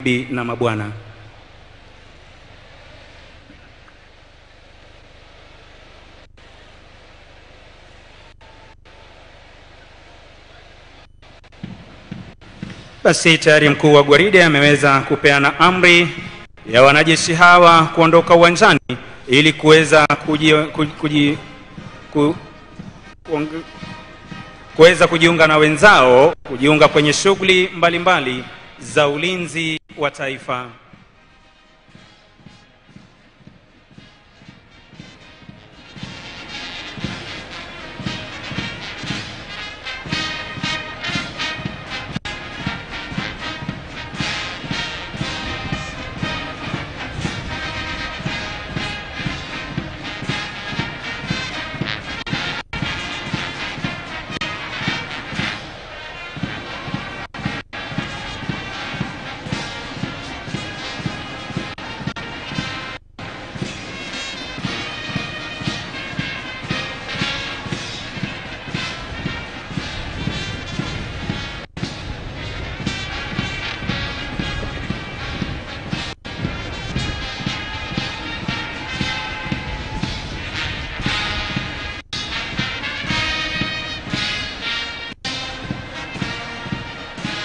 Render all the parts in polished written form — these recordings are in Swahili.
Bibi na mabwana, basi tayari mkuu wa gwaride ameweza kupeana amri ya wanajeshi hawa kuondoka uwanjani ili kuweza kujiunga na wenzao, kujiunga kwenye shughuli mbalimbali za ulinzi wa taifa.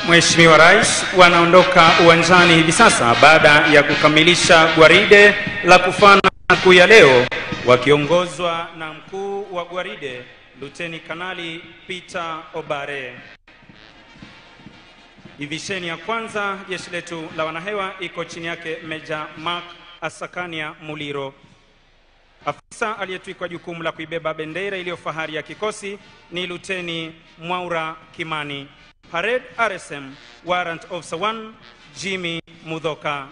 Mheshimiwa Rais wanaondoka uwanjani hivi sasa baada ya kukamilisha gwaride la kufana siku ya leo, wakiongozwa na mkuu wa gwaride Luteni Kanali Peter Obare. Divisheni ya kwanza jeshi letu la wanahewa iko chini yake Meja Mark Asakania Muliro. Afisa aliyetwikwa jukumu la kuibeba bendera iliyo fahari ya kikosi ni Luteni Mwaura Kimani. Parade RSM Warrant Officer 1 Jimmy Mudhoka.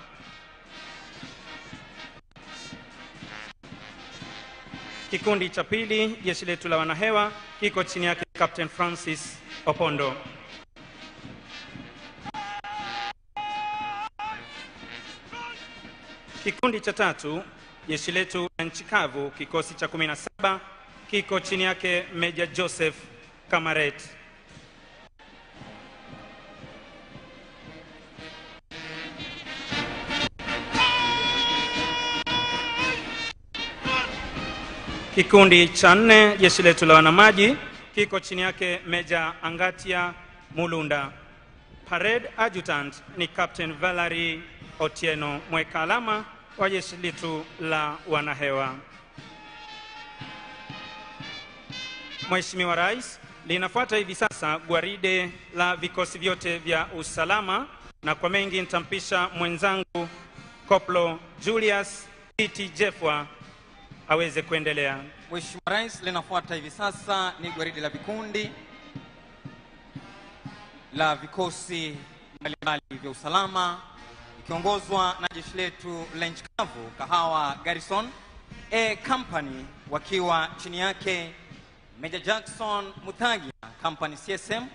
Kikundi cha pili jeshi letu la wanahewa kiko chini yake Captain Francis Opondo. Kikundi cha tatu jeshi letu la nchi kavu kikosi cha 17 kiko chini yake Meja Joseph Kamaret. Kikundi cha 4 jeshi letu la wanamaji kiko chini yake Meja Angatia Mulunda. Parade Adjutant ni Captain Valerie Otieno mweka alama wa jeshi letu la wanahewa. Mheshimiwa Rais, linafuata hivi sasa gwaride la vikosi vyote vya usalama, na kwa mengi nitampisha mwenzangu Koplo Julius Titi Jeffwa aweze kuendelea. Mheshimiwa Rais, linafuata hivi sasa ni gwaride la vikundi la vikosi mbalimbali vya usalama ikiongozwa na jeshi letu la nchi kavu Kahawa Garrison A Company, wakiwa chini yake Major Jackson Muthagia Company CSM,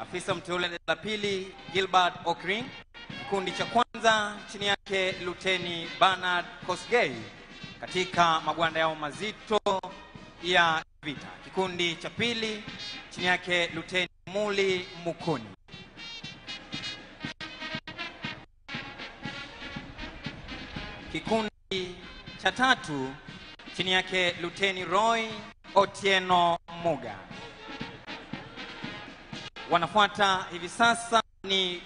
afisa mteule la pili Gilbert Okring. Kikundi cha kwanza chini yake Luteni Bernard Kosgei katika magwanda yao mazito ya vita. Kikundi cha pili chini yake Luteni Muli Mukuni. Kikundi cha tatu chini yake Luteni Roy Otieno Muga. Wanafuata hivi sasa ni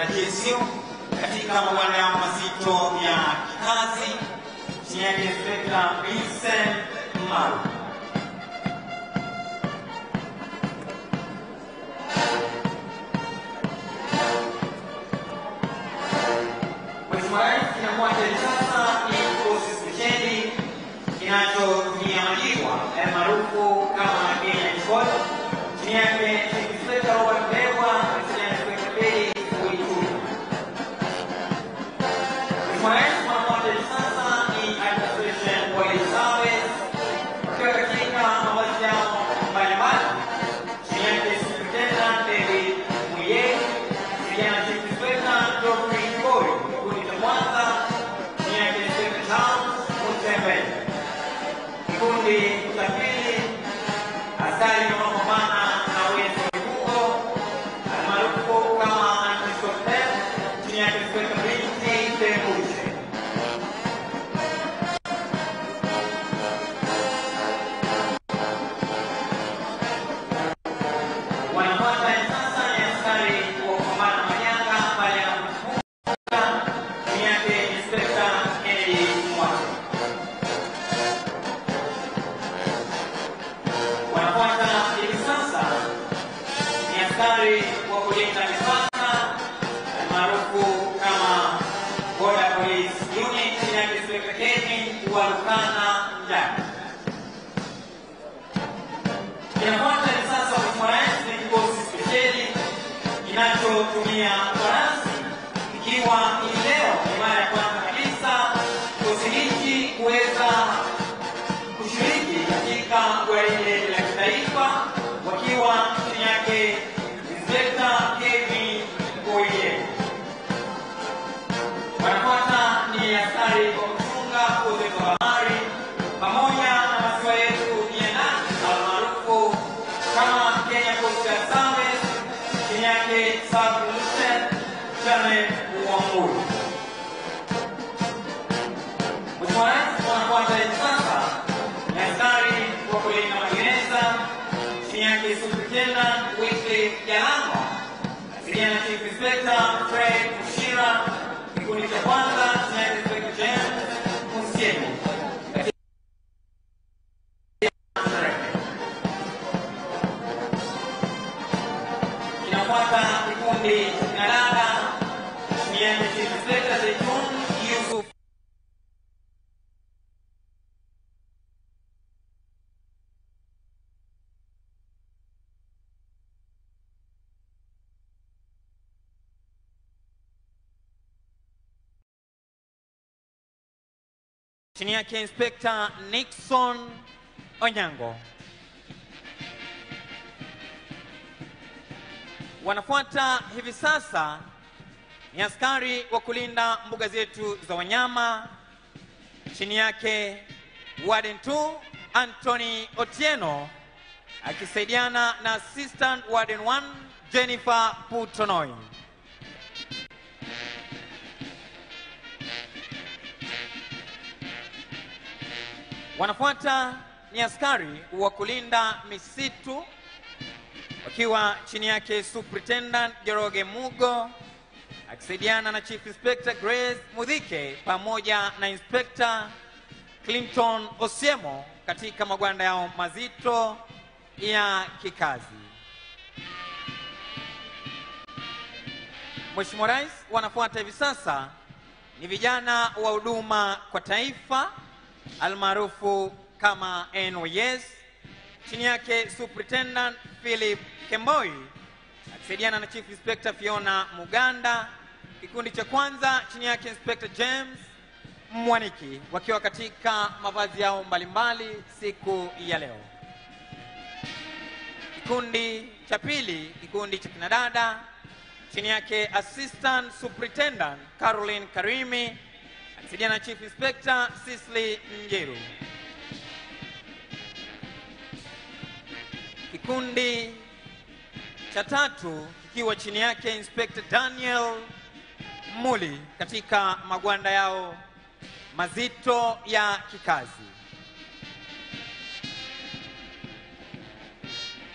GSU katika magwanda yao mazito ya kikazi chini yake Inspekta Vincent Maru. Mheshimiwa Rais, kinakuwa sasa ni kikosi spesheli kinachotumia majiwa maarufu kama Kenya Squad chini yake Inspekta Robert Mbegwa na Inspekta Peli Kuituni. Mheshimiwa Rais, kinakuwa sasa ni administration wa service kwa katika mavazi yao mbalimbali chini yake Superintendent David Muye, vijana Chief Inspector Geoffrey Ngoi, kikundi cha kwanza chini yake Inspector Charles Mutembe. Kikundi cha pili askari wanaopambana na wezi wa mifugo almaarufu kama Anti-Software chini yake Inspekta Binti Tembuse. Wanafuata sasa ni askari wa kupambana na majanga pale yanapochipuka chini yake Inspekta Kennedy Mwate. Wanafuata hivi sasa ni askari wa kulinda mipaka almaarufu kama Border Police Unit chini yake Inspekta Kevin Walukana Njani. Kinafuata hivi sasa Mheshimiwa Rais ni kikosi spesheli kinachotumia farasi, ikiwa hii leo ni mara ya kwanza kabisa kikosi hiki kuweza kushiriki katika gwaride la kitaifa wakiwa chini yake Inspekta Kevin Ngoye. Wanafuata ni askari wa kuchunga uwezo wa bahari pamoja na masiwa yetu ya ndani almaarufu kama Kenya Coastal Service chini yake Sub Lieutenant Janet Wambui. Mheshimiwa Rais, wanafuata hivi sasa ni askari wa kulinda magereza chini yake Superintendent Wycliffe Jalangwa, vijana Chief Inspector Fred Mushira, kikundi cha kwanza chini yake Inspector James Musiemu. Kinafuata kikundi cha kinadada chini yake Chief Inspector Zaitun Yusuf. Chini yake Inspekta Nixon Onyango. Wanafuata hivi sasa ni askari wa kulinda mbuga zetu za wanyama chini yake Warden 2 Anthony Otieno akisaidiana na Assistant Warden 1 Jennifer Putonoi. Wanafuata ni askari wa kulinda misitu wakiwa chini yake Superintendent Jeroge Mugo akisaidiana na Chief Inspector Grace Mudhike pamoja na Inspector Clinton Osiemo katika magwanda yao mazito ya kikazi. Mheshimiwa Rais, wanafuata hivi sasa ni vijana wa huduma kwa taifa almaarufu kama NYS chini yake Superintendent Philip Kemboi akisaidiana na Chief Inspector Fiona Muganda, kikundi cha kwanza chini yake Inspector James Mwaniki wakiwa katika mavazi yao mbalimbali siku ya leo. Kikundi cha pili, kikundi cha kinadada chini yake Assistant Superintendent Caroline Karimi akisaidiana na Chief Inspector Cicely Njeru. Kikundi cha tatu kikiwa chini yake Inspector Daniel Muli katika magwanda yao mazito ya kikazi.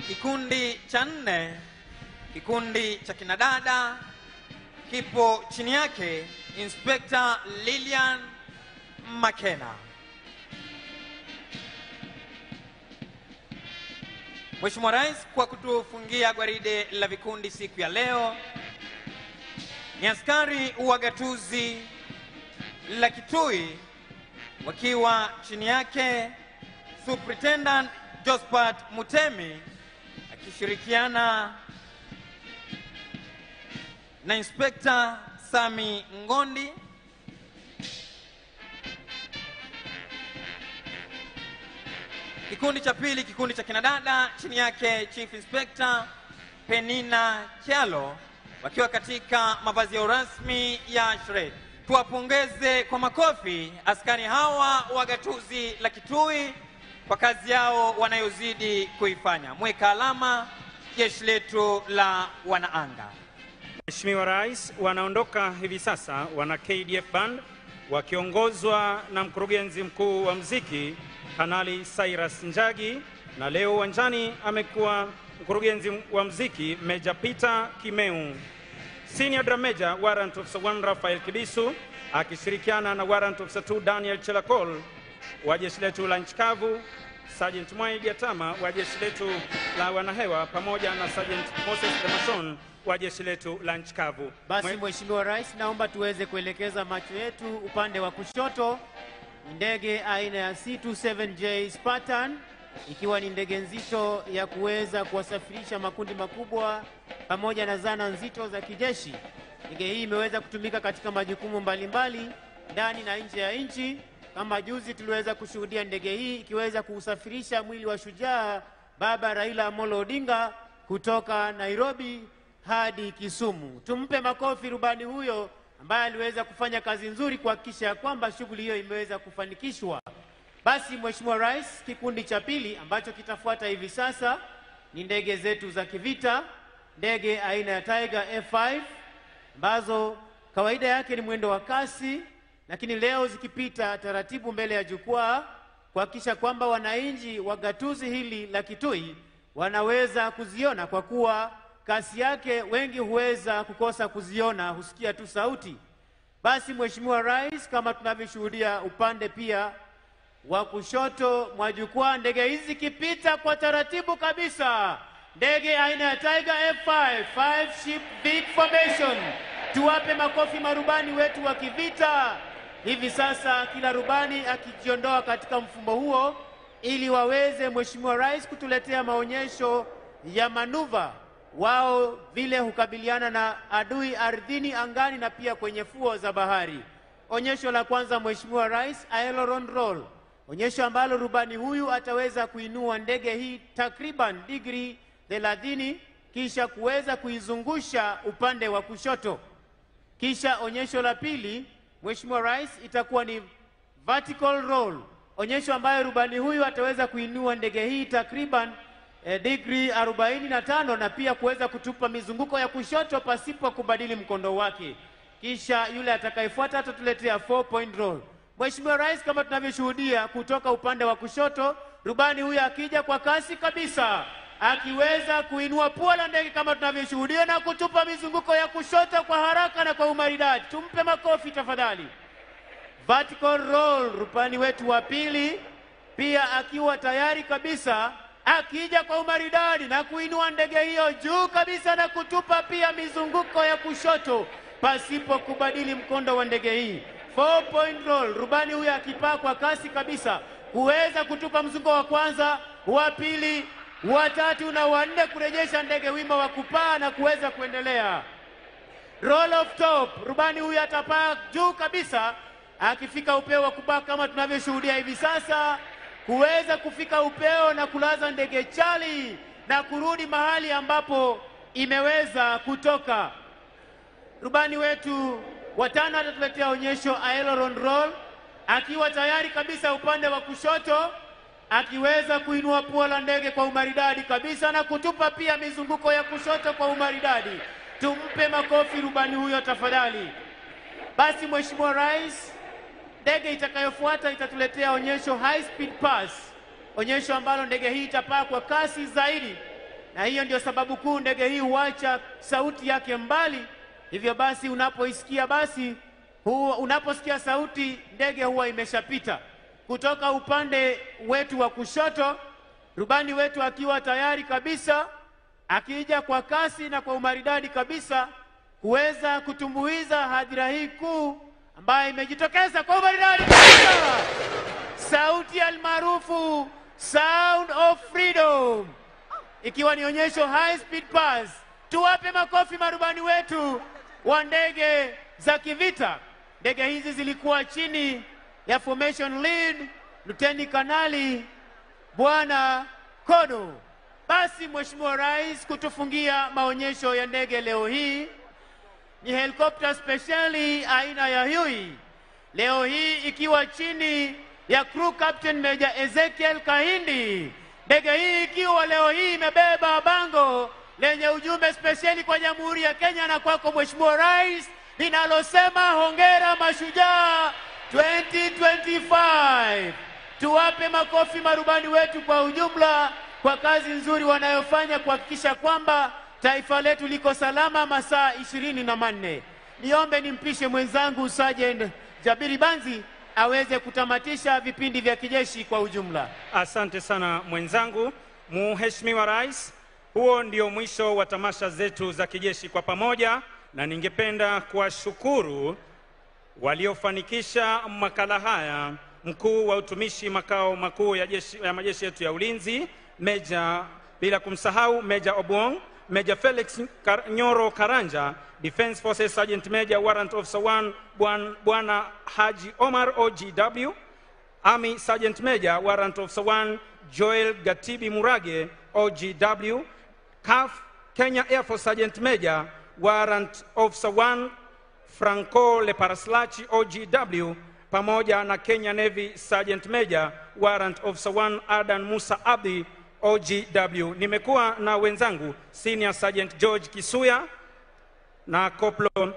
Kikundi cha nne, kikundi cha kinadada kipo chini yake Inspector Lilian Makena. Mheshimiwa Rais, kwa kutufungia gwaride la vikundi siku ya leo ni askari wa gatuzi la Kitui wakiwa chini yake Superintendent Josephat Mutemi akishirikiana na Inspector Sami Ngondi. Kikundi cha pili, kikundi cha kinadada, chini yake Chief Inspector Penina Kialo wakiwa katika mavazi ya urasmi ya shred. Tuwapongeze kwa makofi askari hawa wa gatuzi la Kitui kwa kazi yao wanayozidi kuifanya. Mweka alama jeshi letu la wanaanga. Mheshimiwa Rais, wanaondoka hivi sasa wana KDF Band wakiongozwa na mkurugenzi mkuu wa muziki Kanali Cyrus Njagi, na leo uwanjani amekuwa mkurugenzi wa muziki Meja Peter Kimeu. Senior Drum Major Warrant Officer 1 Rafael Kibisu akishirikiana na Warrant Officer 2 Daniel Chelakol wa jeshi letu la nchi kavu, Sergeant Mwaigi Atama wa jeshi letu la wanahewa pamoja na Sergeant Moses Demason wa jeshi letu la nchi kavu. Basi Mheshimiwa Rais, naomba tuweze kuelekeza macho yetu upande wa kushoto. Ndege aina ya C-27J Spartan, ikiwa ni ndege nzito ya kuweza kuwasafirisha makundi makubwa pamoja na zana nzito za kijeshi. Ndege hii imeweza kutumika katika majukumu mbalimbali ndani na nje ya nchi. Kama juzi tuliweza kushuhudia ndege hii ikiweza kusafirisha mwili wa shujaa Baba Raila Amolo Odinga kutoka Nairobi hadi Kisumu. Tumpe makofi rubani huyo ambaye aliweza kufanya kazi nzuri kuhakikisha kwamba shughuli hiyo imeweza kufanikishwa. Basi Mheshimiwa Rais, kikundi cha pili ambacho kitafuata hivi sasa ni ndege zetu za kivita, ndege aina ya Tiger F5 ambazo kawaida yake ni mwendo wa kasi, lakini leo zikipita taratibu mbele ya jukwaa kuhakikisha kwamba wananchi wa gatuzi hili la Kitui wanaweza kuziona, kwa kuwa kasi yake wengi huweza kukosa kuziona, husikia tu sauti. Basi Mheshimiwa Rais, kama tunavyoshuhudia upande pia wa kushoto mwa jukwaa, ndege hizi kipita kwa taratibu kabisa, ndege aina ya Tiger F5 5 ship big formation. Tuwape makofi marubani wetu wa kivita hivi sasa, kila rubani akijiondoa katika mfumo huo ili waweze Mheshimiwa Rais kutuletea maonyesho ya manuva wao vile hukabiliana na adui ardhini, angani na pia kwenye fuo za bahari. Onyesho la kwanza Mheshimiwa Rais, aileron roll, onyesho ambalo rubani huyu ataweza kuinua ndege hii takriban degree 30 kisha kuweza kuizungusha upande wa kushoto. Kisha onyesho la pili Mheshimiwa Rais itakuwa ni vertical roll, onyesho ambayo rubani huyu ataweza kuinua ndege hii takriban degree 45 na pia kuweza kutupa mizunguko ya kushoto pasipo kubadili mkondo wake. Kisha yule atakayefuata atatuletea 4-point roll. Mheshimiwa Rais, kama tunavyoshuhudia kutoka upande wa kushoto, rubani huyu akija kwa kasi kabisa, akiweza kuinua pua la ndege kama tunavyoshuhudia na kutupa mizunguko ya kushoto kwa haraka na kwa umaridadi. Tumpe makofi tafadhali. Vertical roll, rubani wetu wa pili pia akiwa tayari kabisa, akija kwa umaridadi na kuinua ndege hiyo juu kabisa na kutupa pia mizunguko ya kushoto pasipo kubadili mkondo wa ndege hii. 4-point roll, rubani huyu akipaa kwa kasi kabisa kuweza kutupa mzunguko wa kwanza, wa pili, wa tatu na wa nne, kurejesha ndege wima wa kupaa na kuweza kuendelea. Roll of top, rubani huyu atapaa juu kabisa akifika upeo wa kupaa kama tunavyoshuhudia hivi sasa, kuweza kufika upeo na kulaza ndege chali na kurudi mahali ambapo imeweza kutoka. Rubani wetu watano atatuletea onyesho aileron roll, akiwa tayari kabisa upande wa kushoto, akiweza kuinua pua la ndege kwa umaridadi kabisa na kutupa pia mizunguko ya kushoto kwa umaridadi. Tumpe makofi rubani huyo tafadhali. Basi Mheshimiwa Rais, ndege itakayofuata itatuletea onyesho high speed pass, onyesho ambalo ndege hii itapaa kwa kasi zaidi, na hiyo ndio sababu kuu ndege hii huacha sauti yake mbali Hivyo basi unapoisikia basi unaposikia sauti, ndege huwa imeshapita. Kutoka upande wetu wa kushoto, rubani wetu akiwa tayari kabisa, akija kwa kasi na kwa umaridadi kabisa kuweza kutumbuiza hadhira hii kuu ambayo imejitokeza kwa umaridadi kabisa. Sauti almaarufu Sound of Freedom, ikiwa ni onyesho high speed pass. Tuwape makofi marubani wetu wa ndege za kivita. Ndege hizi zilikuwa chini ya formation lead Luteni Kanali Bwana Kodo. Basi Mheshimiwa Rais kutufungia maonyesho ya ndege leo hii ni helikopta speciali aina ya Huey. Leo hii ikiwa chini ya Crew Captain Major Ezekiel Kahindi. Ndege hii ikiwa leo hii imebeba bango lenye ujumbe speciali kwa Jamhuri ya Kenya na kwako Mheshimiwa Rais, linalosema hongera mashujaa 2025. Tuwape makofi marubani wetu kwa ujumla kwa kazi nzuri wanayofanya kuhakikisha kwamba taifa letu liko salama masaa 24. Niombe nimpishe mwenzangu Sergeant Jabiri Banzi aweze kutamatisha vipindi vya kijeshi kwa ujumla. Asante sana mwenzangu. Mheshimiwa Rais, huo ndio mwisho wa tamasha zetu za kijeshi kwa pamoja, na ningependa kuwashukuru waliofanikisha makala haya, mkuu wa utumishi makao makuu ya majeshi yetu ya ulinzi, bila kumsahau Meja Obuong, Meja Felix Nyoro Karanja, Defense Forces Sergeant Major Warrant Officer 1 Bwana Haji Omar OGW, Army Sergeant Major Warrant Officer 1 Joel Gatibi Murage OGW, CAF Kenya Air Force Sergeant Major Warrant Officer 1 Franco Leparaslachi OGW, pamoja na Kenya Navy Sergeant Major Warrant Officer 1 Adan Musa Abdi OGW. Nimekuwa na wenzangu Senior Sergeant George Kisuya na Koplo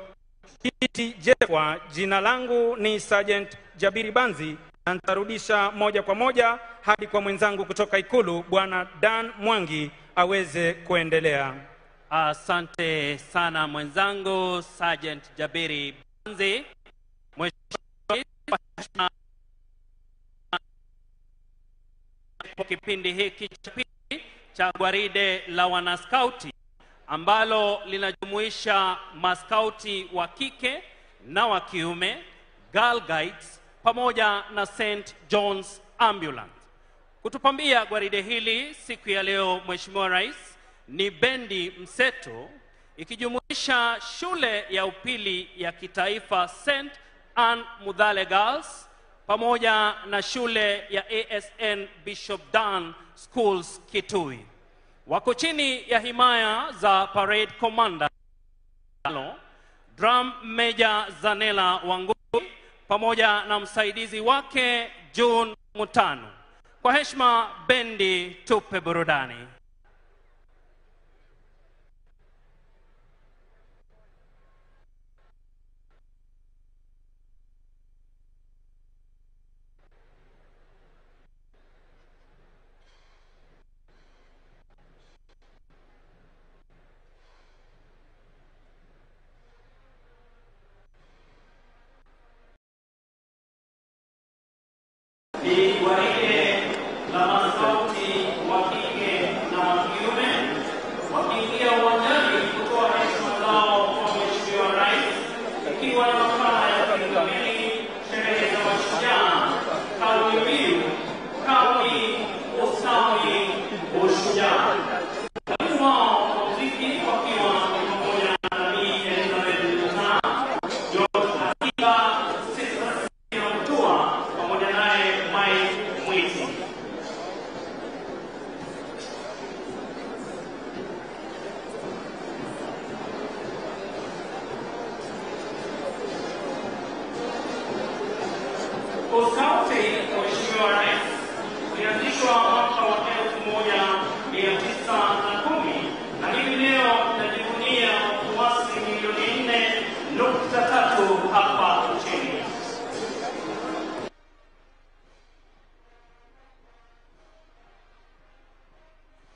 Kiti Jefwa. Jina langu ni Sergeant Jabiri Banzi, na nitarudisha moja kwa moja hadi kwa mwenzangu kutoka Ikulu Bwana Dan Mwangi aweze kuendelea. Asante sana mwenzangu Sergeant Jabiri Banzi. Kipindi hiki cha gwaride la wanaskauti ambalo linajumuisha maskauti wa kike na wa kiume, Girl Guides pamoja na St. John's Ambulance. Kutupambia gwaride hili siku ya leo Mheshimiwa Rais ni bendi mseto ikijumuisha shule ya upili ya kitaifa St. Anne Mudhale Girls pamoja na shule ya ASN Bishop Dan Schools Kitui. Wako chini ya himaya za Parade Commander Drum Major Zanela Wangui pamoja na msaidizi wake June Mutano. Kwa heshima bendi tupe burudani.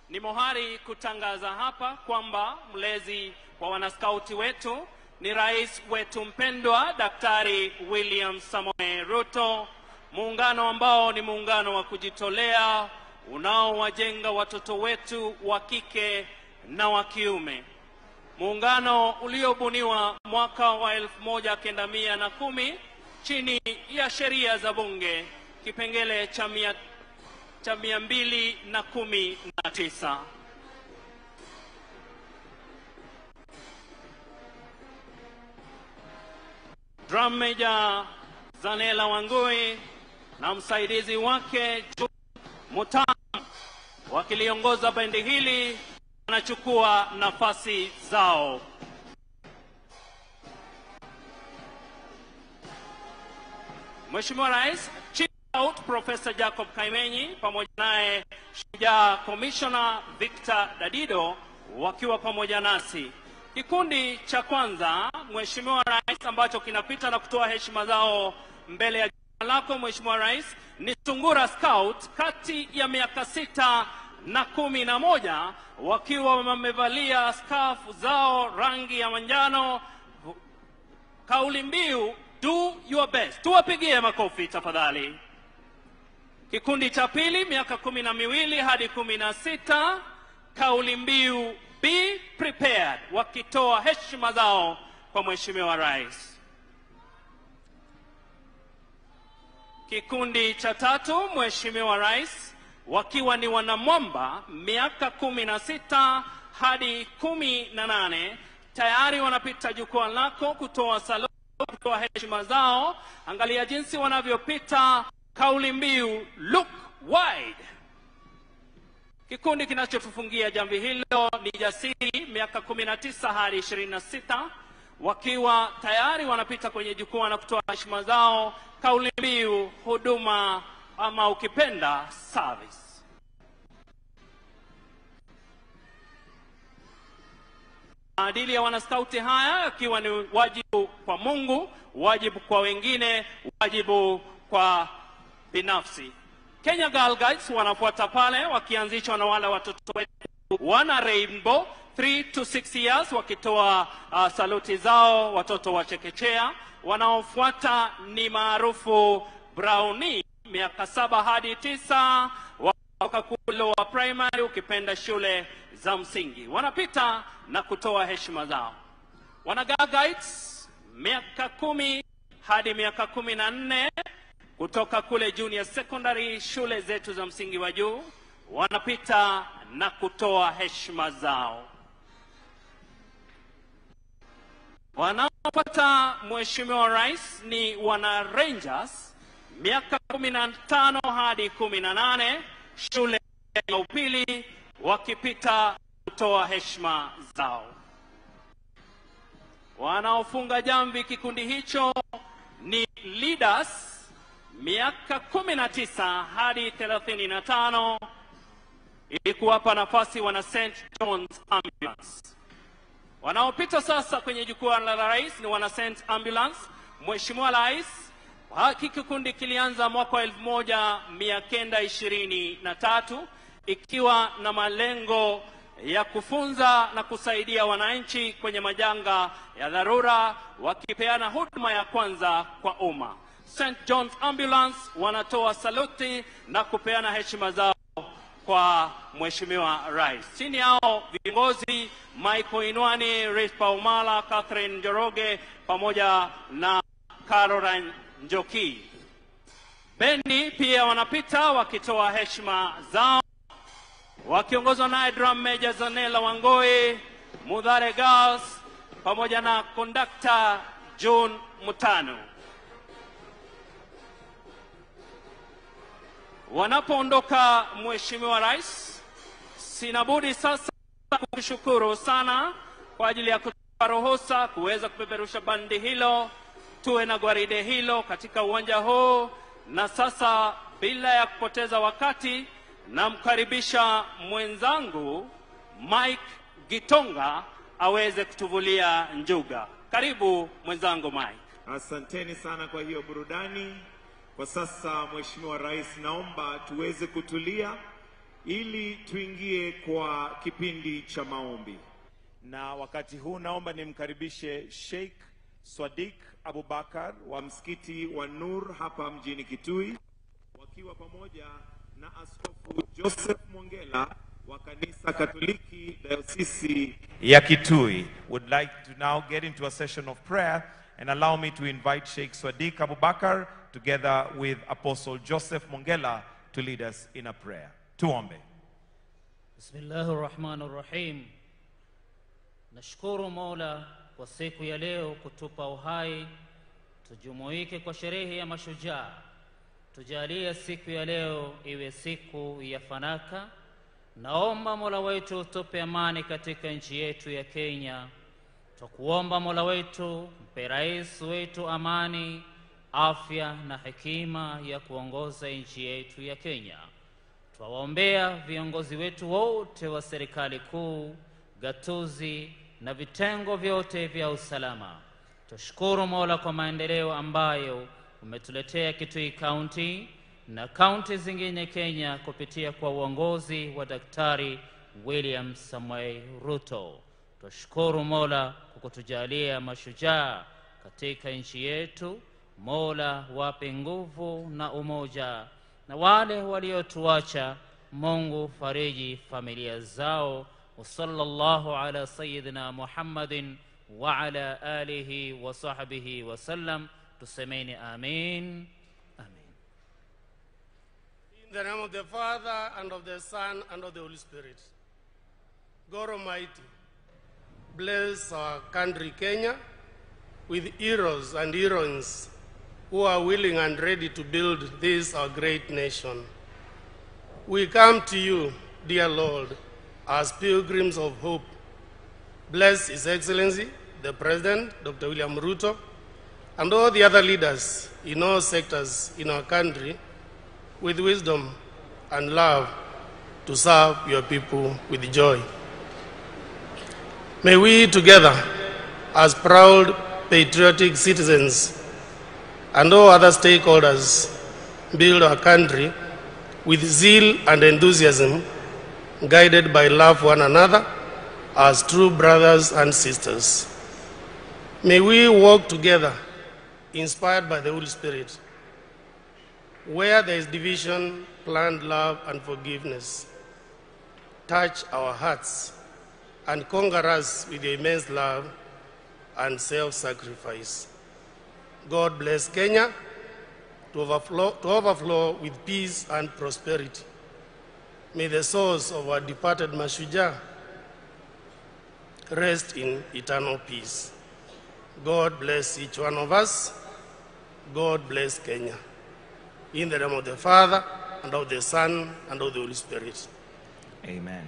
Ni mohari kutangaza hapa kwamba mlezi wa wanaskauti wetu ni rais wetu mpendwa Daktari William Samoei Ruto, muungano ambao ni muungano wa kujitolea unaowajenga watoto wetu wa kike na wa kiume. Muungano uliobuniwa mwaka wa 1910 chini ya sheria za bunge kipengele cha 219. Drum Major Zanella Wangui na msaidizi wake June Mutam wakiliongoza bendi hili wanachukua nafasi zao. Mheshimiwa Rais, Chief Scout Professor Jacob Kaimenyi pamoja naye Shujaa Commissioner Victor Dadido wakiwa pamoja nasi. Kikundi cha kwanza, Mheshimiwa Rais, ambacho kinapita na kutoa heshima zao mbele ya jina lako Mheshimiwa Rais, ni Sungura Scout kati ya miaka 6 na 11 wakiwa wamevalia skafu zao rangi ya manjano, kauli mbiu do your best. Tuwapigie makofi tafadhali. Kikundi cha pili, miaka 12 hadi 16, kauli mbiu be prepared, wakitoa heshima zao kwa Mheshimiwa Rais. Kikundi cha tatu, Mheshimiwa Rais, wakiwa ni wanamwamba, miaka 16 hadi 18, tayari wanapita jukwaa lako kutoa saluti, kutoa heshima zao. Angalia jinsi wanavyopita, kauli mbiu look wide. Kikundi kinachotufungia jamvi hilo ni Jasiri, miaka 19 hadi 26, wakiwa tayari wanapita kwenye jukwaa na kutoa heshima zao, kauli mbiu huduma ama ukipenda service. Maadili ya wanaskauti haya akiwa ni wajibu kwa Mungu, wajibu kwa wengine, wajibu kwa binafsi. Kenya Girl Guides wanafuata pale, wakianzishwa na wale watoto wetu wana Rainbow 3 to 6 years, wakitoa saluti zao watoto wa chekechea. Wanaofuata ni maarufu Brownie, miaka 7 hadi 9, wakakulo wa primary, ukipenda shule za msingi. Wanapita na kutoa heshima zao. Wana Girl Guides, miaka 10 hadi miaka 14, kutoka kule junior secondary, shule zetu za msingi wa juu, wanapita na kutoa heshima zao. Wanaopata Mheshimiwa Rais ni wana Rangers, miaka 15 hadi 18, shule ya upili, wakipita kutoa heshima zao. Wanaofunga jamvi kikundi hicho ni Leaders, miaka 19 hadi 35, ili kuwapa nafasi wana St. John's Ambulance. Wanaopita sasa kwenye jukwaa la rais ni wana St. Ambulance. Mheshimiwa Rais, kikundi kilianza mwaka 1923 ikiwa na malengo ya kufunza na kusaidia wananchi kwenye majanga ya dharura, wakipeana huduma ya kwanza kwa umma. St. John's Ambulance wanatoa saluti na kupeana heshima zao kwa Mheshimiwa Rais. Chini yao viongozi Michael Inwani, Rispa Umala, Catherine Njoroge pamoja na Caroline Njoki. Bendi pia wanapita wakitoa heshima zao, wakiongozwa naye Drum Major Zanella Wangui, Mudhare Girls pamoja na conductor June Mutano. Wanapoondoka Mheshimiwa Rais, sina budi sasa kushukuru sana kwa ajili ya kutupa ruhusa kuweza kupeperusha bandi hilo, tuwe na gwaride hilo katika uwanja huu. Na sasa bila ya kupoteza wakati, namkaribisha mwenzangu Mike Gitonga aweze kutuvulia njuga. Karibu mwenzangu Mike. Asanteni sana kwa hiyo burudani. Kwa sasa Mheshimiwa Rais, naomba tuweze kutulia ili tuingie kwa kipindi cha maombi. Na wakati huu naomba nimkaribishe Sheikh Swadik Abubakar wa msikiti wa Nur hapa mjini Kitui, wakiwa pamoja na Askofu Joseph Mwongela wa kanisa Katoliki Dayosisi ya Kitui. Would like to now get into a session of prayer and allow me to invite Sheikh Swadik Abubakar together with Apostle Joseph Mwongela to lead us in a prayer. Tuombe. Bismillahirrahmanirrahim. Nashukuru Mola kwa siku ya leo kutupa uhai, tujumuike kwa sherehe ya mashujaa. Tujalie siku ya leo iwe siku ya fanaka. Naomba Mola wetu tupe amani katika nchi yetu ya Kenya. Tukuomba Mola wetu mpe rais wetu amani, afya na hekima ya kuongoza nchi yetu ya Kenya. Twawaombea viongozi wetu wote wa serikali kuu, gatuzi na vitengo vyote vya usalama. Tushukuru Mola kwa maendeleo ambayo umetuletea Kitui County na kaunti zingine Kenya kupitia kwa uongozi wa Daktari William Samoei Ruto. Tushukuru Mola kwa kutujalia mashujaa katika nchi yetu. Mola wape nguvu na umoja, na wale waliotuacha Mungu fariji familia zao. Sallallahu ala sayyidina Muhammadin wa ala alihi wa sahbihi wa sallam. Tusemeni amin. Amen. In the name of the Father, and of the Son, and of the Holy Spirit. God Almighty, bless our country Kenya with heroes and heroines who are willing and ready to build this our great nation. We come to you, dear Lord, as pilgrims of hope. Bless His Excellency, the President, Dr. William Ruto, and all the other leaders in all sectors in our country with wisdom and love to serve your people with joy. May we together, as proud patriotic citizens and all other stakeholders, build our country with zeal and enthusiasm, guided by love for one another as true brothers and sisters. May we walk together, inspired by the Holy Spirit. Where there is division, plant love and forgiveness. Touch our hearts and conquer us with your immense love and self-sacrifice. God bless Kenya to overflow with peace and prosperity. May the souls of our departed mashujaa rest in eternal peace. God bless each one of us. God bless Kenya. In the name of the Father, and of the Son, and of the Holy Spirit. Amen.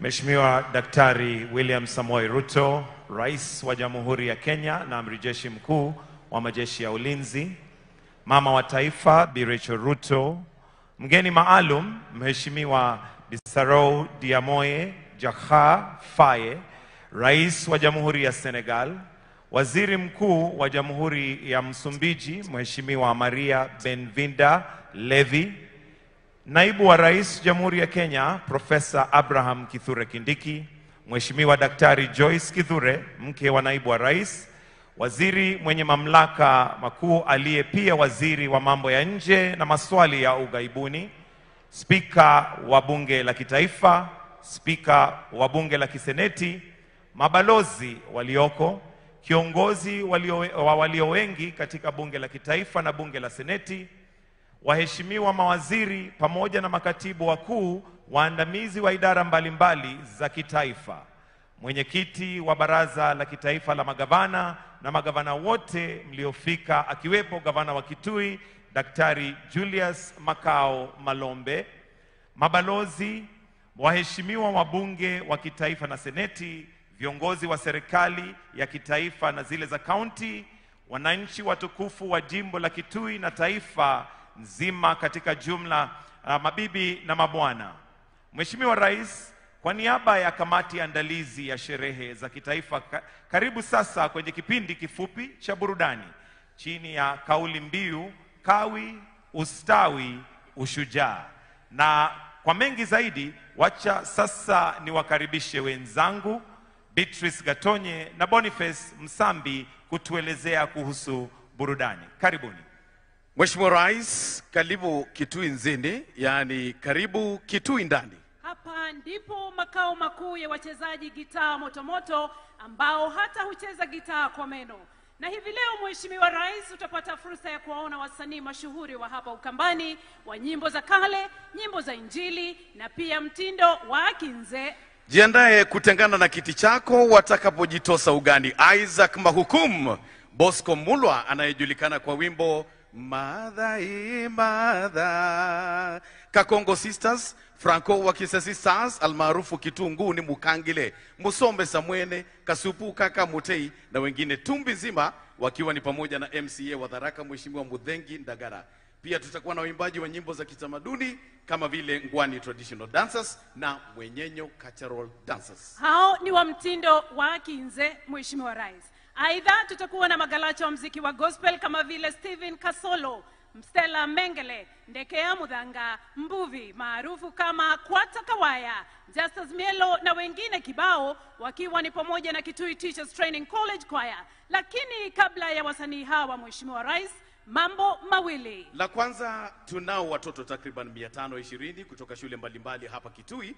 Mheshimiwa Daktari William Samoei Ruto, Rais wa Jamhuri ya Kenya na Amiri Jeshi Mkuu wa Majeshi ya Ulinzi, Mama wa Taifa Bi Rachel Ruto, mgeni maalum Mheshimiwa Bisarou Diamoye Jakha Faye, Rais wa Jamhuri ya Senegal, Waziri Mkuu wa Jamhuri ya Msumbiji Mheshimiwa Maria Benvinda Levi, Naibu wa Rais Jamhuri ya Kenya Profesa Abraham Kithure Kindiki, Mheshimiwa Daktari Joyce Kithure, mke wa Naibu wa Rais, Waziri mwenye mamlaka makuu aliye pia waziri wa mambo ya nje na maswali ya ughaibuni, Spika wa Bunge la Kitaifa, Spika wa Bunge la Kiseneti, mabalozi walioko, kiongozi walio wengi katika Bunge la Kitaifa na Bunge la Seneti, waheshimiwa mawaziri pamoja na makatibu wakuu waandamizi wa idara mbalimbali za kitaifa, mwenyekiti wa Baraza la Kitaifa la Magavana na magavana wote mliofika, akiwepo gavana wa Kitui Daktari Julius Makao Malombe, mabalozi, waheshimiwa wabunge wa kitaifa na seneti, viongozi wa serikali ya kitaifa na zile za kaunti, wananchi watukufu wa jimbo la Kitui na taifa nzima katika jumla, mabibi na mabwana. Mheshimiwa Rais, kwa niaba ya kamati andalizi ya sherehe za kitaifa, karibu sasa kwenye kipindi kifupi cha burudani chini ya kauli mbiu Kawi, Ustawi, Ushujaa. Na kwa mengi zaidi, wacha sasa niwakaribishe wenzangu Beatrice Gatonye na Boniface Msambi kutuelezea kuhusu burudani. Karibuni. Mheshimiwa Rais, karibu Kitui Nzini, yani karibu Kitui ndani. Hapa ndipo makao makuu ya wachezaji gitaa motomoto ambao hata hucheza gitaa kwa meno. Na hivi leo Mheshimiwa Rais, utapata fursa ya kuwaona wasanii mashuhuri wa hapa Ukambani wa nyimbo za kale, nyimbo za Injili na pia mtindo wa Kinze. Jiandae kutengana na kiti chako watakapojitosa ugani. Isaac Mahukum, Bosco Mulwa anayejulikana kwa wimbo Madhai Madha, Kakongo Sisters, Franco wa Kisasi Stars almaarufu Kitunguni Mukangile, Musombe Samwene, Kasupu Kaka Mutei na wengine tumbi zima, wakiwa ni pamoja na MCA wa Tharaka Mheshimiwa Mudhengi Ndagara. Pia tutakuwa na waimbaji wa nyimbo za kitamaduni kama vile Ngwani Traditional Dancers na Mwenyenyo Cultural Dancers. Hao ni wa mtindo wa Kinze, Mheshimiwa Rais. Aidha tutakuwa na magalacha wa muziki wa gospel kama vile Steven Kasolo, Mstella Mengele, Ndekea Mudhanga, Mbuvi maarufu kama Kwata Kawaya, Justus Mielo na wengine kibao, wakiwa ni pamoja na Kitui Teachers Training College Choir. Lakini kabla ya wasanii hawa, Mheshimiwa Rais, mambo mawili. La kwanza, tunao watoto takriban 520 kutoka shule mbalimbali hapa Kitui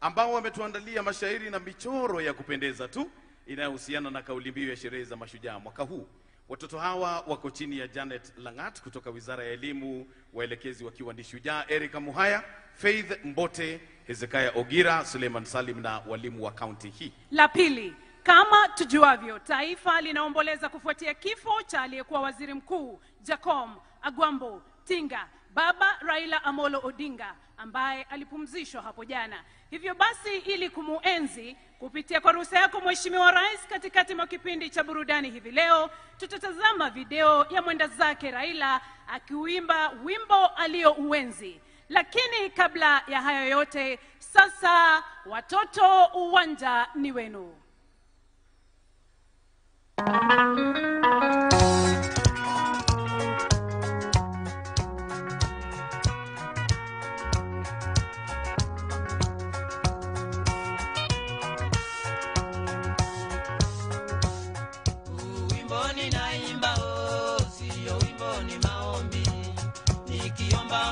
ambao wametuandalia mashairi na michoro ya kupendeza tu inayohusiana na kauli mbiu ya sherehe za mashujaa mwaka huu. Watoto hawa wako chini ya Janet Langat kutoka Wizara ya Elimu, waelekezi wakiwa ni Shujaa Erika Muhaya, Faith Mbote, Hezekiah Ogira, Suleiman Salim na walimu wa kaunti hii. La pili, kama tujuavyo, taifa linaomboleza kufuatia kifo cha aliyekuwa waziri mkuu Jacom Agwambo Tinga, Baba Raila Amolo Odinga, ambaye alipumzishwa hapo jana. Hivyo basi, ili kumuenzi, kupitia kwa ruhusa yako Mheshimiwa Rais, katikati mwa kipindi cha burudani hivi leo tutatazama video ya mwenda zake Raila akiuimba wimbo aliouenzi. Lakini kabla ya hayo yote, sasa watoto, uwanja ni wenu.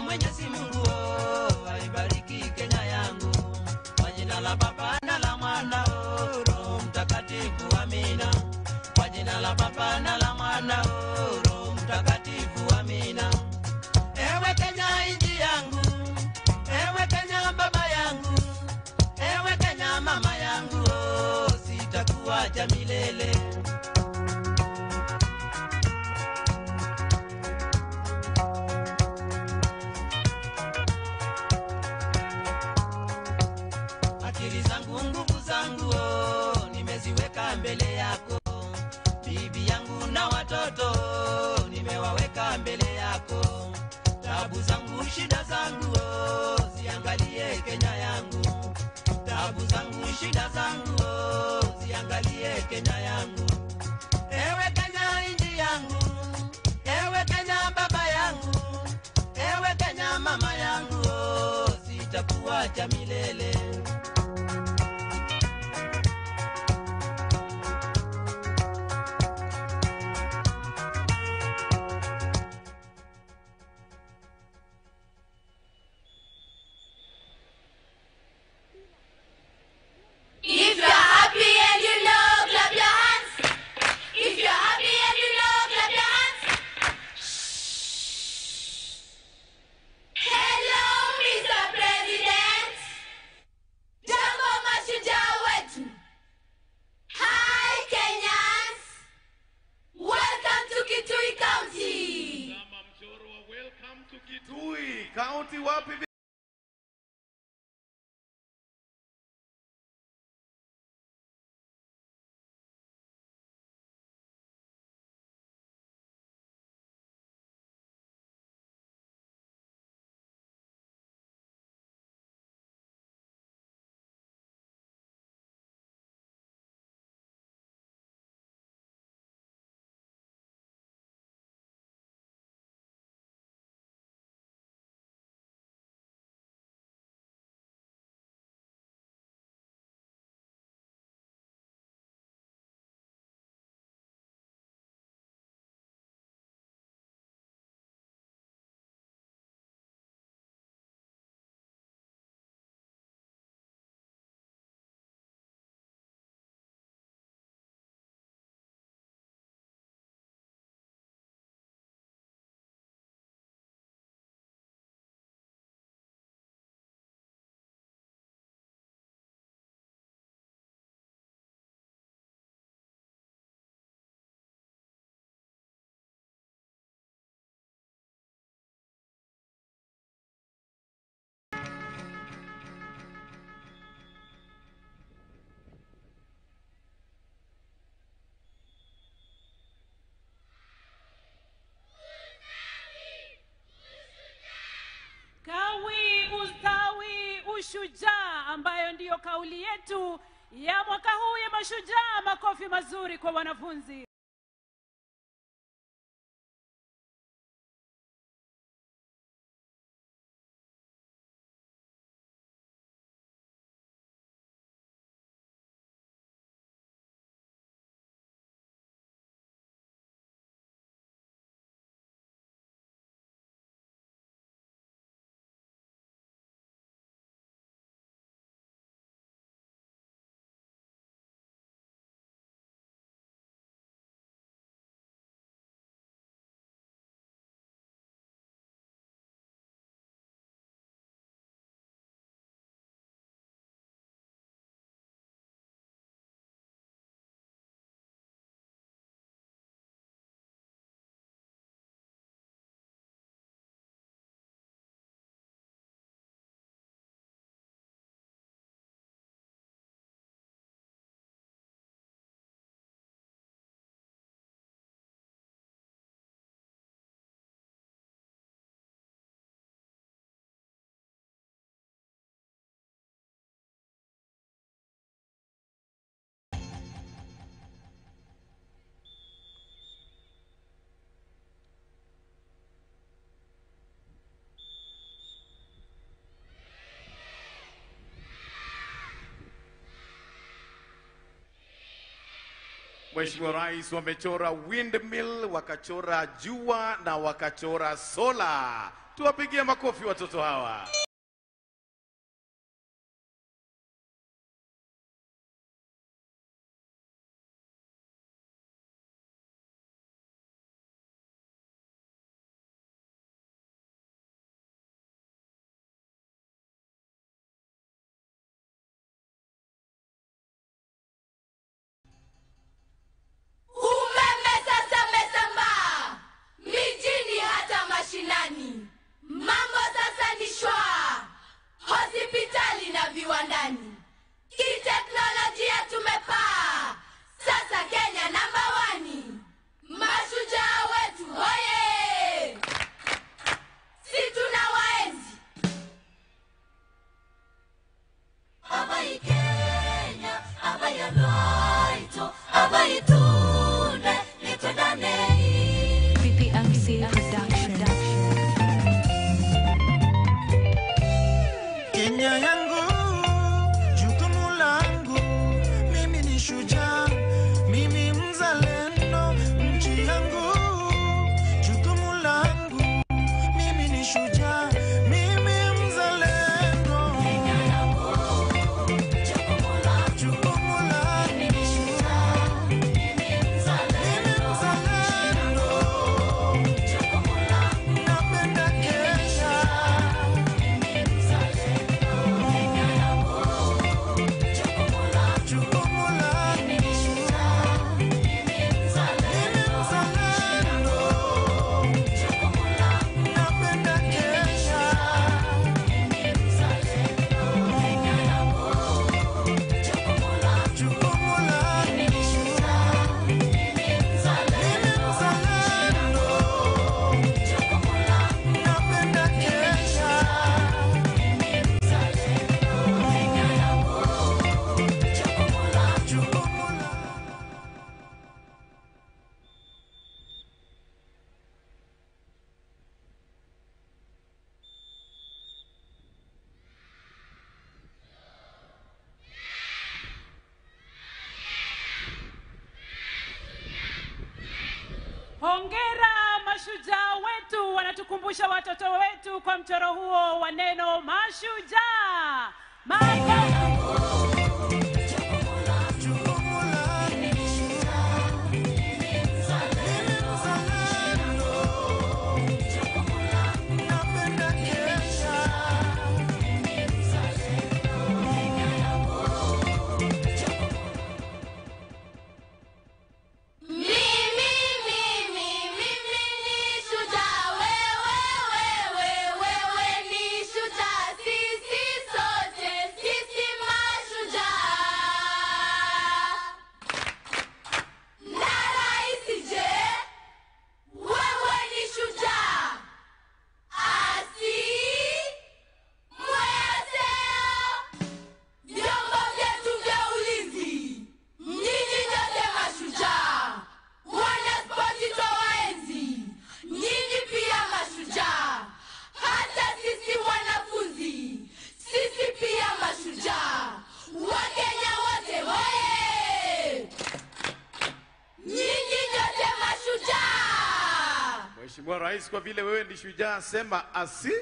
Mwenyezi Mungu aibariki Kenya yangu, kwa jina la Baba na la Mwana Roho Mtakatifu, amina. Kwa jina la Baba na la Mwana Roho Mtakatifu, amina. Ewe Kenya nchi yangu, ewe Kenya baba yangu, ewe Kenya mama yangu, sitakuacha milele. Nimeziweka mbele yako, bibi yangu na watoto nimewaweka mbele yako. Tabu zangu, shida zangu, ziangalie Kenya yangu. Tabu zangu, shida zangu, ziangalie Kenya yangu. Ewe Kenya nchi yangu, ewe Kenya baba yangu, ewe Kenya mama yangu, sitakuacha milele. If you're happy and you know, clap your hands. If you're happy and you know, clap your hands. Hello, Mr. President. Jambo mashujaa wetu. Hi, Kenyans. Welcome to Kitui County. Welcome to Kitui County. Wapi kauli yetu ya mwaka huu ya mashujaa. Makofi mazuri kwa wanafunzi. Mheshimiwa Rais wamechora windmill, wakachora jua na wakachora sola. Tuwapigie makofi watoto hawa. Mambo sasa ni shwa, hospitali na viwandani, kiteknolojia tumepaa, sasa Kenya namba 1. Mashujaa wetu hoye, si tunawaenzi. Abai Kenya, abai Loito, abai Tunde, nitodane. PPMC Production. Kenya yangu, jukumu langu, mimi ni shujaa, mimi mzalendo. Nchi yangu, jukumu langu, mimi ni shujaa, mimi mzalendo. Kenya yangu, jukumu langu, mimi ni shujaa, mimi mzalendo. Jukumu langu, napenda Kenya. Hongera mashujaa wetu, wanatukumbusha watoto wetu kwa mchoro huo wa neno mashujaa. Wewe ni shujaa, sisi sote, sisi Mheshimiwa Rais, kwa vile wewe ni shujaa, sema asi.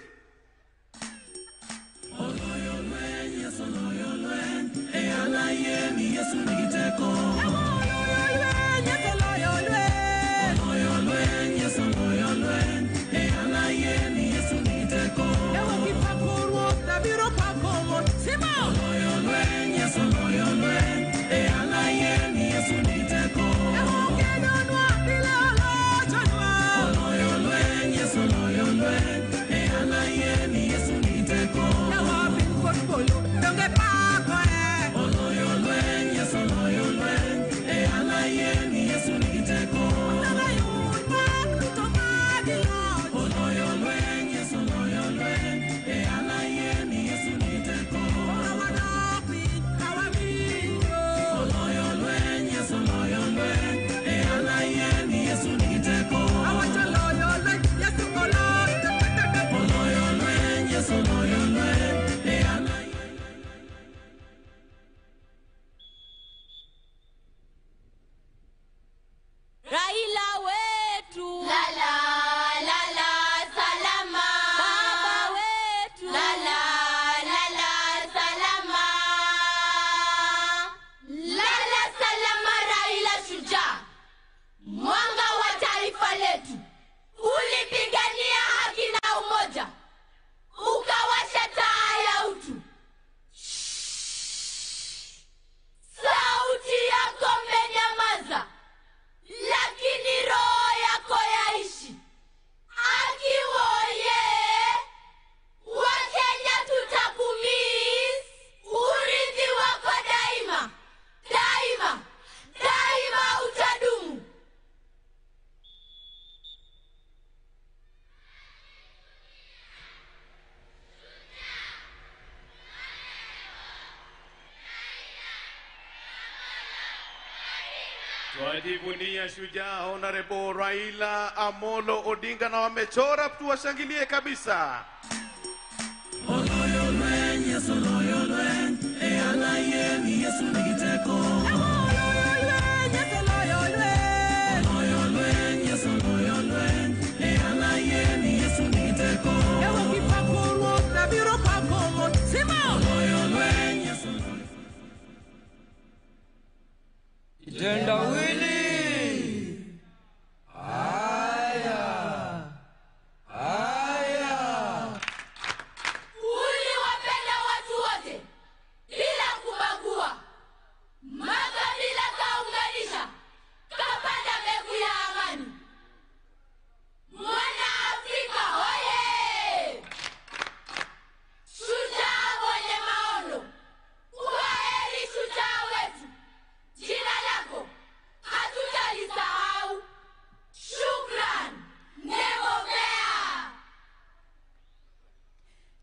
Twajivunia shujaa Honorable Raila Amolo Odinga, na wamechora, tuwashangilie kabisa.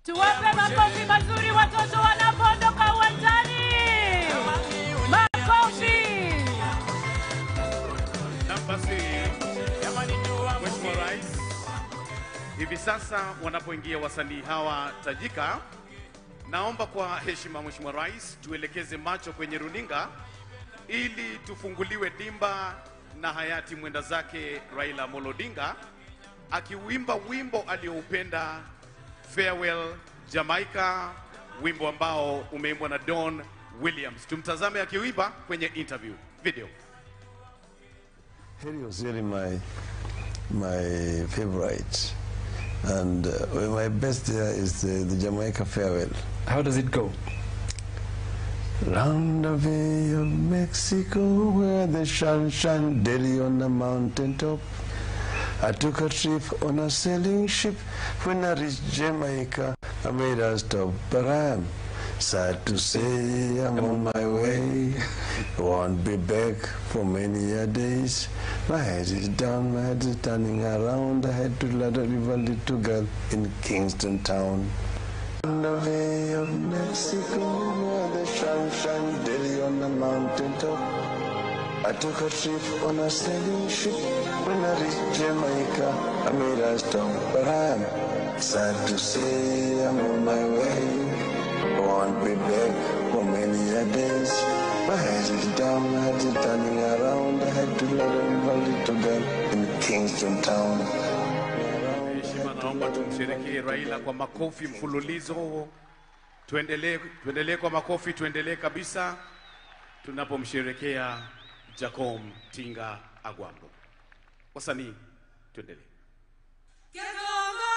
Tuwape makofi mazuri watoto wanapoondoka uwanjani. Makofi. Nafasi Mheshimiwa Rais, hivi sasa wanapoingia wasanii hawa tajika, naomba kwa heshima Mheshimiwa Rais tuelekeze macho kwenye runinga ili tufunguliwe dimba na hayati mwenda zake Raila Amolo Odinga akiuimba wimbo alioupenda Farewell Jamaica, wimbo ambao umeimbwa na Don Williams. Tumtazame akiuimba kwenye interview video. Harry was really my favorite, and my best there is the Jamaica Farewell. How does it go? Round the Bay of Mexico, where the sun shone daily on the mountain top, I took a trip on a sailing ship. When I reached Jamaica, I made a stop, but I am sad to say I'm on my way. Won't be back for many a days. My head is down, my head is turning around. I had to let a little girl in Kingston Town. On the Bay of Mexico, where the sun shone daily on the mountain top, I took a trip on a sailing ship. When I reached Jamaica, I made a stop, but I am sad to say I'm on my way. Won't be back for many a days. My head is down, my head is turning around. I had to let a little girl in Kingston Town. Naomba tumsherekee Raila kwa makofi mfululizo. Tuendelee kwa makofi, tuendelee kabisa tunapomsherekea Jacom Tinga Agwambo. Wasanii, tuendelee. Kegongo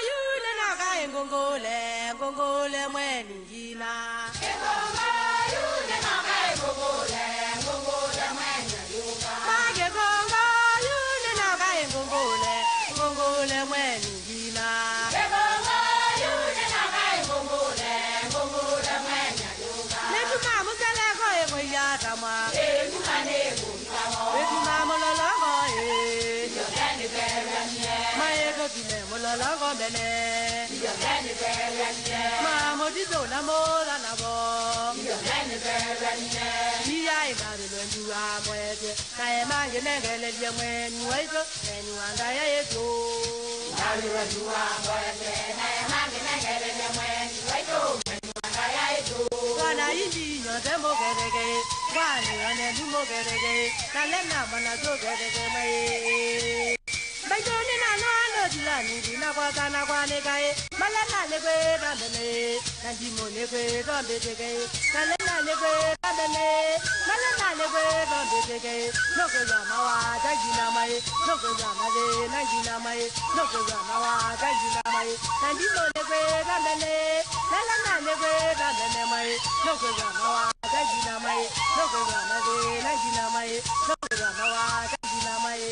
yule naga ngongole, ngongole mweni ngina. Kegongo yule naga ngongole, ngongole mweni ngina. Kegongo yule naga ngongole, ngongole mweni ngina. Kegongo yule naga ngongole, ngongole mweni ngina. Netuma musele ko e ya tama. Netuma ne ko tama. Netuma mololo ko e. Yo dani beranye. Maego kile mololo ko bene. Yo dani beranye. Ma modizo na mola na bo. Yo dani beranye. Iya ina de nduwa mwete. Na e mange nengele je mweni waito. Eni wanda ya yeto. Na de nduwa mwete. Na e mange nengele je mweni waito. Eni wanda ya yeto. Wana indi nyote mo gerege. Wani wane du mo gerege. Na lena mana zo gerege mai. Baitoni na no dilani dina kwa kana kwa negae. Malena legwe ramene. Nandi mo legwe rambetege. Malena legwe ramene. Malena legwe rambetege. Noko zama wa jagina mai. Noko zama le nangina mai. Noko zama wa jagina mai. Nandi mo legwe ramene. Malena legwe ramene mai. Noko zama wa jagina mai. Noko zama le nangina mai. Noko zama wa jagina mai.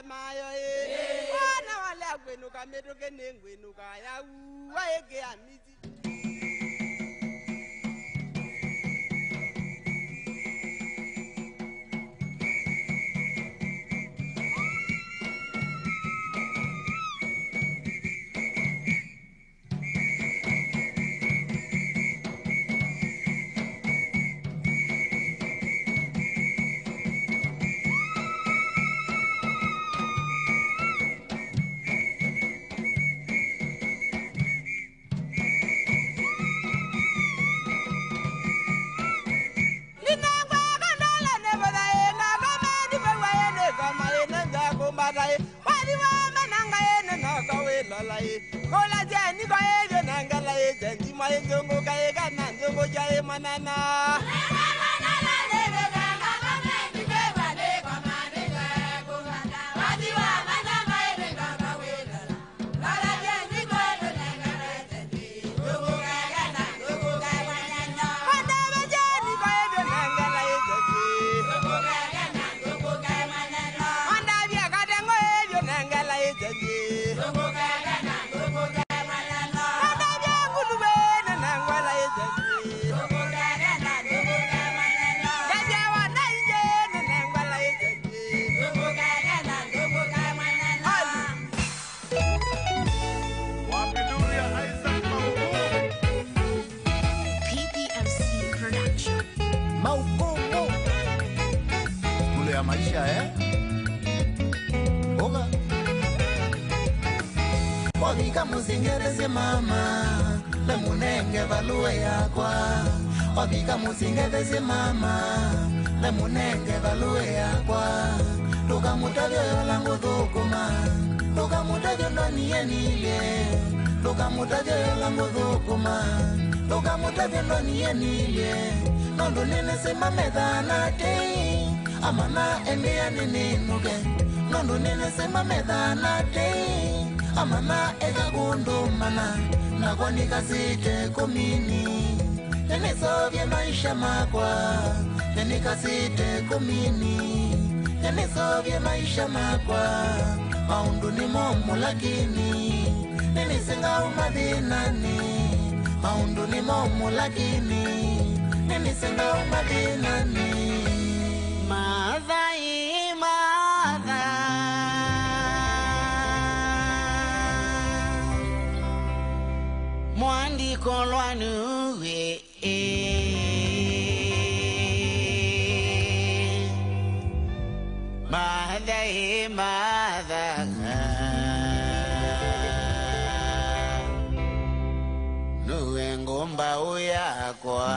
mayo wana wale agwenuka medoke nengwenuka ya waege amizi kola jani ko e nangala e janji ma e jongo ka e kana jongo ja e manana maisha oga wabika musingereze mama le munenge value yakwa wabika musingereze mama le munenge value yakwa luka mutavyo langu dhukuma luka mutavyo ndoni yenile luka mutavyo langu dhukuma luka mutavyo ndoni yenile nondo nene sema medana te amana emia nene nuge nondo nene sema medana te amana ega gundo mana na kwani kasite komini nene sovye maisha makwa nene kasite komini nene sovye maisha makwa maundu ni momu lakini nene senga umadinani maundu ni momu lakini nene senga umadinani Madai mada Mwandi kolwanu Madai mada Nuwe ngomba uyakwa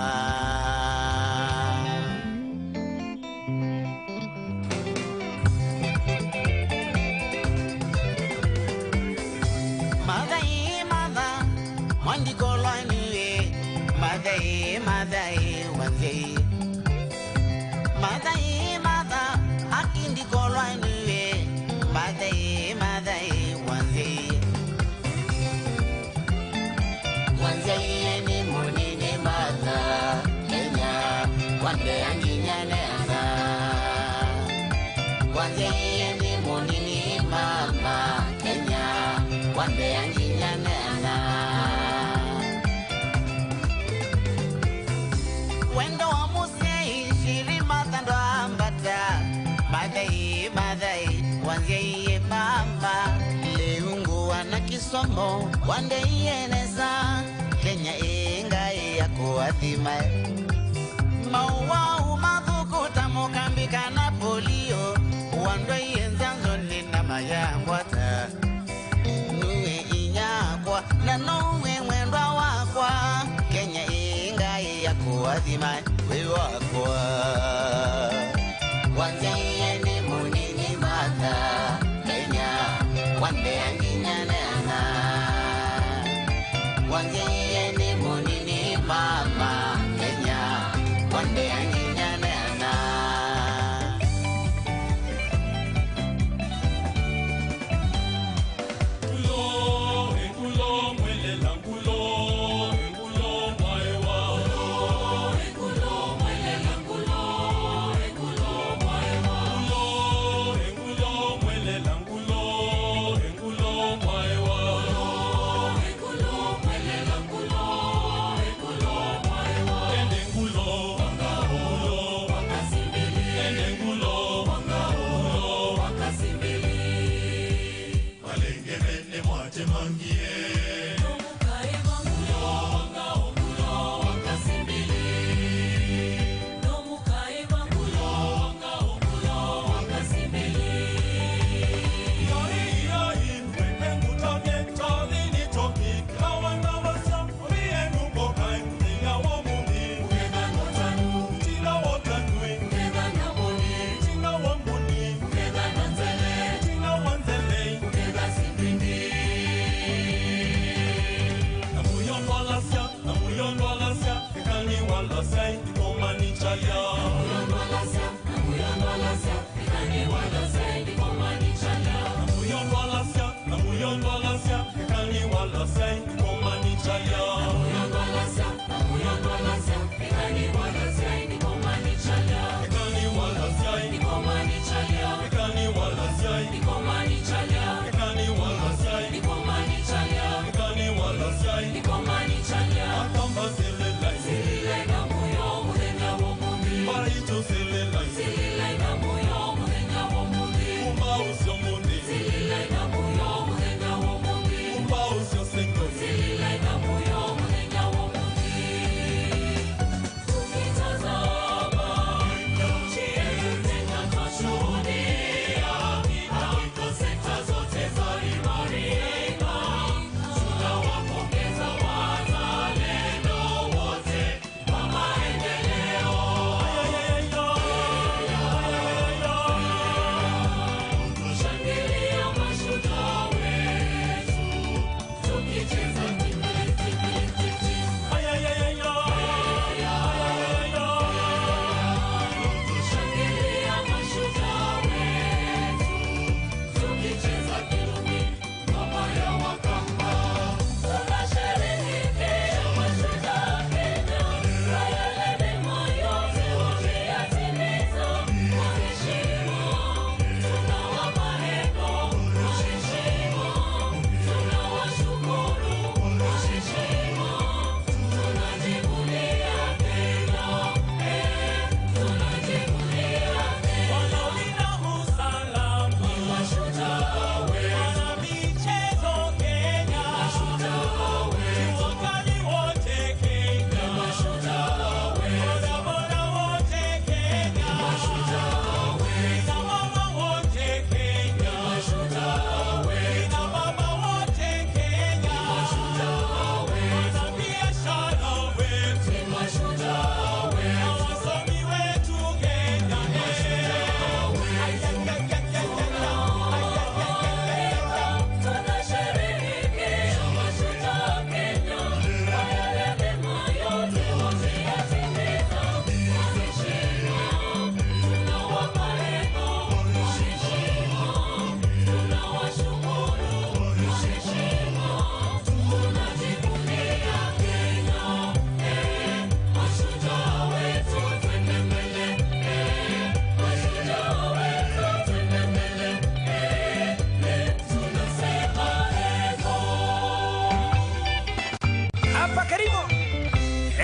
Madai wanze Madai mada akindi kolwaniwe Madai wanze Wanze ni munini mada Kenya wande anginyane ana Wanze ni munini mama Kenya wande anginyane ana Wendo wa musei shiri matando ambata Madai wanzeye mama Leungu wana kisomo wande ieneza Kenya inga ya kuadhima Maua umadhukuta mukambika na polio Wando ienzanzo nina mayangwata Nuwe inyakwa na nuwe mwendwa wakwa Kenya inga ya kuadhima wewakwa Wanzeye ni munini mata Kenya wande anginyanana Wanzeye ni munini mama Kenya wande anginyanana Ngulo mwelela ngulo maewa ngulo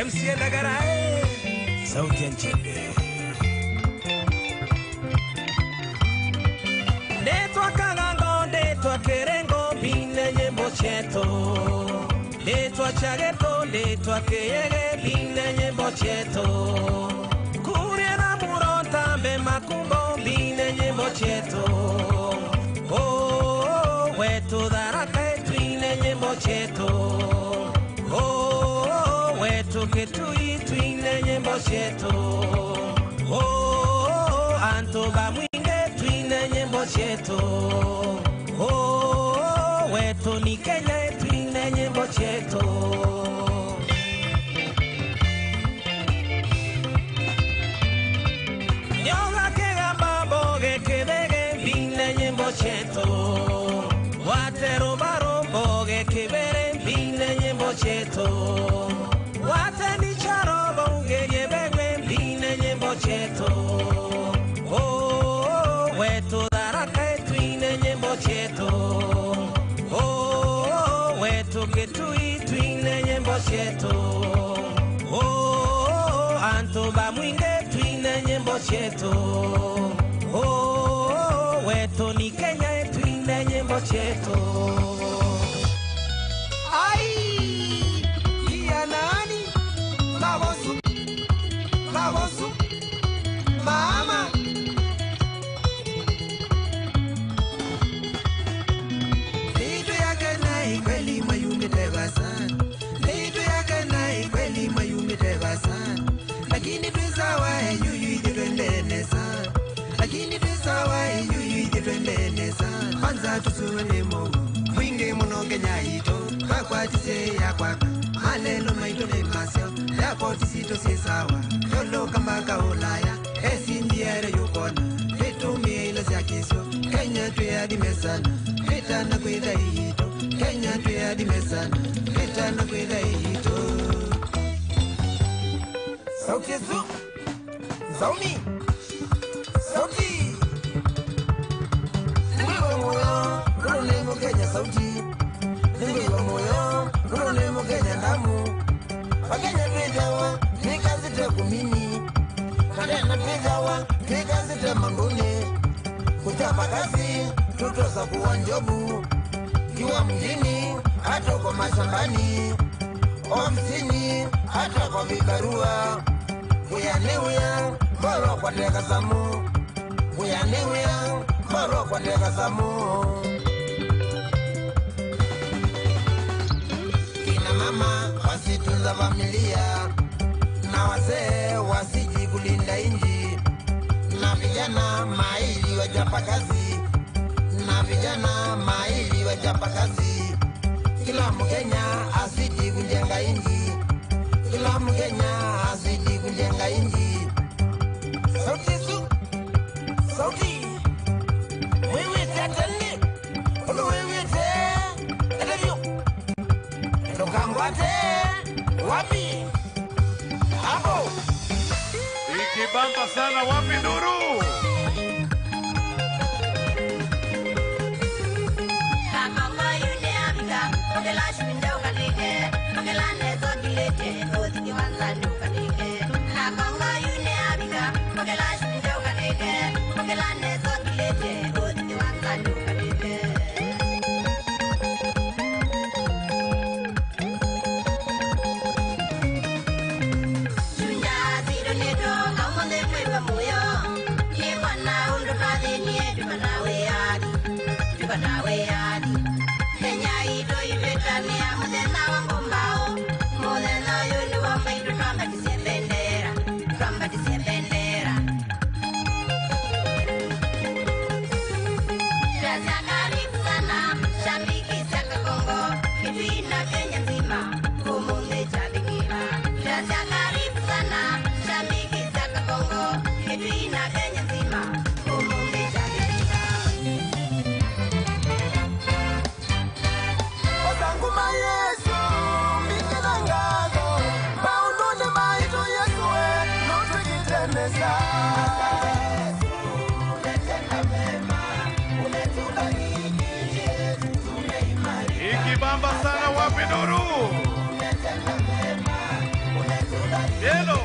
MC Ndagarae, sauti ya Nchembe. Netwa Kagango, netwa Kerengo, bine nyembo cheto. Netwa Chageto, netwa Keyege, bine nyembo cheto. Kuriena Muronta, be Makumbo, bine nyembo cheto. Oh, wetu Daraka, twine nyembo cheto. Ketui twine nyembo cheto. Oh, Antoba mwinge twine nyembo cheto. Oh, wetu ni Kenya twine nyembo cheto. Nyoga kega baboge kebege bine nyembo cheto. Watero baromboge kebere bine nyembo cheto. Wateni charobo ungeye begwe bine nyembo cheto. Oh, wetu Daraka twine nyembo cheto. Oh, wetu Ketui twine nyembo cheto. Oh, Antoba mwinge twine nyembo cheto. Oh, wetu ni Kenya twine nyembo cheto. Babosu, mama. Litu yake nai kweli mayumi tebasan. Litu yake nai kweli mayumi tebasan. Lakini tusawa yuyu jitwendene san. Lakini tusawa yuyu jitwendene san. Kwanza tusuwe mo. Mwingi muno Kenya ito. Kwa tise ya kwaka. Maneno maito ne masyo. Yapo tisito si sawa. Yolo kambaka ulaya, esi ndiere yukona. tuyadime sana kitana kwitha ito Kenya tuyadime sana kitana kwitha ito Sauti Yesu Zaumi Sauti Niwe moyo Rune Kenya sauti Niwe moyo Rune Kenya damu Wakenya tuijawa Nikazite kumini Kadena tuijawa Nikazite mangune Kuchapa kazi Tutosa kuwa njobu Kiwa mjini Hata kwa mashambani Ofisini Hata kwa vibarua Uyaniwia Boro kwa teka samu Uyaniwia Boro kwa teka samu Kina mama wasitunza familia Na wazee wasiji kulinda inji Na vijana maili wajapa kazi Na vijana maili wajapa kazi Kila Mkenya asidi kujenga inji Kila Mkenya asidi kujenga inji Sauti Yesu Sauti Wewe tatani Ulu wewe te Elevyo Ndokangwate Wapi Hapo Ikibamba sana wapi nuru Ikibamba sana wapi nuru Yelo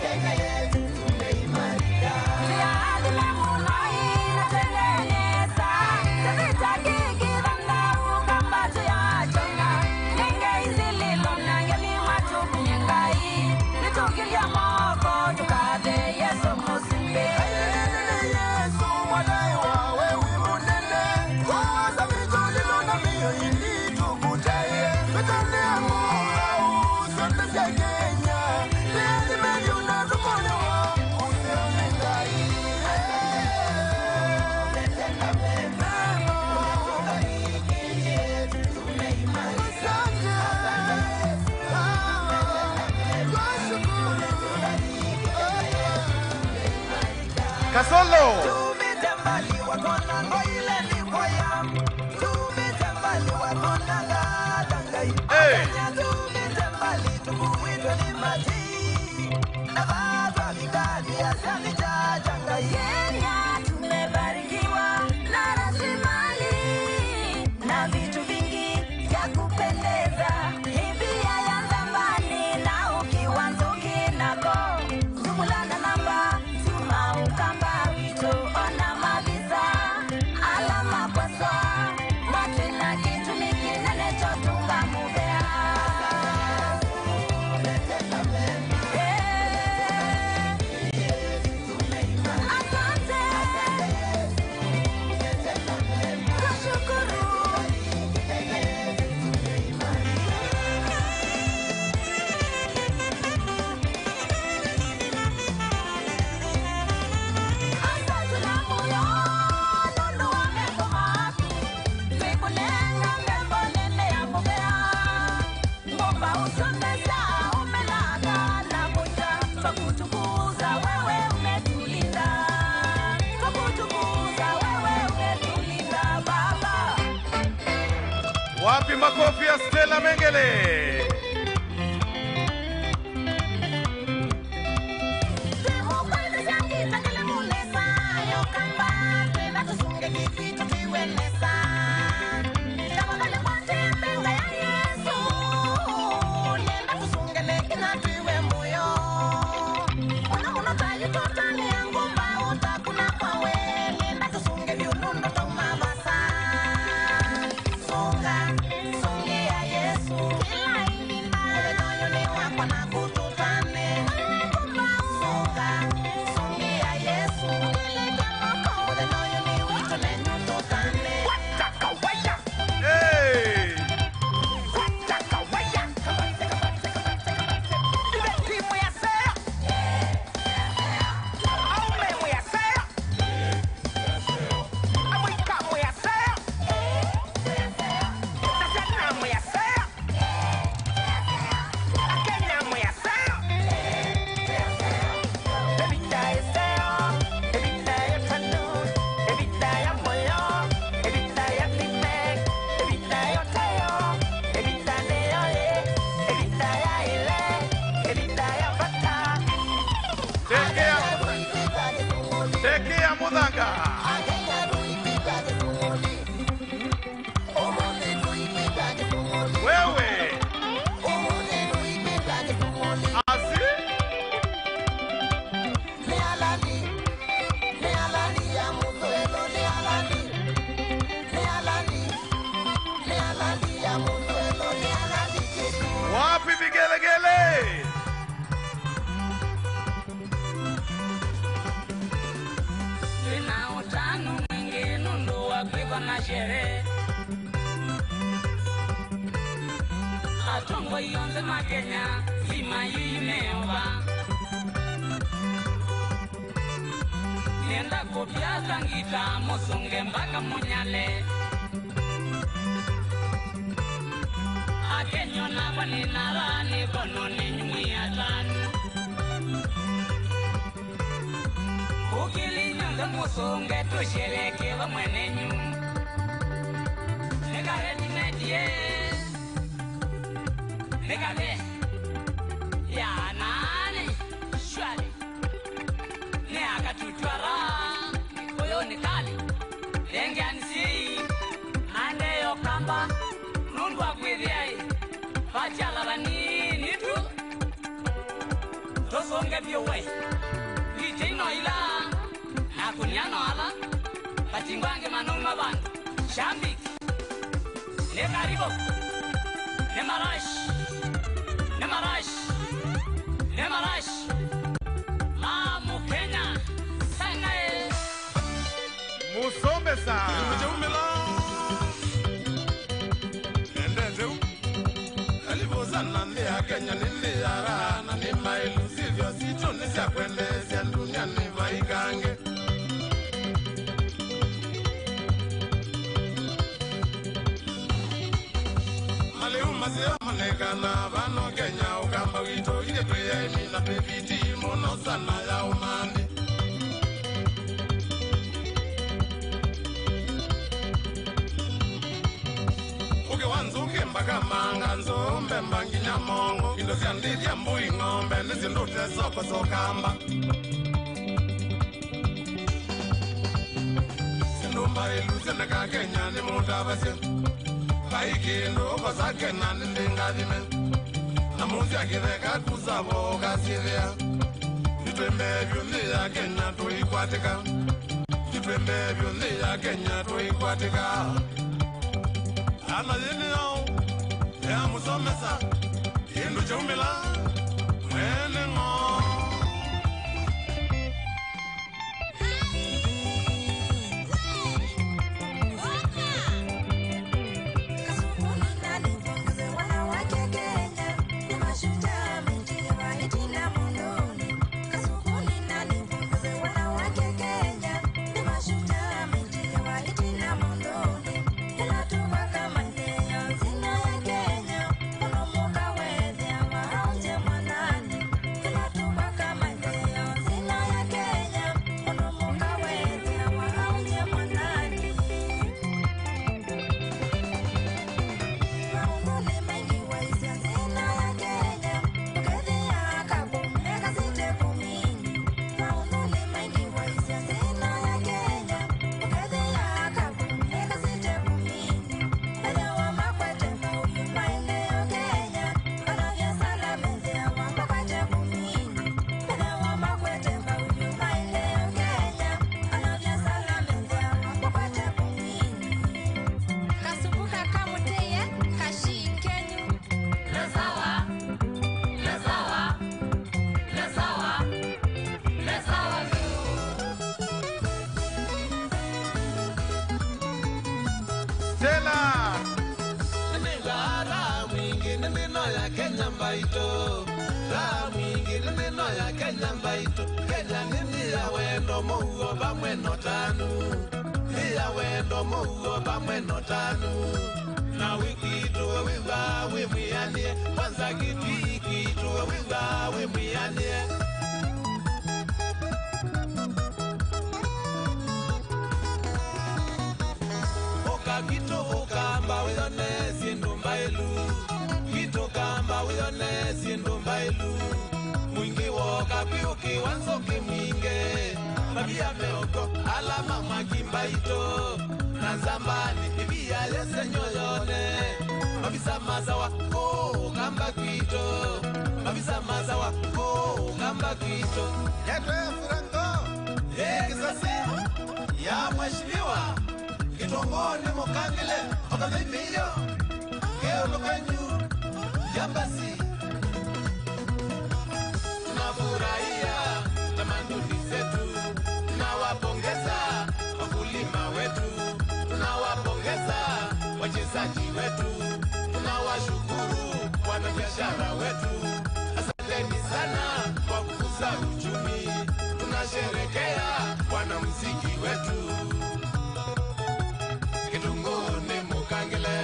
Kasolo Hey Wapi makofi ya Stella Mengele? Atongo yonze makenya sima yimeova Nenda kopia sangita mosunge mpaka munyale Akenyo na vaninara ni bono ni nyumi atani Ukili nyonze musunge tushereke wa mwenenyu Negare ni medie Megane ya nani shwali ne akatutwara koyo ni kali denge ansi ane yo kamba nundu akwithiai fachala banini tu tosonge biowe itino ila akuniano ala batingwange manuma bandu shambiki ne karibo ne marash Nemarash Mukenya Sangae Musombe sa Endezeu Alivozana ndia Kenya niliara na ni mailu sivyo situ nisia kuendezia dunia ni vaigange Mazeo manegana vano Kenya ukamba wito ile tuye mina pepiti mono sana ya umandi Uke wanzuke mpaka manga nzombe mbangi nyamongo Indo siandithia mbui ngombe nizindute soko sokamba Sindumba iluze neka Kenya ni mutavasi Kaikindo kosake na nindingadime Namuzi akitheka kusabo kasithia Nitwembevyo ni ya Kenya tuikwatika Nitwembevyo ni ya Kenya tuikwatika Ana yini yao Ya musomesa Indu chumila Mwene ngo Kenya, tena. Raha mwingi ni mino ya Kenya mbaito. Raha mwingi ni mino ya Kenya mbaito. Kenya nini ya wendo muhuo bamweno tanu. Ya wendo muhuo bamweno tanu. Na wiki tuwe wiwa wimwianie. Kwanza kitiki tuwe wiwa wimwianie. Kito ukamba wiyone sindumba elu. Kito kamba wiyone sindumba elu. Mwingi woka piuki wansoki mwinge. Mabia meoko alama makimba ito. Nanzambani ibia yese nyoyone. Mabisa mazawa kamba kito. Mabisa mazawa kamba kito. Yetwe Franco kisasi ya mheshimiwa Kitongoni mukangile okavimio keo kanyu yambasi. Tunafurahia tamaduni zetu, tunawapongeza wakulima wetu, tunawapongeza wachezaji wetu, tunawashukuru wanabiashara wetu. Asanteni sana kwa kukuza uchumi, tunasherekea wanamuziki wetu. Kitunguni mukangile,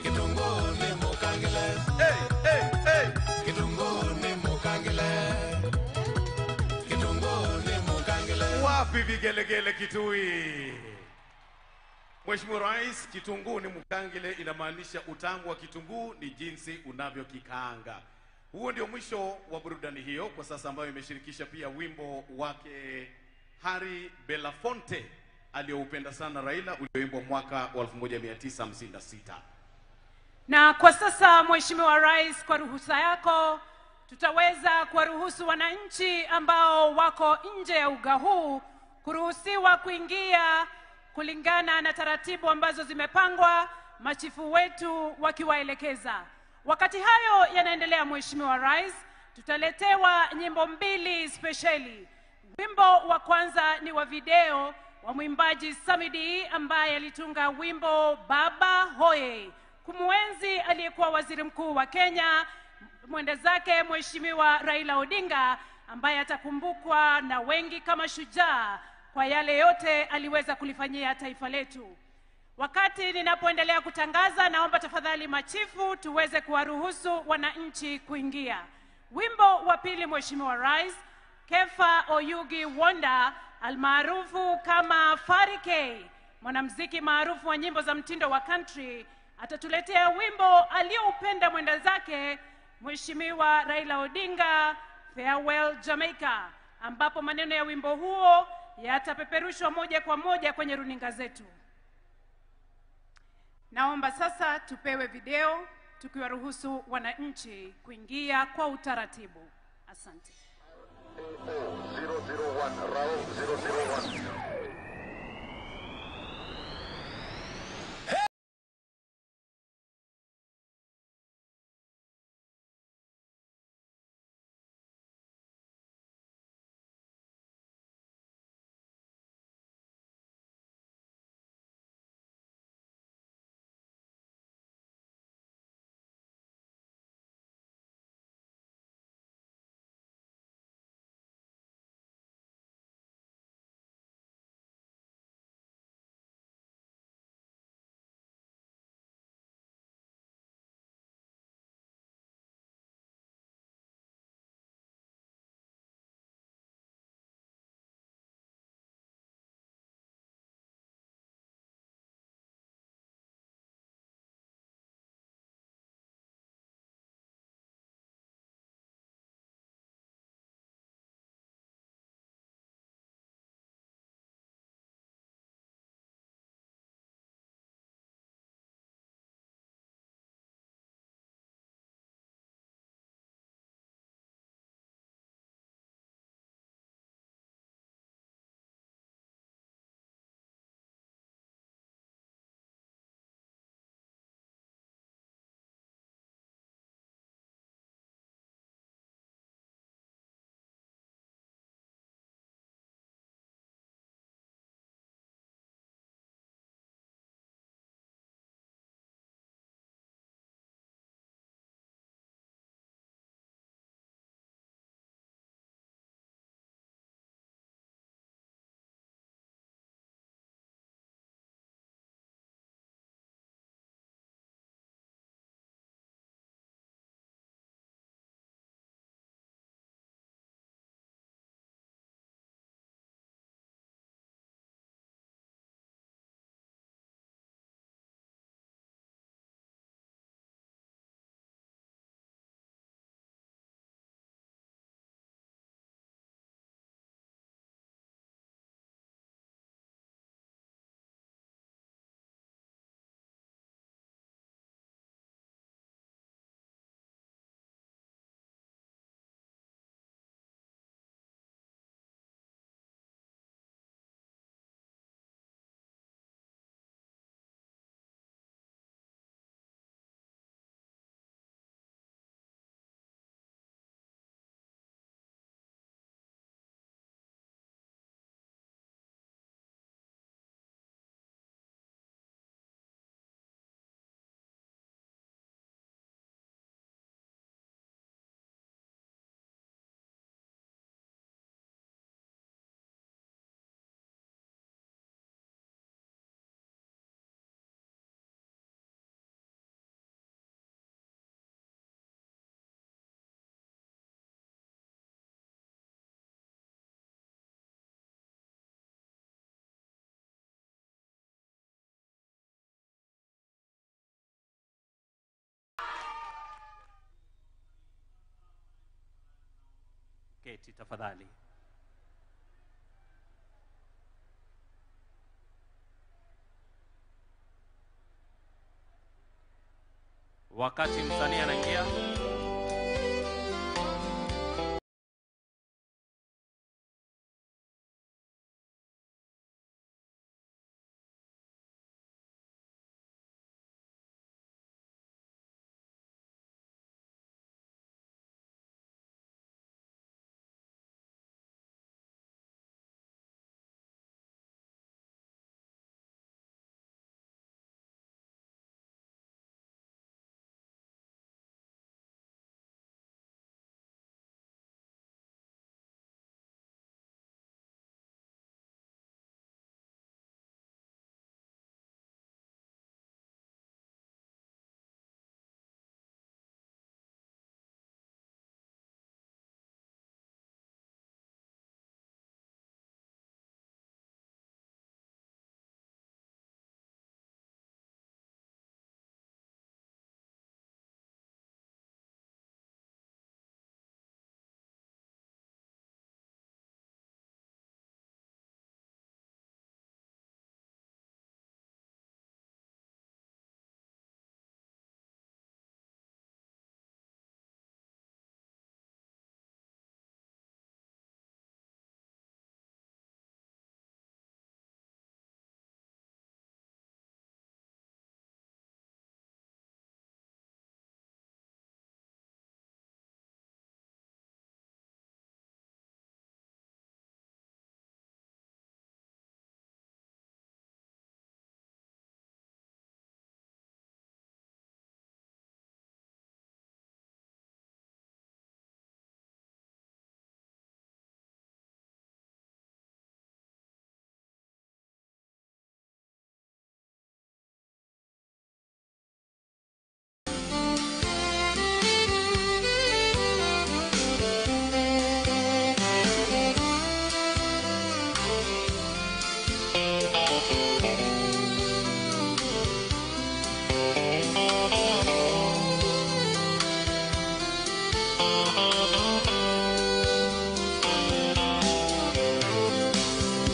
kitunguni mukangile, kitunguni mukangile, kitunguni mukangile. Wapi vigelegele Kitui? Mheshimiwa Rais, kitunguu ni mukangile inamaanisha utamu wa kitunguu ni jinsi unavyokikaanga. Huo ndio mwisho wa burudani hiyo kwa sasa, ambayo imeshirikisha pia wimbo wake Harry Belafonte aliyoupenda sana Raila, ulioimbwa mwaka wa 1956. Na kwa sasa Mheshimiwa Rais, kwa ruhusa yako tutaweza kuwaruhusu wananchi ambao wako nje ya uga huu kuruhusiwa kuingia kulingana na taratibu ambazo zimepangwa, machifu wetu wakiwaelekeza. Wakati hayo yanaendelea, Mheshimiwa Rais, tutaletewa nyimbo mbili spesheli. Wimbo wa kwanza ni wa video wa mwimbaji Samidi ambaye alitunga wimbo Baba Hoye kumwenzi aliyekuwa waziri mkuu wa Kenya mwenda zake Mheshimiwa Raila Odinga, ambaye atakumbukwa na wengi kama shujaa kwa yale yote aliweza kulifanyia taifa letu. Wakati ninapoendelea kutangaza, naomba tafadhali machifu tuweze kuwaruhusu wananchi kuingia. Wimbo wa pili, Mheshimiwa Rais, Kefa Oyugi Wonder almaarufu kama Farike, mwanamuziki maarufu wa nyimbo za mtindo wa country, atatuletea wimbo alioupenda mwenda zake Mheshimiwa Raila Odinga, Farewell Jamaica, ambapo maneno ya wimbo huo yatapeperushwa moja kwa moja kwenye runinga zetu. Naomba sasa tupewe video tukiwaruhusu wananchi kuingia kwa utaratibu. Asante. 001 Raul 001. kuketi tafadhali. Wakati msanii anaingia,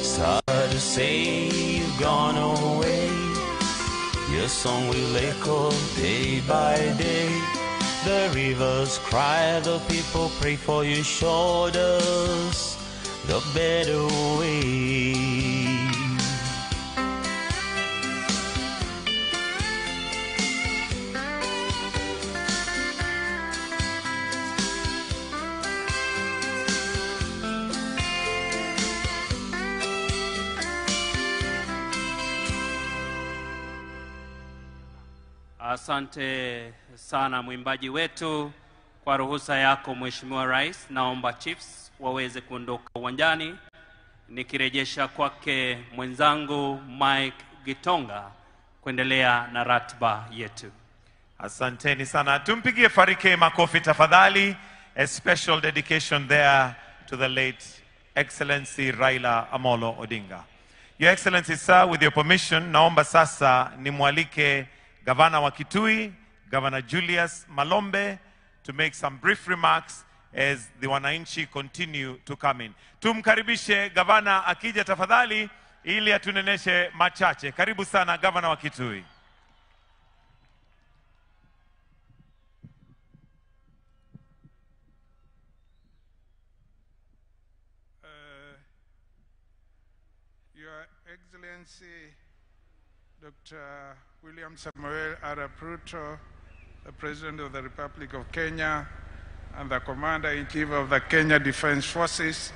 Sad to say you've gone away. Your song will echo day by day. The rivers cry, the people pray for your shoulders, the better way. Asante sana mwimbaji wetu. Kwa ruhusa yako Mheshimiwa Rais, naomba Chiefs waweze kuondoka uwanjani, nikirejesha kwake mwenzangu Mike Gitonga kuendelea na ratiba yetu. Asanteni sana. Tumpigie Farike makofi tafadhali. A special dedication there to the late Excellency Raila Amolo Odinga. Your Excellency, sir, with your permission, naomba sasa nimwalike Gavana wa Kitui, Governor Julius Malombe, to make some brief remarks as the wananchi continue to come in. Tumkaribishe Gavana akija tafadhali ili atuneneshe machache. Karibu sana Gavana wa Kitui. Your Excellency Dr. William Samuel Arap Ruto, the President of the Republic of Kenya and the Commander-in-Chief of the Kenya Defense Forces,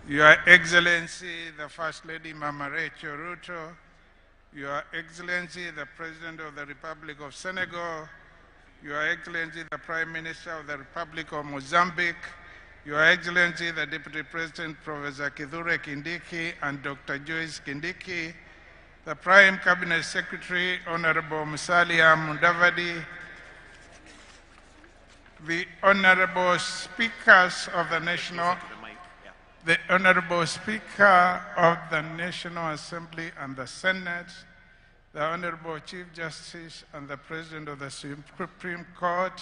Your Excellency the First Lady Mama Rachel Ruto, Your Excellency the President of the Republic of Senegal, Your Excellency the Prime Minister of the Republic of Mozambique, Your Excellency the Deputy President Professor Kithure Kindiki and Dr. Joyce Kindiki, the Prime Cabinet Secretary Honorable Musalia Mudavadi, the Honorable Speakers of the National, the Honorable Speaker of the National Assembly and the Senate, the Honorable Chief Justice and the President of the Supreme Court,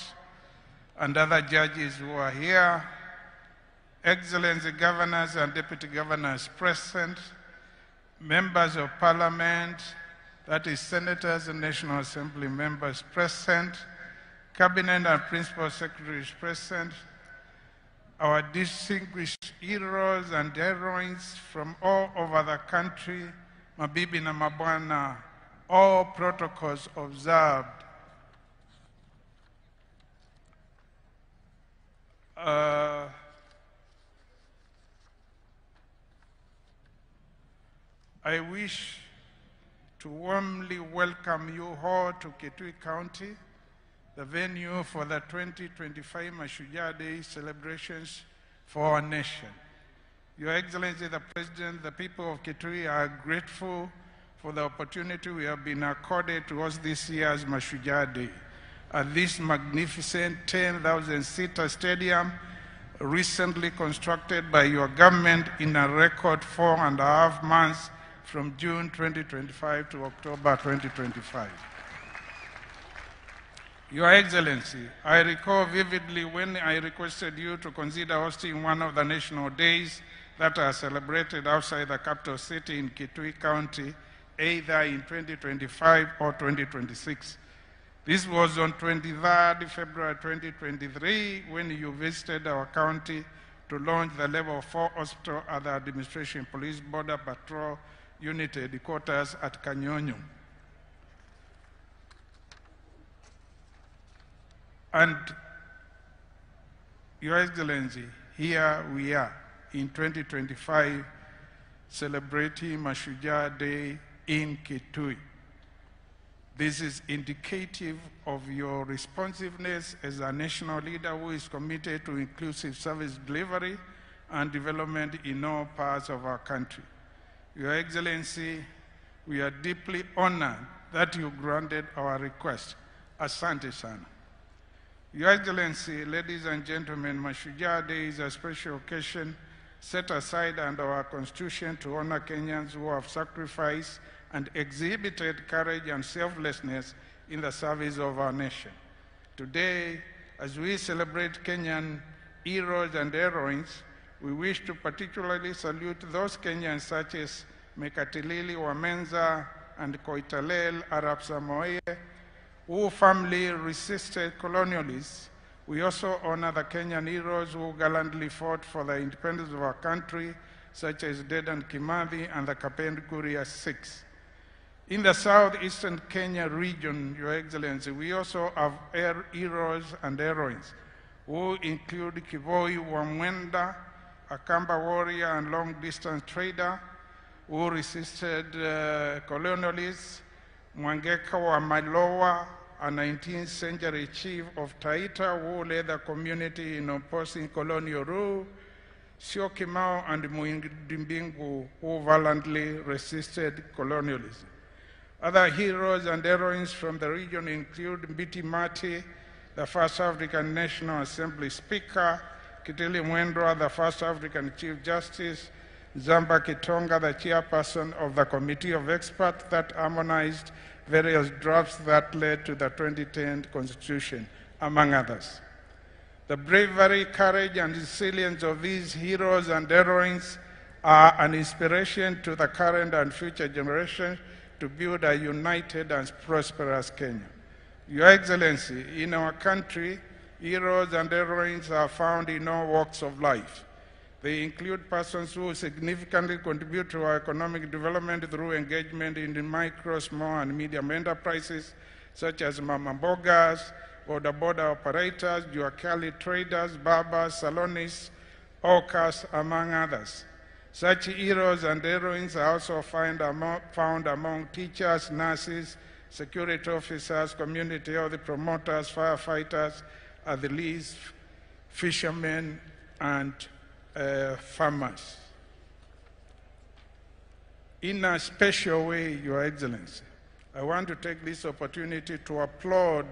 and other judges who are here, Excellency Governors and Deputy Governors present, Members of Parliament, that is Senators and National Assembly members present, Cabinet and Principal Secretaries present, our distinguished heroes and heroines from all over the country, mabibi na mabwana, all protocols observed. I wish to warmly welcome you all to Kitui County, the venue for the 2025 Mashujaa Day celebrations for our nation. Your Excellency, the President, the people of Kitui are grateful for the opportunity we have been accorded to host this year's Mashujaa Day at this magnificent 10,000-seater stadium recently constructed by your government in a record 4.5 months from June 2025 to October 2025. Your Excellency, I recall vividly when I requested you to consider hosting one of the national days that are celebrated outside the capital city in Kitui County, either in 2025 or 2026. This was on 23rd February 2023 when you visited our county to launch the Level 4 Hospital at the Administration Police Border Patrol Unit Headquarters at Kanyonyo. And Your Excellency, here we are in 2025 celebrating Mashujaa Day in Kitui. This is indicative of your responsiveness as a national leader who is committed to inclusive service delivery and development in all parts of our country. Your Excellency, we are deeply honored that you granted our request. Asante sana. Your Excellency, ladies and gentlemen, Mashujaa Day is a special occasion set aside under our Constitution to honor Kenyans who have sacrificed and exhibited courage and selflessness in the service of our nation. Today, as we celebrate Kenyan heroes and heroines, we wish to particularly salute those Kenyans such as Mekatilili Wamenza and Koitalel Arap Samoei, who firmly resisted colonialists. We also honor the Kenyan heroes who gallantly fought for the independence of our country, such as Dedan Kimathi and the Kapenguria Six. In the southeastern Kenya region, Your Excellency, we also have heroes and heroines who include Kivoi Wamwenda, a Kamba warrior and long-distance trader who resisted colonialists, Mwangeka wa Malowa, a 19th century chief of Taita who led the community in opposing colonial rule, Sio Kimau and Muindimbingu who valiantly resisted colonialism. Other heroes and heroines from the region include Mbiti Mati, the first African National Assembly Speaker, Kitili Mwendwa, the first African Chief Justice, Zamba Kitonga, the chairperson of the Committee of Experts that harmonized various drafts that led to the 2010 Constitution, among others. The bravery, courage, and resilience of these heroes and heroines are an inspiration to the current and future generations to build a united and prosperous Kenya. Your Excellency, in our country, heroes and heroines are found in all walks of life. They include persons who significantly contribute to our economic development through engagement in the micro, small, and medium enterprises, such as Mama Mbogas, border operators, Juakali traders, barbers, salonists, hawkers, among others. Such heroes and heroines are also found among teachers, nurses, security officers, community health promoters, firefighters, athletes, fishermen, and farmers. In a special way, Your Excellency, I want to take this opportunity to applaud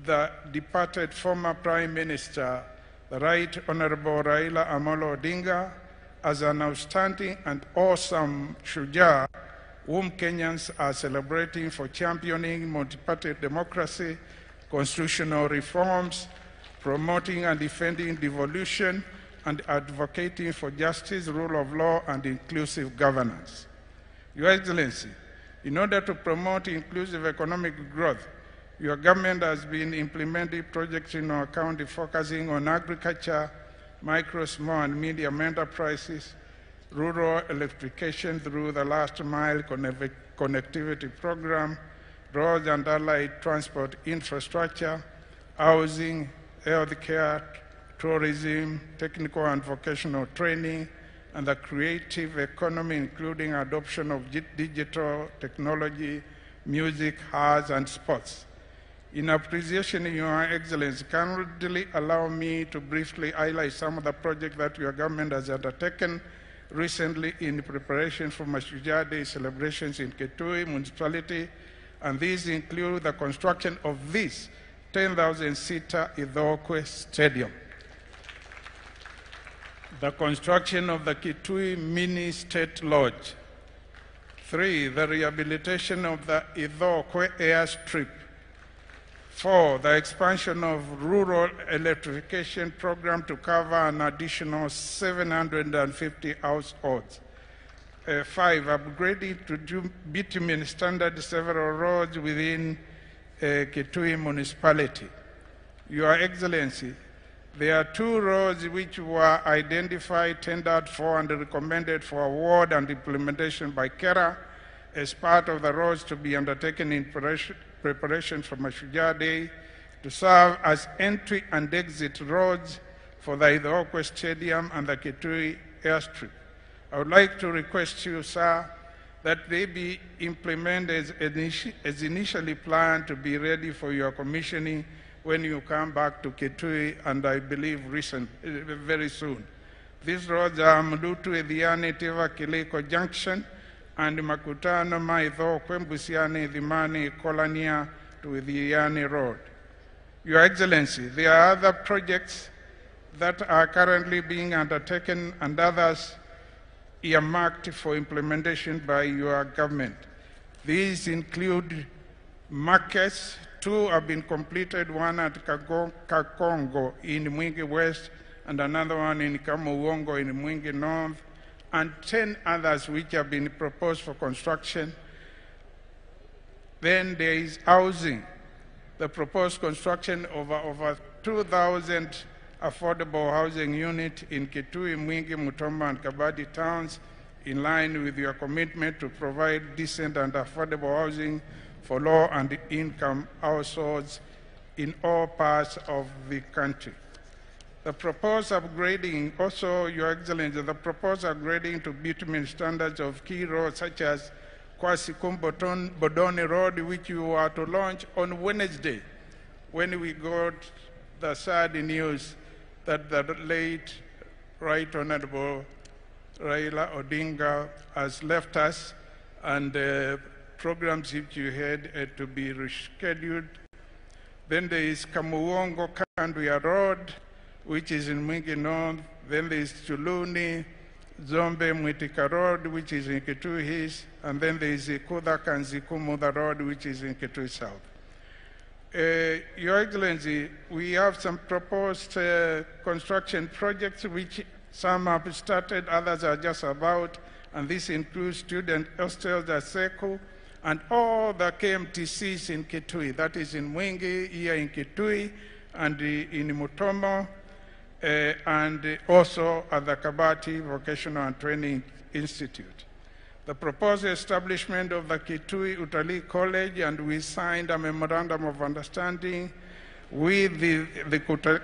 the departed former Prime Minister, the Right Honorable Raila Amolo Odinga, as an outstanding and awesome Shujaa whom Kenyans are celebrating for championing multi-party democracy, constitutional reforms, promoting and defending devolution, and advocating for justice, rule of law, and inclusive governance. Your Excellency, in order to promote inclusive economic growth, your government has been implementing projects in our county focusing on agriculture, micro, small, and medium enterprises, rural electrification through the last mile connectivity program, roads and allied transport infrastructure, housing, healthcare, tourism, technical and vocational training, and the creative economy, including adoption of digital technology, music, arts, and sports. In appreciation, Your Excellency, kindly allow me to briefly highlight some of the projects that your government has undertaken recently in preparation for Mashujaa Day celebrations in Kitui Municipality, and these include the construction of this 10,000-seater Idhokwe Stadium, the construction of the Kitui Mini State Lodge, 3, the rehabilitation of the Idhokwe Airstrip, 4, the expansion of rural electrification program to cover an additional 750 households. 5, upgrading to bitumen standard several roads within Kitui Municipality. Your Excellency, there are 2 roads which were identified, tendered for, and recommended for award and implementation by KERA as part of the roads to be undertaken in preparation for Mashujaa Day to serve as entry and exit roads for the Idhokwe Stadium and the Kitui Airstrip. I would like to request you, sir, that they be implemented as initially planned to be ready for your commissioning when you come back to Kitui, and I believe very soon. These roads are Mlutu Edhiani Tiva Kiliko Junction and Makutano Maidhokwe Mbusiani Dhimani Kolania to Edhiani Road. Your Excellency, there are other projects that are currently being undertaken and others earmarked for implementation by your government. These include markets. 2 have been completed, one at Kakongo in Mwingi West and another one in Kamuwongo in Mwingi North, and 10 others which have been proposed for construction. Then there is housing, the proposed construction of over 2,000 affordable housing units in Kitui, Mwingi, Mutombo, and Kabadi towns, in line with your commitment to provide decent and affordable housing for low and income households in all parts of the country. The proposed upgrading, also, Your Excellency, the proposed upgrading to bitumen standards of key roads such as Kwasikum Bodoni Road, which you are to launch on Wednesday, when we got the sad news that the late Right Honorable Raila Odinga has left us, and programs which you had to be rescheduled. Then there is Kamuwongo Kanduya Road, which is in Mwingi North. Then there is Chuluni, Zombe Mwitika Road, which is in Kitui East. And then there is Kudak and Zikumuda Road, which is in Kitui South. Your Excellency, we have some proposed construction projects, which some have started, others are just about, and this includes student hostels at Seku and all the KMTCs in Kitui, that is in Mwingi, here in Kitui, and in Mutombo, and also at the Kabati Vocational and Training Institute. The proposed establishment of the Kitui Utalii College, and we signed a memorandum of understanding with the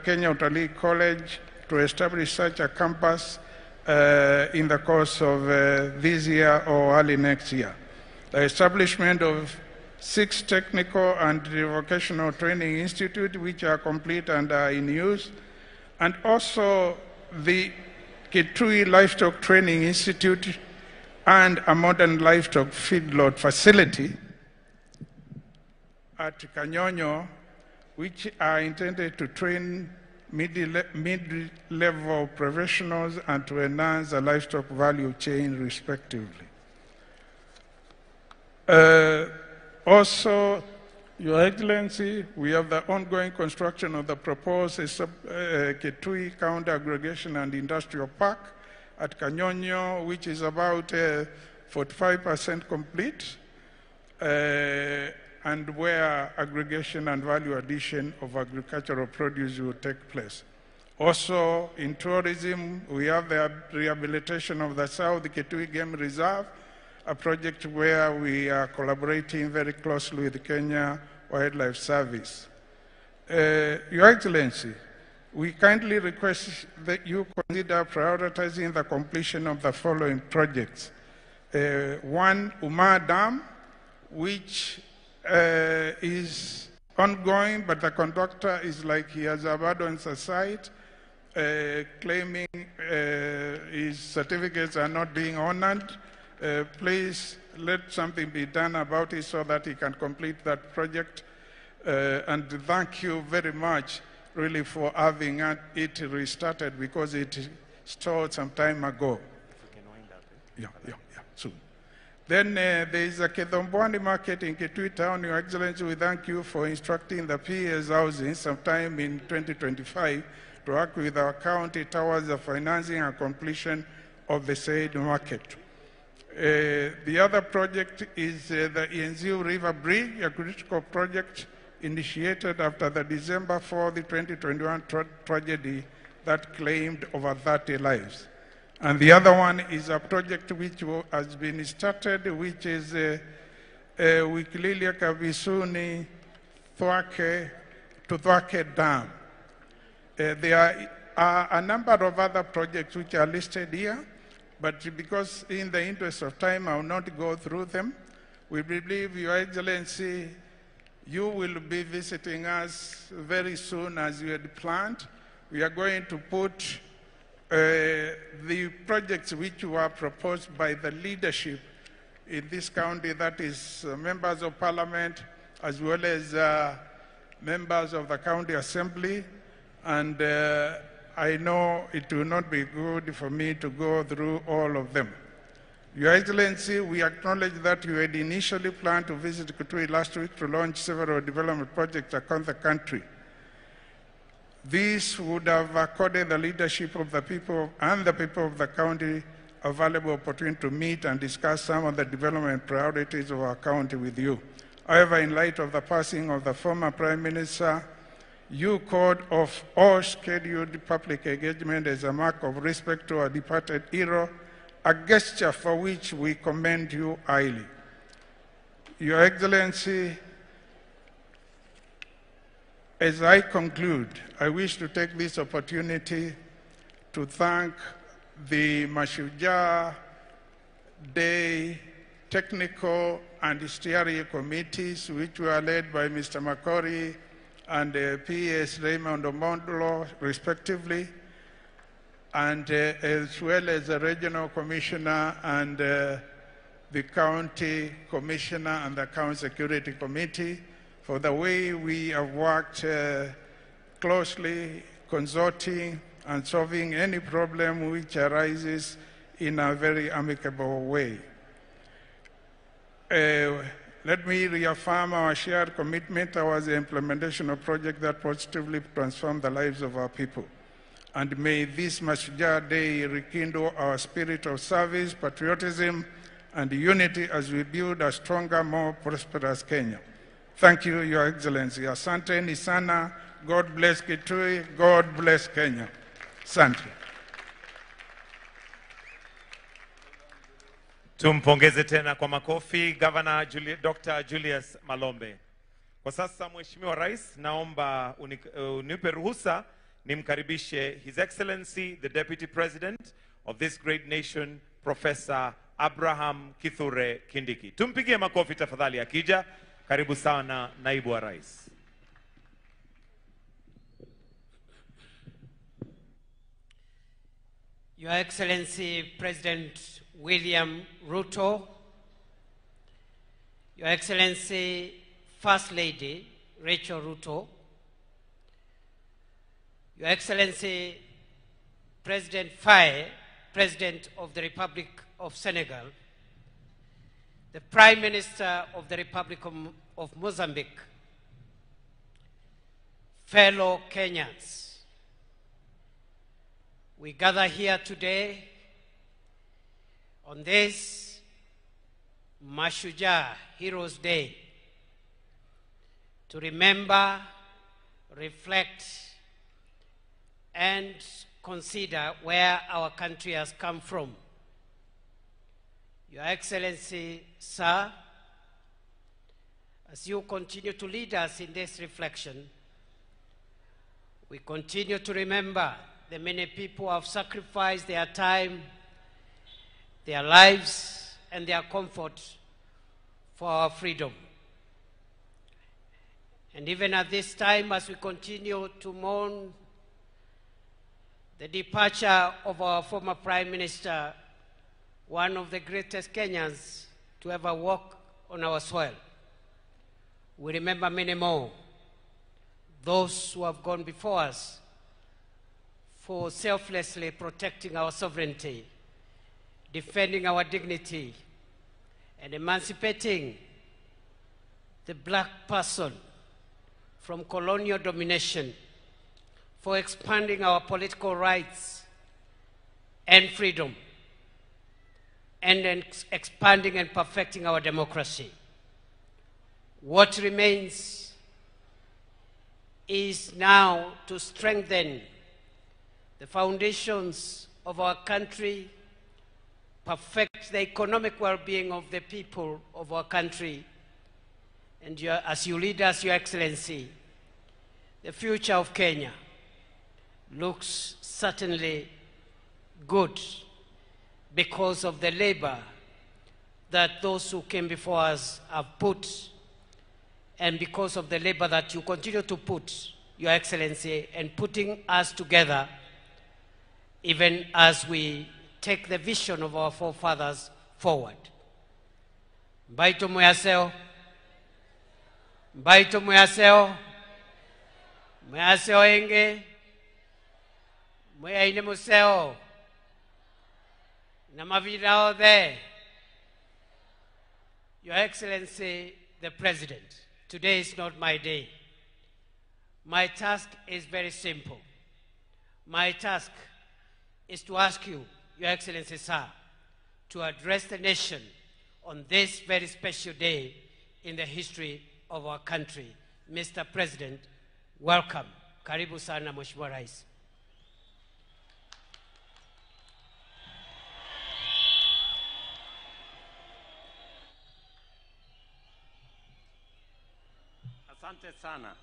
Kenya Utalii College to establish such a campus in the course of this year or early next year. The establishment of 6 technical and vocational training institutes, which are complete and are in use, and also the Kitui Livestock Training Institute and a modern livestock feedlot facility at Kanyonyo, which are intended to train mid-level professionals and to enhance the livestock value chain respectively. Also, Your Excellency, we have the ongoing construction of the proposed Kitui County Aggregation and Industrial Park at Kanyonyo, which is about 45% complete, and where aggregation and value addition of agricultural produce will take place. Also, in tourism, we have the rehabilitation of the South Kitui Game Reserve, a project where we are collaborating very closely with Kenya Wildlife Service. Your Excellency, we kindly request that you consider prioritizing the completion of the following projects. One, Umar Dam, which is ongoing, but the conductor is like he has abandoned the site, claiming his certificates are not being honored. Please let something be done about it so that he can complete that project. And thank you very much, really, for having it restarted, because it stalled some time ago. Yeah, soon. Then there is a Kedhombwani market in Kitui Town. Your Excellency, we thank you for instructing the PS Housing sometime in 2025 to work with our county towards the financing and completion of the said market. The other project is the Ienziu River Bridge, a critical project initiated after the December 4th, 2021 tragedy that claimed over 30 lives. And the other one is a project which has been started, which is Wikililia Kavisuni Thwake to Thwake Dam. There are a number of other projects which are listed here, but because in the interest of time, I will not go through them. We believe, Your Excellency, you will be visiting us very soon as you had planned. We are going to put the projects which were proposed by the leadership in this county, that is members of parliament, as well as members of the county assembly. And I know it will not be good for me to go through all of them. Your Excellency, we acknowledge that you had initially planned to visit Kitui last week to launch several development projects across the country. This would have accorded the leadership of the people and the people of the county a valuable opportunity to meet and discuss some of the development priorities of our county with you. However, in light of the passing of the former Prime Minister, you called off all scheduled public engagement as a mark of respect to our departed hero, a gesture for which we commend you highly. Your Excellency, as I conclude, I wish to take this opportunity to thank the Mashujaa Day technical and steering committees, which were led by Mr. Makori and PS Raymond Omondolo, respectively, and as well as the regional commissioner and the county commissioner and the county security committee for the way we have worked closely, consulting and solving any problem which arises in a very amicable way. Let me reaffirm our shared commitment towards the implementation of projects that positively transform the lives of our people. And may this Mashujaa Day rekindle our spirit of service, patriotism, and unity as we build a stronger, more prosperous Kenya. Thank you, Your Excellency. Asante ni sana. God bless Kitui. God bless Kenya. Asante. Tumpongeze tena kwa makofi Governor Dr. Julius Malombe. Kwa sasa Mheshimiwa Rais, naomba unipe ruhusa nimkaribishe His Excellency the Deputy President of this great nation, Professor Abraham Kithure Kindiki. Tumpigie makofi tafadhali akija. Karibu sana Naibu wa Rais. Your Excellency President William Ruto, Your Excellency First Lady Rachel Ruto, Your Excellency President Faye, President of the Republic of Senegal, the Prime Minister of the Republic of Mozambique, fellow Kenyans, we gather here today on this Mashujaa Heroes Day to remember, reflect, and consider where our country has come from. Your Excellency, sir, as you continue to lead us in this reflection, we continue to remember the many people who have sacrificed their time, their lives, and their comfort for our freedom. And even at this time, as we continue to mourn the departure of our former Prime Minister, one of the greatest Kenyans to ever walk on our soil, we remember many more, those who have gone before us for selflessly protecting our sovereignty, defending our dignity, and emancipating the black person from colonial domination, for expanding our political rights and freedom, and expanding and perfecting our democracy. What remains is now to strengthen the foundations of our country, perfect the economic well-being of the people of our country, and as you lead us, Your Excellency, the future of Kenya looks certainly good because of the labor that those who came before us have put, and because of the labor that you continue to put, Your Excellency, and putting us together, even as we take the vision of our forefathers forward. Mbaito muyaseo, mbaito muyaseo, muyaseo enge, muyaine museo, na mavirao there. Your Excellency, the President, today is not my day. My task is very simple. My task is to ask you, Your Excellency, sir, to address the nation on this very special day in the history of our country. Mr. President, welcome. Karibu sana, Mheshimiwa Rais. Asante sana.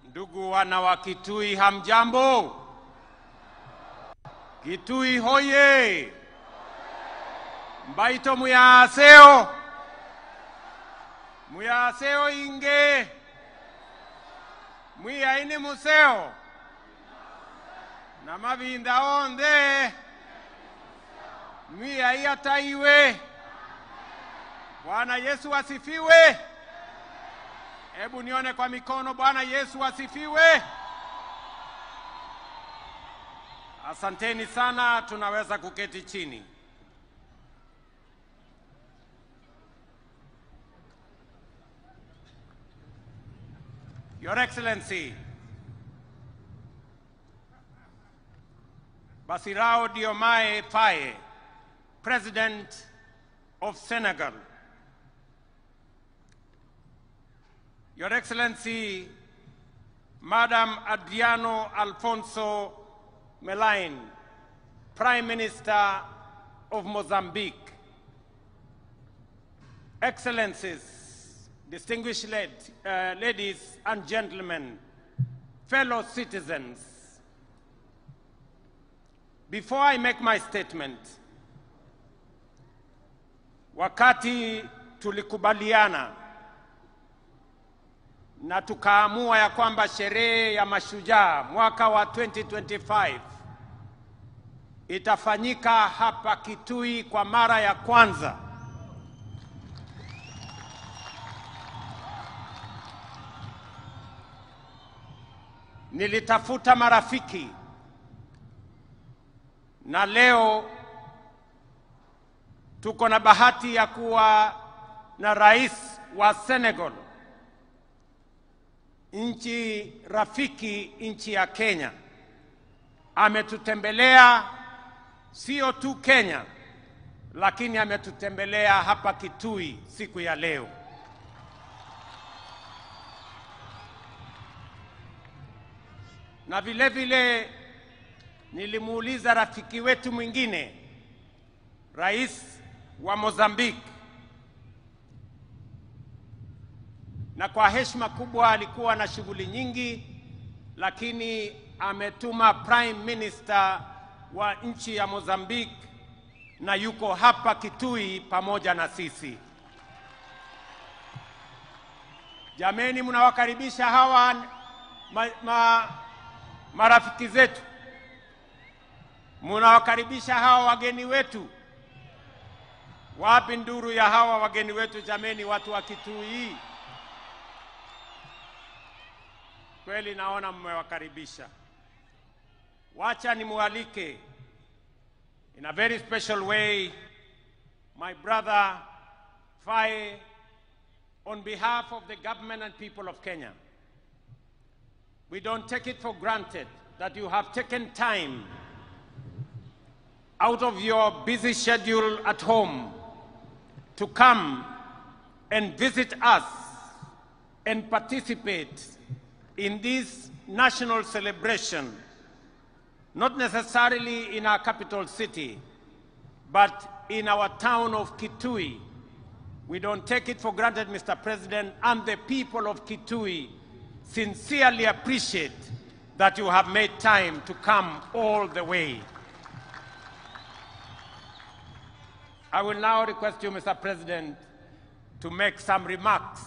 Ndugu wana wa Kitui, hamjambo? Kitui hoye! Mbaito muyaseo! Muyaseo inge! Muyaine museo! Na mavinda onde! Muyaiya taiwe! Bwana Yesu asifiwe! Hebu nione kwa mikono. Bwana Yesu asifiwe! Asanteni sana, tunaweza kuketi chini. Your Excellency, Bassirou Diomaye Faye, President of Senegal. Your Excellency, Madam Adriano Alfonso Melain, Prime Minister of Mozambique. Excellencies, distinguished ladies and gentlemen, fellow citizens, before I make my statement, wakati tulikubaliana na tukaamua ya kwamba sherehe ya Mashujaa mwaka wa 2025 itafanyika hapa Kitui kwa mara ya kwanza. Nilitafuta marafiki na leo tuko na bahati ya kuwa na rais wa Senegal, nchi rafiki, nchi ya Kenya. Ametutembelea sio tu Kenya, lakini ametutembelea hapa Kitui siku ya leo. Na vile vile nilimuuliza rafiki wetu mwingine, Rais wa Mozambique, na kwa heshima kubwa alikuwa na shughuli nyingi, lakini ametuma Prime Minister wa nchi ya Mozambique na yuko hapa Kitui pamoja na sisi. Jameni, mnawakaribisha hawa marafiki zetu, mnawakaribisha hawa wageni wetu. Wapi nduru ya hawa wageni wetu jameni, watu wa Kitui? Kweli naona mmewakaribisha. Wacha nimualike in a very special way my brother Faye, on behalf of the government and people of Kenya. We don't take it for granted that you have taken time out of your busy schedule at home to come and visit us and participate in this national celebration, not necessarily in our capital city, but in our town of Kitui. We don't take it for granted, Mr. President, and the people of Kitui sincerely appreciate that you have made time to come all the way. I will now request you, Mr. President, to make some remarks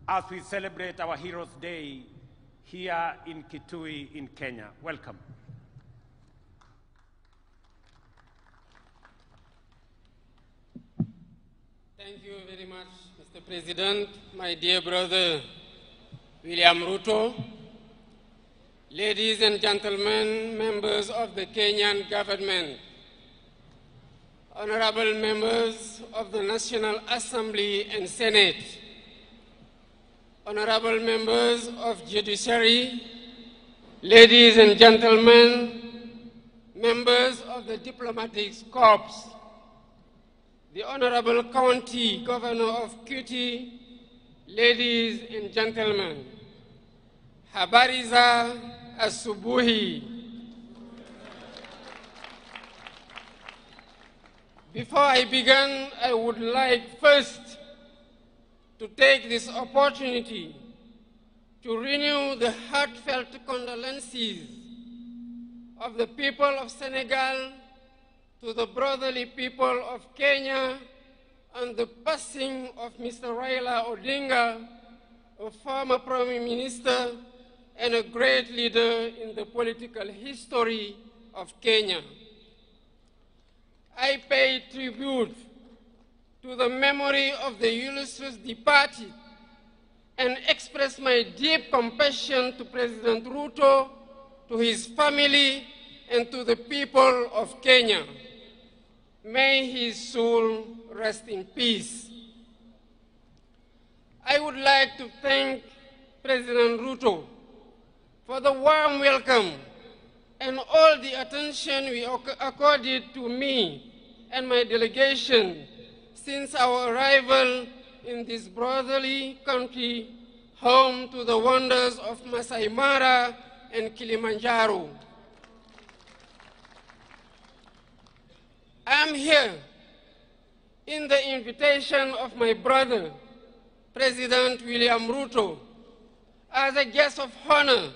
as we celebrate our Heroes' Day here in Kitui in Kenya. Welcome. Thank you very much, Mr. President, my dear brother William Ruto, ladies and gentlemen, members of the Kenyan government, honorable members of the National Assembly and Senate, honorable members of Judiciary, ladies and gentlemen, members of the Diplomatic Corps, the Honorable County Governor of Kitui, ladies and gentlemen, habari za asubuhi. Before I begin, I would like first to take this opportunity to renew the heartfelt condolences of the people of Senegal to the brotherly people of Kenya on the passing of Mr. Raila Odinga, a former Prime Minister and a great leader in the political history of Kenya. I pay tribute to the memory of the illustrious departed and express my deep compassion to President Ruto, to his family, and to the people of Kenya. May his soul rest in peace. I would like to thank President Ruto for the warm welcome and all the attention we accorded to me and my delegation since our arrival in this brotherly country, home to the wonders of Masai Mara and Kilimanjaro. I am here in the invitation of my brother, President William Ruto, as a guest of honor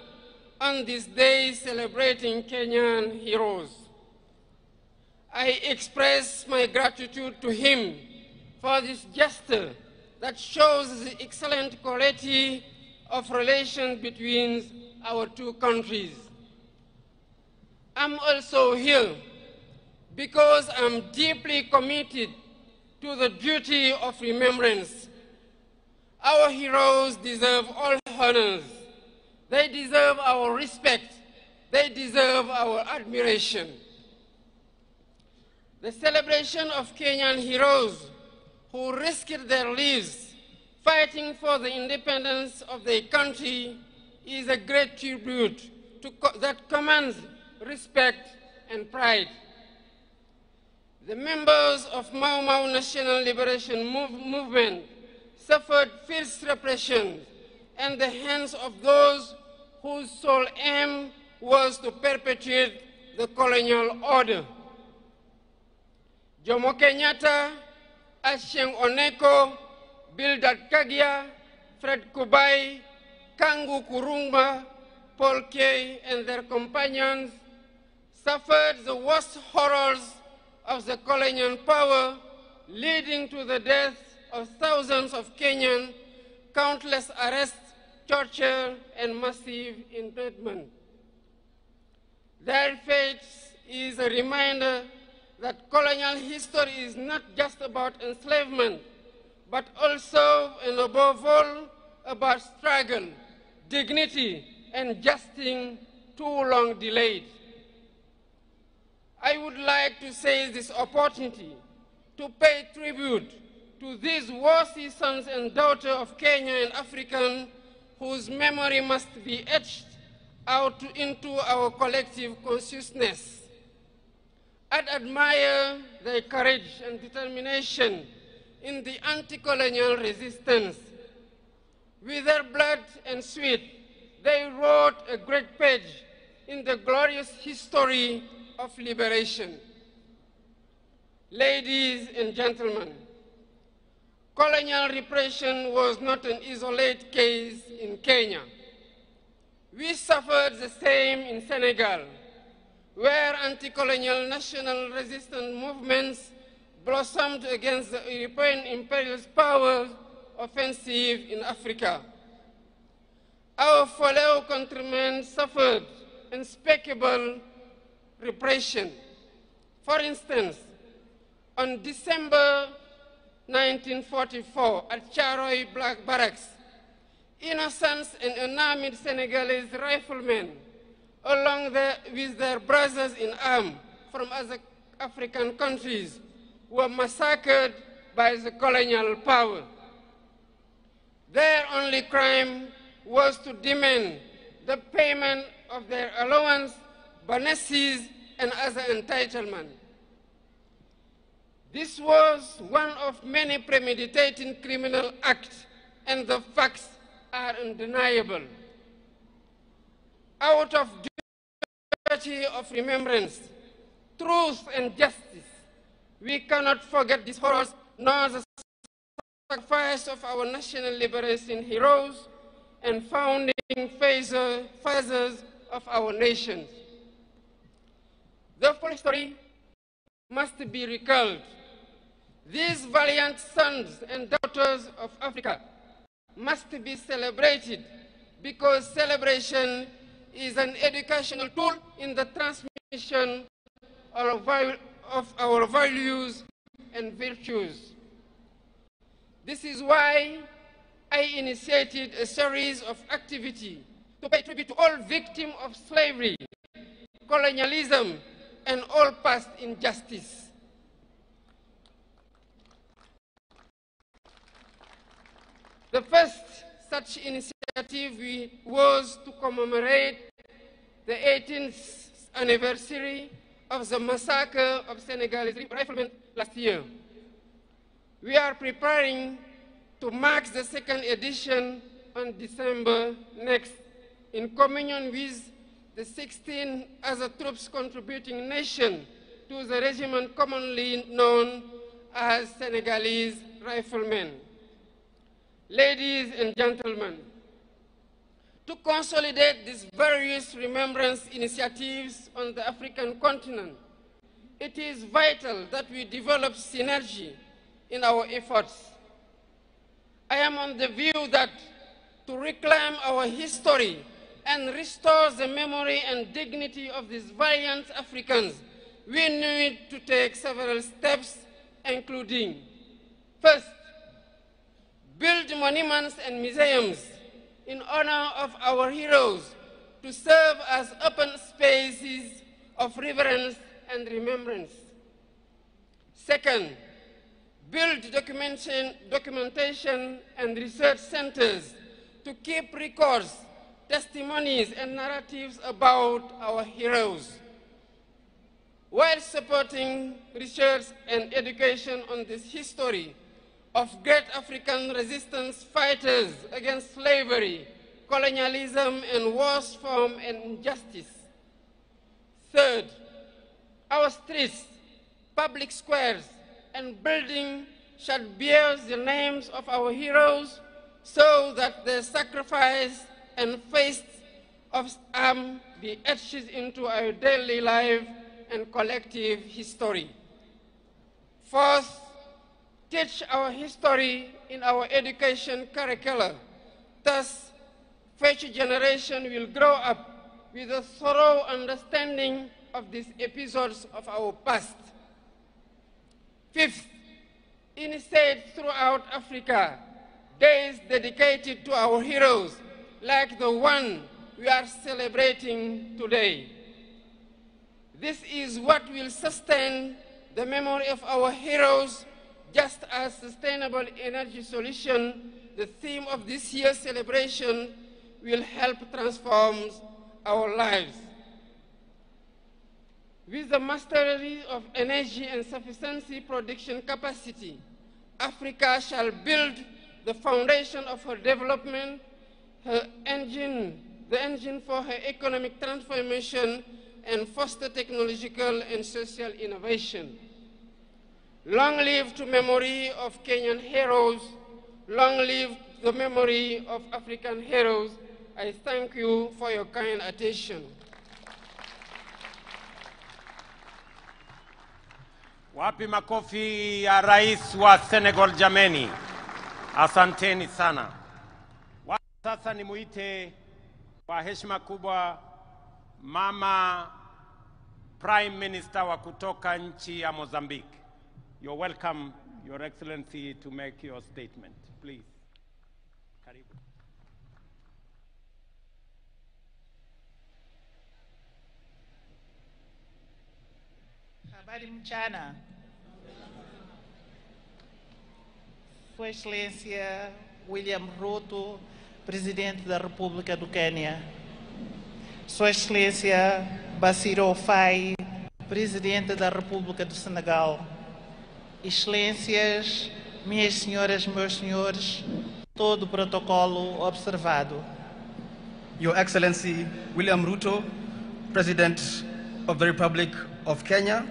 on this day celebrating Kenyan heroes. I express my gratitude to him for this gesture that shows the excellent quality of relations between our two countries. I'm also here because I'm deeply committed to the duty of remembrance. Our heroes deserve all honors. They deserve our respect. They deserve our admiration. The celebration of Kenyan heroes who risked their lives fighting for the independence of their country is a great tribute that commands respect and pride. The members of Mau Mau National Liberation Movement suffered fierce repression at the hands of those whose sole aim was to perpetuate the colonial order. Jomo Kenyatta, Achieng Oneko, Bildad Kagia, Fred Kubai, Kangu Kurumba, Paul Kay, and their companions suffered the worst horrors of the colonial power, leading to the death of thousands of Kenyans, countless arrests, torture, and massive internment. Their fate is a reminder that colonial history is not just about enslavement, but also and above all about struggle, dignity, and justice too long delayed. I would like to seize this opportunity to pay tribute to these worthy sons and daughters of Kenya and African whose memory must be etched out into our collective consciousness. I admire their courage and determination in the anti-colonial resistance. With their blood and sweat, they wrote a great page in the glorious history of liberation. Ladies and gentlemen, colonial repression was not an isolated case in Kenya. We suffered the same in Senegal, where anti-colonial national resistance movements blossomed against the European imperialist power offensive in Africa. Our fellow countrymen suffered unspeakable repression. For instance, on December 1944 at Charoy Black Barracks, innocents and unarmed Senegalese riflemen, along with their brothers in arms from other African countries, were massacred by the colonial power. Their only crime was to demand the payment of their allowance, bonuses, and other entitlements. This was one of many premeditated criminal acts, and the facts are undeniable. Out of duty of remembrance, truth, and justice, we cannot forget these horrors nor the sacrifice of our national liberation heroes and founding fathers of our nations. The full history must be recalled. These valiant sons and daughters of Africa must be celebrated because celebration is an educational tool in the transmission of our values and virtues. This is why I initiated a series of activities to pay tribute to all victims of slavery, colonialism, and all past injustice. The first such initiative was to commemorate the 18th anniversary of the massacre of Senegalese riflemen last year. We are preparing to mark the second edition on December next, in communion with the 16 other troops contributing nations to the regiment commonly known as Senegalese riflemen. Ladies and gentlemen, to consolidate these various remembrance initiatives on the African continent, it is vital that we develop synergy in our efforts. I am on the view that to reclaim our history and restore the memory and dignity of these valiant Africans, we need to take several steps, including, first, build monuments and museums in honor of our heroes to serve as open spaces of reverence and remembrance. Second, build documentation and research centers to keep records, testimonies, and narratives about our heroes, while supporting research and education on this history of great African resistance fighters against slavery, colonialism, and worse form and injustice. Third, our streets, public squares, and buildings shall bear the names of our heroes so that their sacrifice and faith of arms be etched into our daily life and collective history. Fourth, teach our history in our education curricula. Thus, future generation will grow up with a thorough understanding of these episodes of our past. Fifth, initiate throughout Africa days dedicated to our heroes, like the one we are celebrating today. This is what will sustain the memory of our heroes, just as sustainable energy solution, the theme of this year's celebration, will help transform our lives. With the mastery of energy and sufficiency production capacity, Africa shall build the foundation of her development, the engine for her economic transformation, and foster technological and social innovation. Long live the memory of Kenyan heroes. Long live the memory of African heroes. I thank you for your kind attention. Wapi makofi ya rais wa Senegal jameni. Asanteni sana. Sasa nimuite kwa heshima kubwa Mama Prime Minister wa kutoka nchi ya Mozambique. You're welcome, Your Excellency, to make your statement. Please. Karibu. Habari mchana. Sua Excelência William Ruto, Presidente da República do Quênia. Sua Excelência Bassirou Faye, Presidente da República do Senegal. Excelências, minhas senhoras, meus senhores, todo o protocolo observado. Your Excellency William Ruto, President of the Republic of Kenya.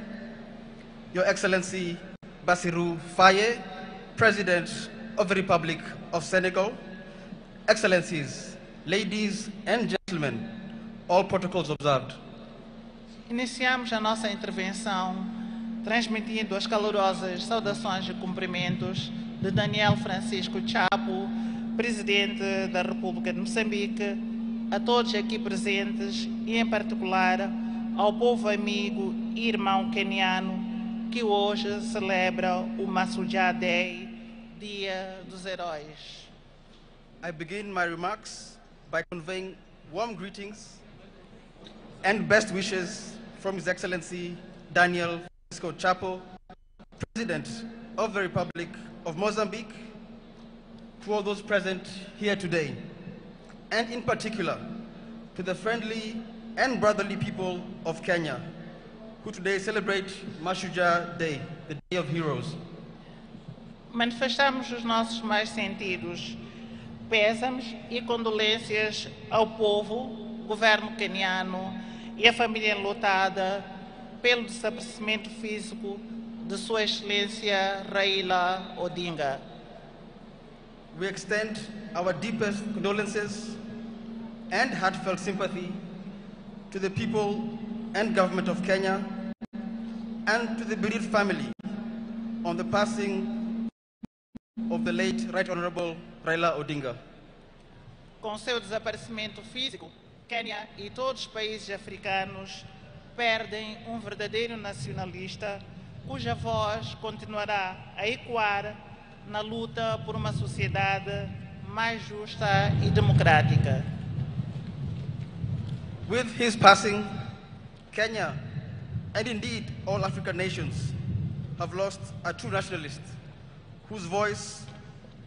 Your Excellency Bassirou Faye, President of the Republic of Senegal. Excellencies, ladies and gentlemen, all protocols observed. Iniciamos a nossa intervenção transmitindo as calorosas saudações e cumprimentos de Daniel Francisco Chapo, Presidente da República de Moçambique, a todos aqui presentes e, em particular, ao povo amigo e irmão queniano que hoje celebra o Mashujaa Day, Dia dos Heróis. I begin my remarks by conveying warm greetings and best wishes from His Excellency Daniel Francisco Chapo, President of the Republic of Mozambique, to all those present here today, and in particular to the friendly and brotherly people of Kenya, who today celebrate Mashujaa Day, the Day of Heroes. Manifestamos os nossos mais sentidos pésamos e condolências ao povo, governo queniano e a família enlutada pelo desaparecimento físico de Sua Excelência Raila Odinga. We extend our deepest condolences and heartfelt sympathy to the people and government of Kenya and to the bereaved family on the passing of the late Right Honorable Raila Odinga. Com seu desaparecimento físico, Quênia e todos os países africanos perdem um verdadeiro nacionalista cuja voz continuará a ecoar na luta por uma sociedade mais justa e democrática. With his passing, Kenya, and indeed all African nations, have lost a true nationalist whose voice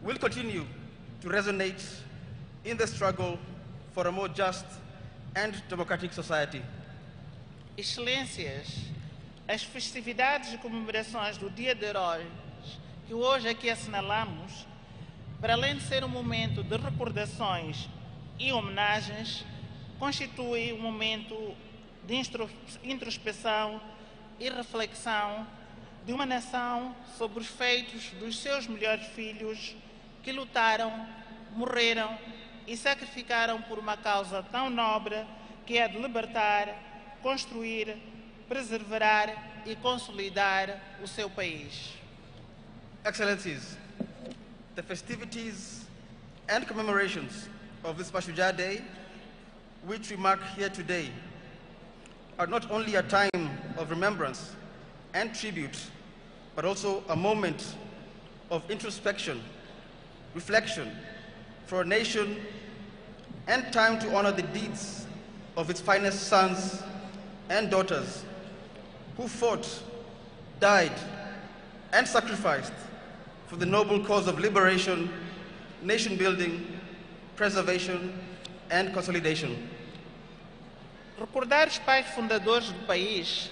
will continue to resonate in the struggle for a more just and democratic society. Excelências, as festividades e comemorações do Dia de Heróis que hoje aqui assinalamos, para além de ser um momento de recordações e homenagens, constitui um momento de introspecção e reflexão de uma nação sobre os feitos dos seus melhores filhos que lutaram, morreram e sacrificaram por uma causa tão nobre que é a de libertar, construir, preservar e consolidar o seu país. Excellencies, the festivities and commemorations of this Mashujaa Day, which we mark here today, are not only a time of remembrance and tribute, but also a moment of introspection, reflection for a nation, and time to honor the deeds of its finest sons and daughters who fought, died, and sacrificed for the noble cause of liberation, nation building, preservation, and consolidation. Recordar os pais fundadores do país,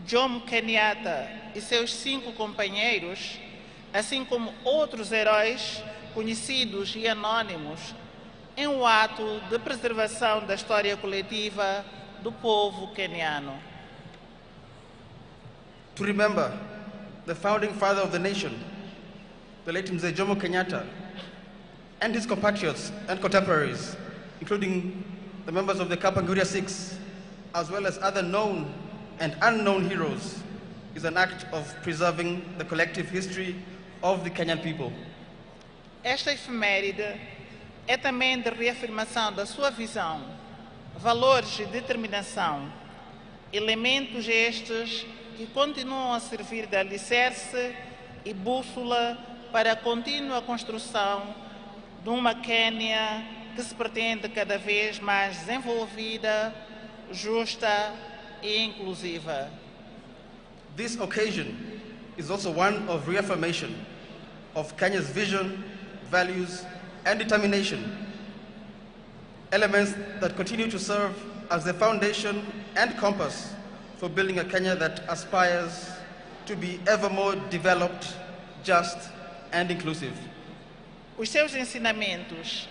Jomo Kenyatta e seus 5 companheiros, assim como outros heróis conhecidos e anônimos, é um ato de preservação da história coletiva do povo queniano. To remember the founding father of the nation, the late Mzee Jomo Kenyatta, and his compatriots and contemporaries, including the members of the Kapenguria Six, as well as other known and unknown heroes, is an act of preserving the collective history of the Kenyan people. Esta efeméride é também de reafirmação da sua visão, valores e determinação, elementos estes que continuam a servir de alicerce e bússola para a contínua construção de uma Quênia que se pretende cada vez mais desenvolvida, justa e inclusiva. This occasion is also one of reaffirmation of Kenya's vision, values, and determination, elements that continue to serve as the foundation and compass for building a Kenya that aspires to be ever more developed, just, and inclusive. Os seus ensinamentos,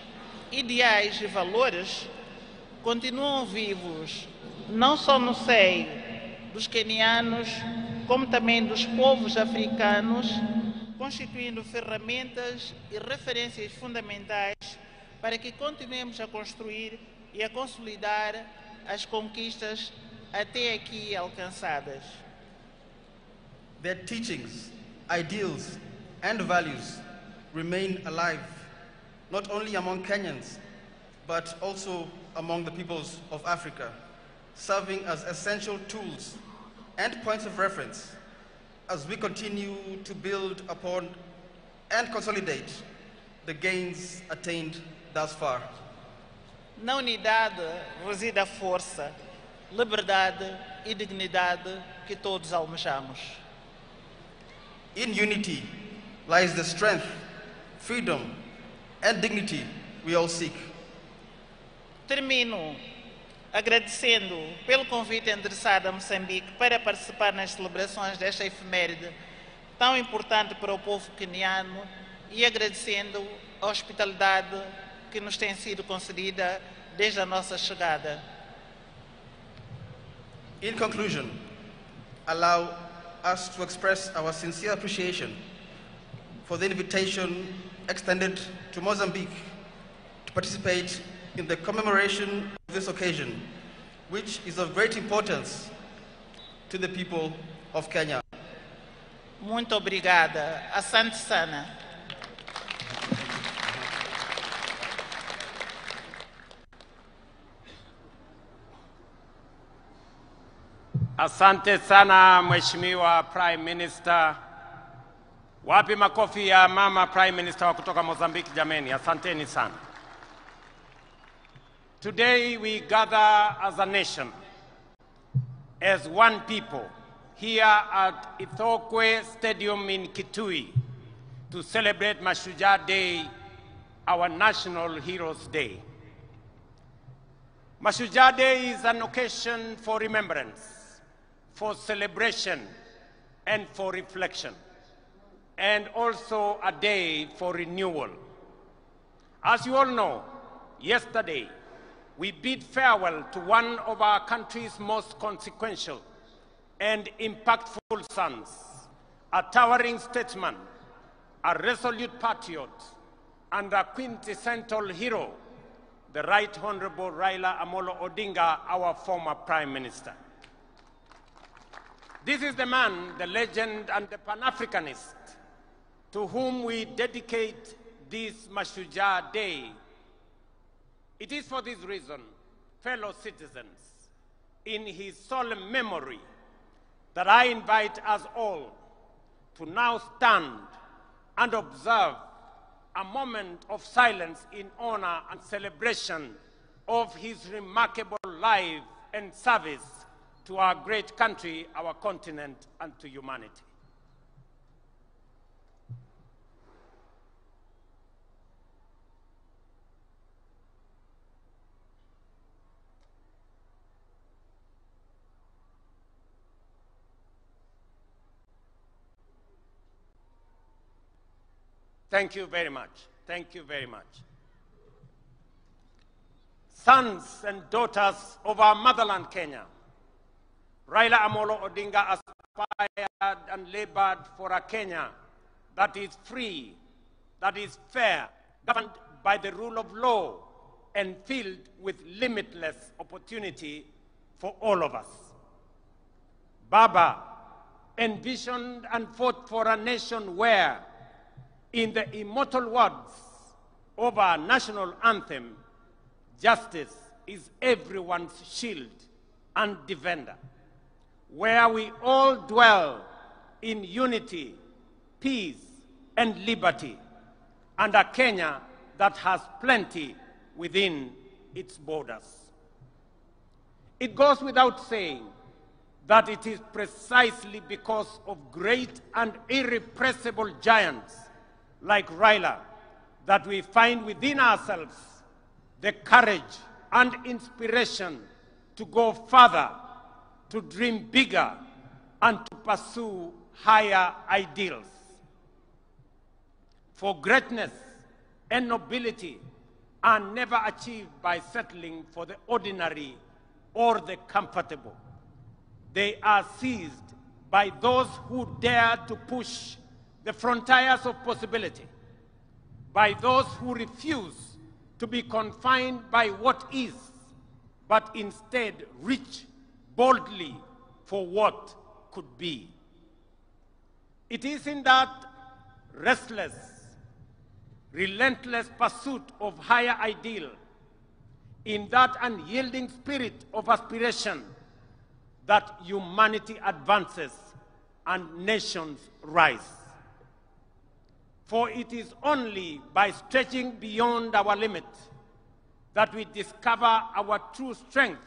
ideais e valores continuam vivos, não só no seio dos quenianos, como também dos povos africanos, constituindo ferramentas e referências fundamentais para que continuemos a construir e a consolidar as conquistas até aqui alcançadas. Their teachings, ideals, and values remain alive, not only among Kenyans, but also among the peoples of Africa, serving as essential tools and points of reference as we continue to build upon and consolidate the gains attained thus far. Na unidade reside a força, liberdade e dignidade que todos almejamos. In unity lies the strength, freedom, and dignity we all seek. Termino agradecendo pelo convite endereçado a Moçambique para participar nas celebrações desta efeméride tão importante para o povo queniano e agradecendo a hospitalidade que nos tem sido concedida desde a nossa chegada. In conclusion, allow us to express our sincere appreciation for the invitation extended to Mozambique to participate in the commemoration of this occasion, which is of great importance to the people of Kenya. Muito obrigada. Asante sana. Asante sana Mheshimiwa Prime Minister. Wapi makofi ya mama Prime Minister wa kutoka Mozambique jameni? Asanteni sana. Today we gather as a nation, as one people, here at Ithokwe Stadium in Kitui to celebrate Mashujaa Day, our National Heroes Day. Mashujaa Day is an occasion for remembrance, for celebration, and for reflection, and also a day for renewal. As you all know, yesterday we bid farewell to one of our country's most consequential and impactful sons, a towering statesman, a resolute patriot, and a quintessential hero, the Right Honorable Raila Amolo Odinga, our former Prime Minister. This is the man, the legend, and the Pan-Africanist to whom we dedicate this Mashujaa Day. It is for this reason, fellow citizens, in his solemn memory, that I invite us all to now stand and observe a moment of silence in honor and celebration of his remarkable life and service to our great country, our continent, and to humanity. Thank you very much. Thank you very much. Sons and daughters of our motherland, Kenya, Raila Amolo Odinga aspired and labored for a Kenya that is free, that is fair, governed by the rule of law, and filled with limitless opportunity for all of us. Baba envisioned and fought for a nation where, in the immortal words of our national anthem, justice is everyone's shield and defender, where we all dwell in unity, peace, and liberty, and a Kenya that has plenty within its borders. It goes without saying that it is precisely because of great and irrepressible giants like Raila that we find within ourselves the courage and inspiration to go further, to dream bigger, and to pursue higher ideals. For greatness and nobility are never achieved by settling for the ordinary or the comfortable. They are seized by those who dare to push the frontiers of possibility, by those who refuse to be confined by what is, but instead reach boldly for what could be. It is in that restless, relentless pursuit of higher ideal, in that unyielding spirit of aspiration, that humanity advances and nations rise. For it is only by stretching beyond our limit that we discover our true strength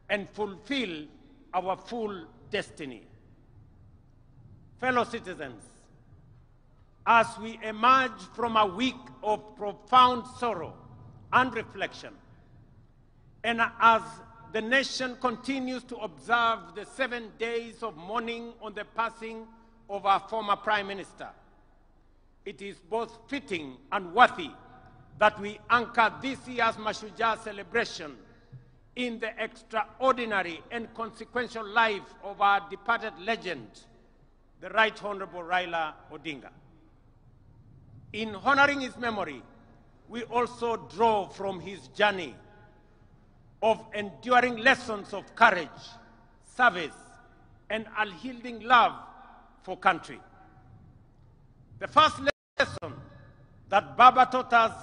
and fulfill our full destiny. Fellow citizens, as we emerge from a week of profound sorrow and reflection, and as the nation continues to observe the 7 days of mourning on the passing of our former Prime Minister, it is both fitting and worthy that we anchor this year's Mashujaa celebration in the extraordinary and consequential life of our departed legend, the Right Honorable Raila Odinga. In honoring his memory, we also draw from his journey of enduring lessons of courage, service, and unyielding love for country. The first lesson that Baba taught us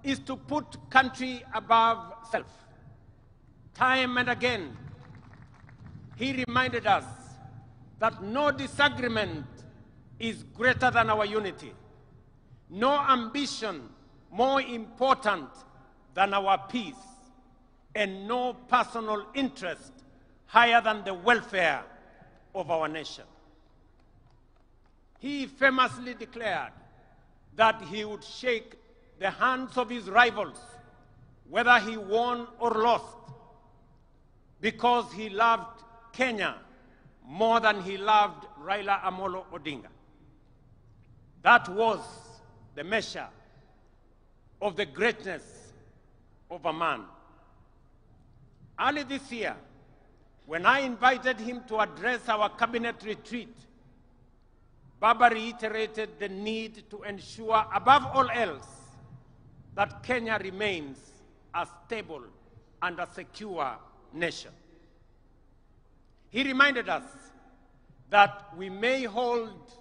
is to put country above self. Time and again, he reminded us that no disagreement is greater than our unity, no ambition more important than our peace, and no personal interest higher than the welfare of our nation. He famously declared that he would shake the hands of his rivals, whether he won or lost, because he loved Kenya more than he loved Raila Amolo Odinga. That was the measure of the greatness of a man. Early this year, when I invited him to address our cabinet retreat, Baba reiterated the need to ensure, above all else, that Kenya remains a stable and a secure nation. He reminded us that we may hold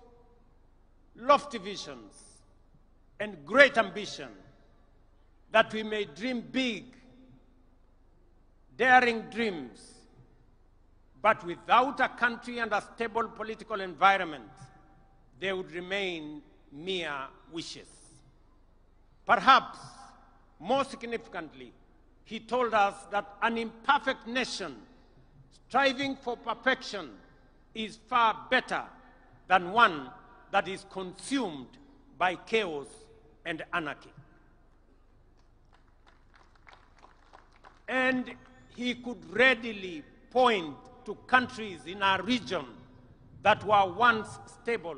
lofty visions and great ambition, that we may dream big, daring dreams, but without a country and a stable political environment, they would remain mere wishes. Perhaps, more significantly, he told us that an imperfect nation striving for perfection is far better than one that is consumed by chaos and anarchy. And he could readily point to countries in our region that were once stable,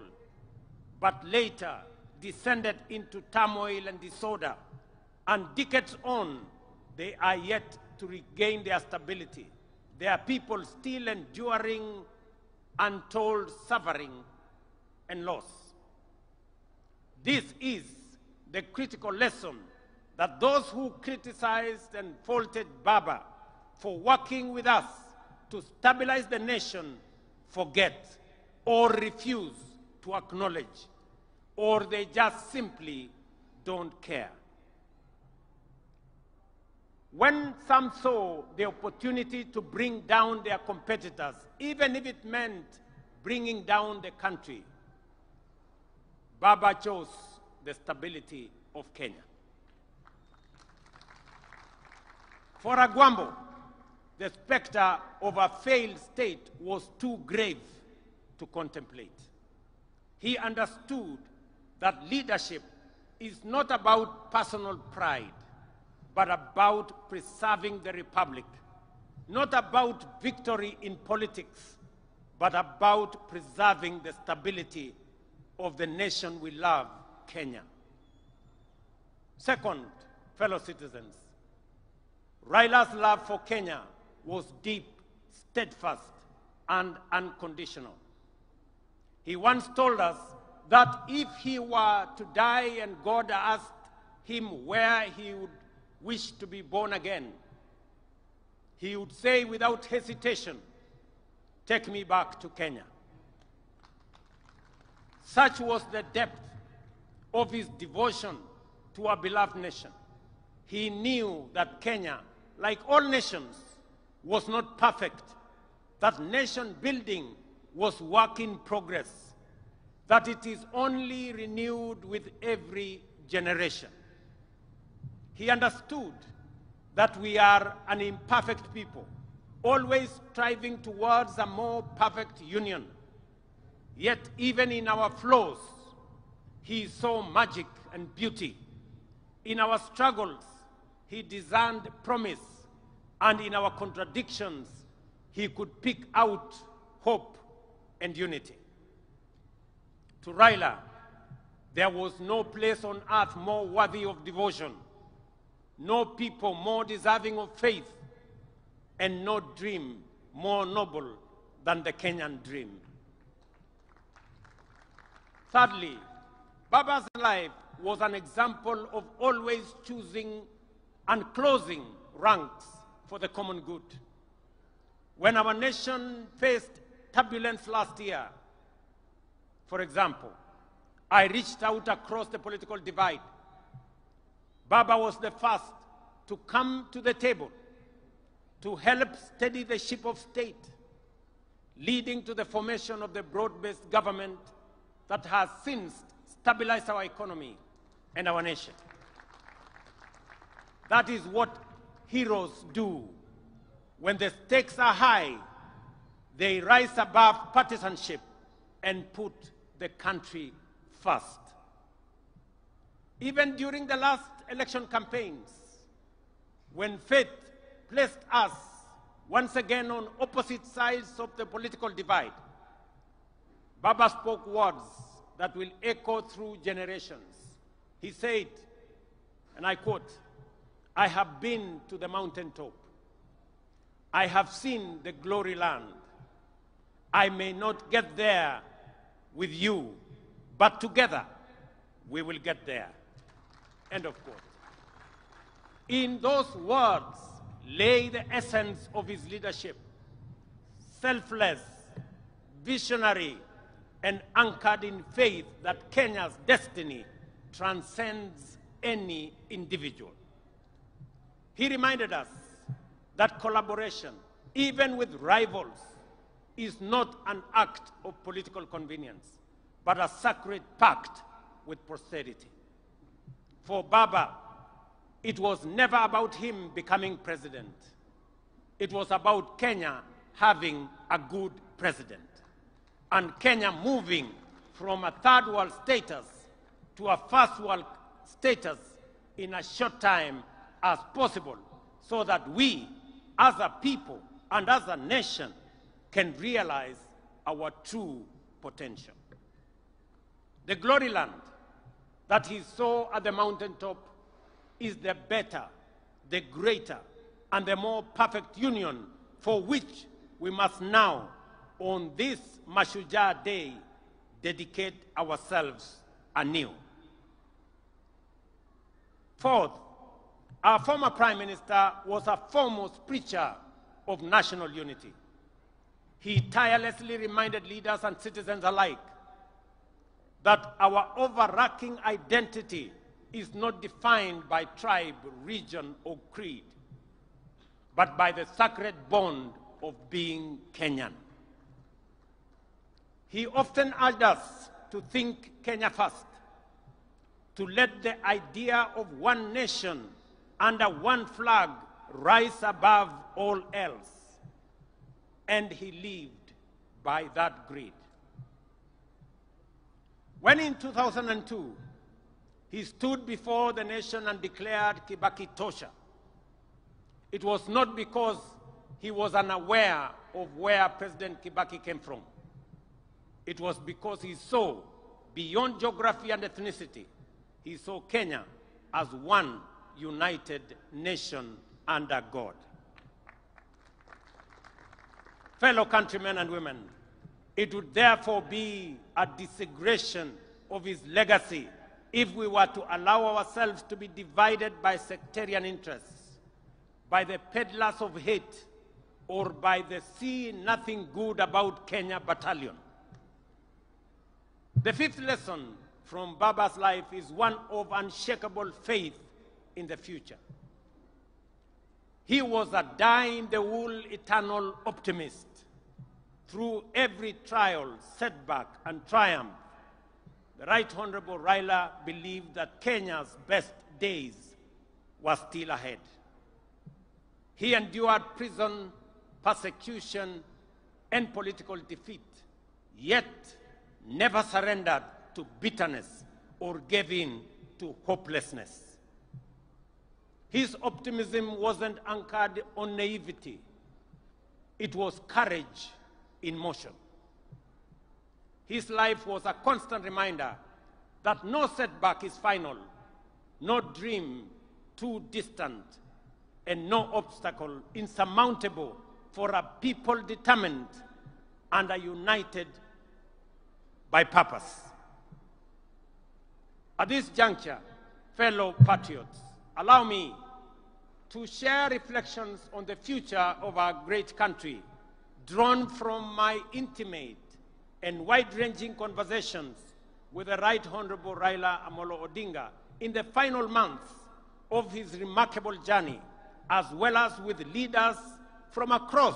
but later descended into turmoil and disorder, and decades on, they are yet to regain their stability. There are people still enduring untold suffering and loss. This is the critical lesson that those who criticized and faulted Baba for working with us to stabilize the nation forget or refuse to acknowledge, or they just simply don't care. When some saw the opportunity to bring down their competitors, even if it meant bringing down the country, Baba chose the stability of Kenya. For Agwambo, the specter of a failed state was too grave to contemplate. He understood that leadership is not about personal pride, but about preserving the republic. Not about victory in politics, but about preserving the stability of the nation we love, Kenya. Second, fellow citizens, Raila's love for Kenya was deep, steadfast, and unconditional. He once told us that if he were to die and God asked him where he would wish to be born again, he would say without hesitation, "Take me back to Kenya." Such was the depth of his devotion to our beloved nation. He knew that Kenya, like all nations, was not perfect, that nation building was work in progress, that it is only renewed with every generation. He understood that we are an imperfect people, always striving towards a more perfect union. Yet even in our flaws, he saw magic and beauty. In our struggles, he discerned promise, and in our contradictions, he could pick out hope and unity. To Raila, there was no place on earth more worthy of devotion, no people more deserving of faith, and no dream more noble than the Kenyan dream. Thirdly, Baba's life was an example of always choosing and closing ranks for the common good. When our nation faced turbulence last year, for example, I reached out across the political divide. Baba was the first to come to the table to help steady the ship of state, leading to the formation of the broad-based government that has since stabilized our economy and our nation. That is what heroes do. When the stakes are high, they rise above partisanship and put the country first. Even during the last election campaigns, when fate placed us once again on opposite sides of the political divide, Baba spoke words that will echo through generations. He said, and I quote, "I have been to the mountaintop. I have seen the glory land. I may not get there with you, but together we will get there." End of quote. In those words lay the essence of his leadership, selfless, visionary, and anchored in faith that Kenya's destiny transcends any individual. He reminded us that collaboration, even with rivals, is not an act of political convenience, but a sacred pact with posterity. For Baba, it was never about him becoming president. It was about Kenya having a good president, and Kenya moving from a third world status to a first world status in a short time as possible, so that we, as a people and as a nation, can realize our true potential. The glory land that he saw at the mountaintop is the better, the greater, and the more perfect union for which we must now, on this Mashujaa Day, dedicate ourselves anew. Fourth, our former Prime Minister was a foremost preacher of national unity. He tirelessly reminded leaders and citizens alike that our overarching identity is not defined by tribe, region, or creed, but by the sacred bond of being Kenyan. He often urged us to think Kenya first, to let the idea of one nation under one flag rise above all else. And he lived by that creed. When in 2002, he stood before the nation and declared Kibaki Tosha, it was not because he was unaware of where President Kibaki came from. It was because he saw, beyond geography and ethnicity, he saw Kenya as one united nation under God. Fellow countrymen and women, it would therefore be a desecration of his legacy if we were to allow ourselves to be divided by sectarian interests, by the peddlers of hate, or by the see nothing good about Kenya battalion. The fifth lesson from Baba's life is one of unshakable faith in the future. He was a die-in-the-wool eternal optimist. Through every trial, setback, and triumph, the Right Honorable Raila believed that Kenya's best days were still ahead. He endured prison, persecution, and political defeat, yet never surrendered to bitterness or gave in to hopelessness. His optimism wasn't anchored on naivety. It was courage in motion. His life was a constant reminder that no setback is final, no dream too distant, and no obstacle insurmountable for a people determined and are united by purpose. At this juncture, fellow patriots, allow me to share reflections on the future of our great country, drawn from my intimate and wide-ranging conversations with the Right Honorable Raila Amolo Odinga in the final months of his remarkable journey, as well as with leaders from across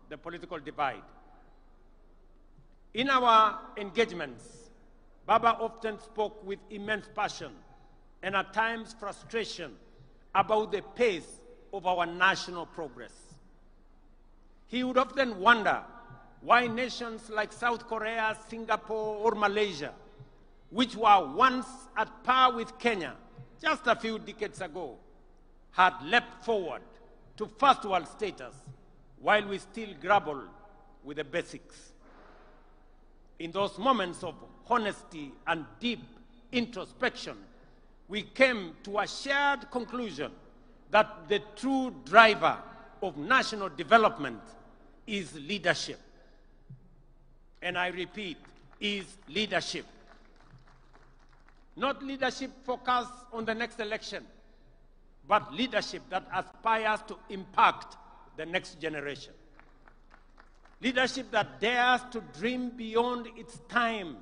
the political divide. In our engagements, Baba often spoke with immense passion and at times frustration about the pace of our national progress. He would often wonder why nations like South Korea, Singapore, or Malaysia which were once at par with Kenya just a few decades ago, had leapt forward to first world status while we still grapple with the basics. In those moments of honesty and deep introspection, we came to a shared conclusion that the true driver of national development is leadership. And I repeat, is leadership. Not leadership focused on the next election, but leadership that aspires to impact the next generation. Leadership that dares to dream beyond its time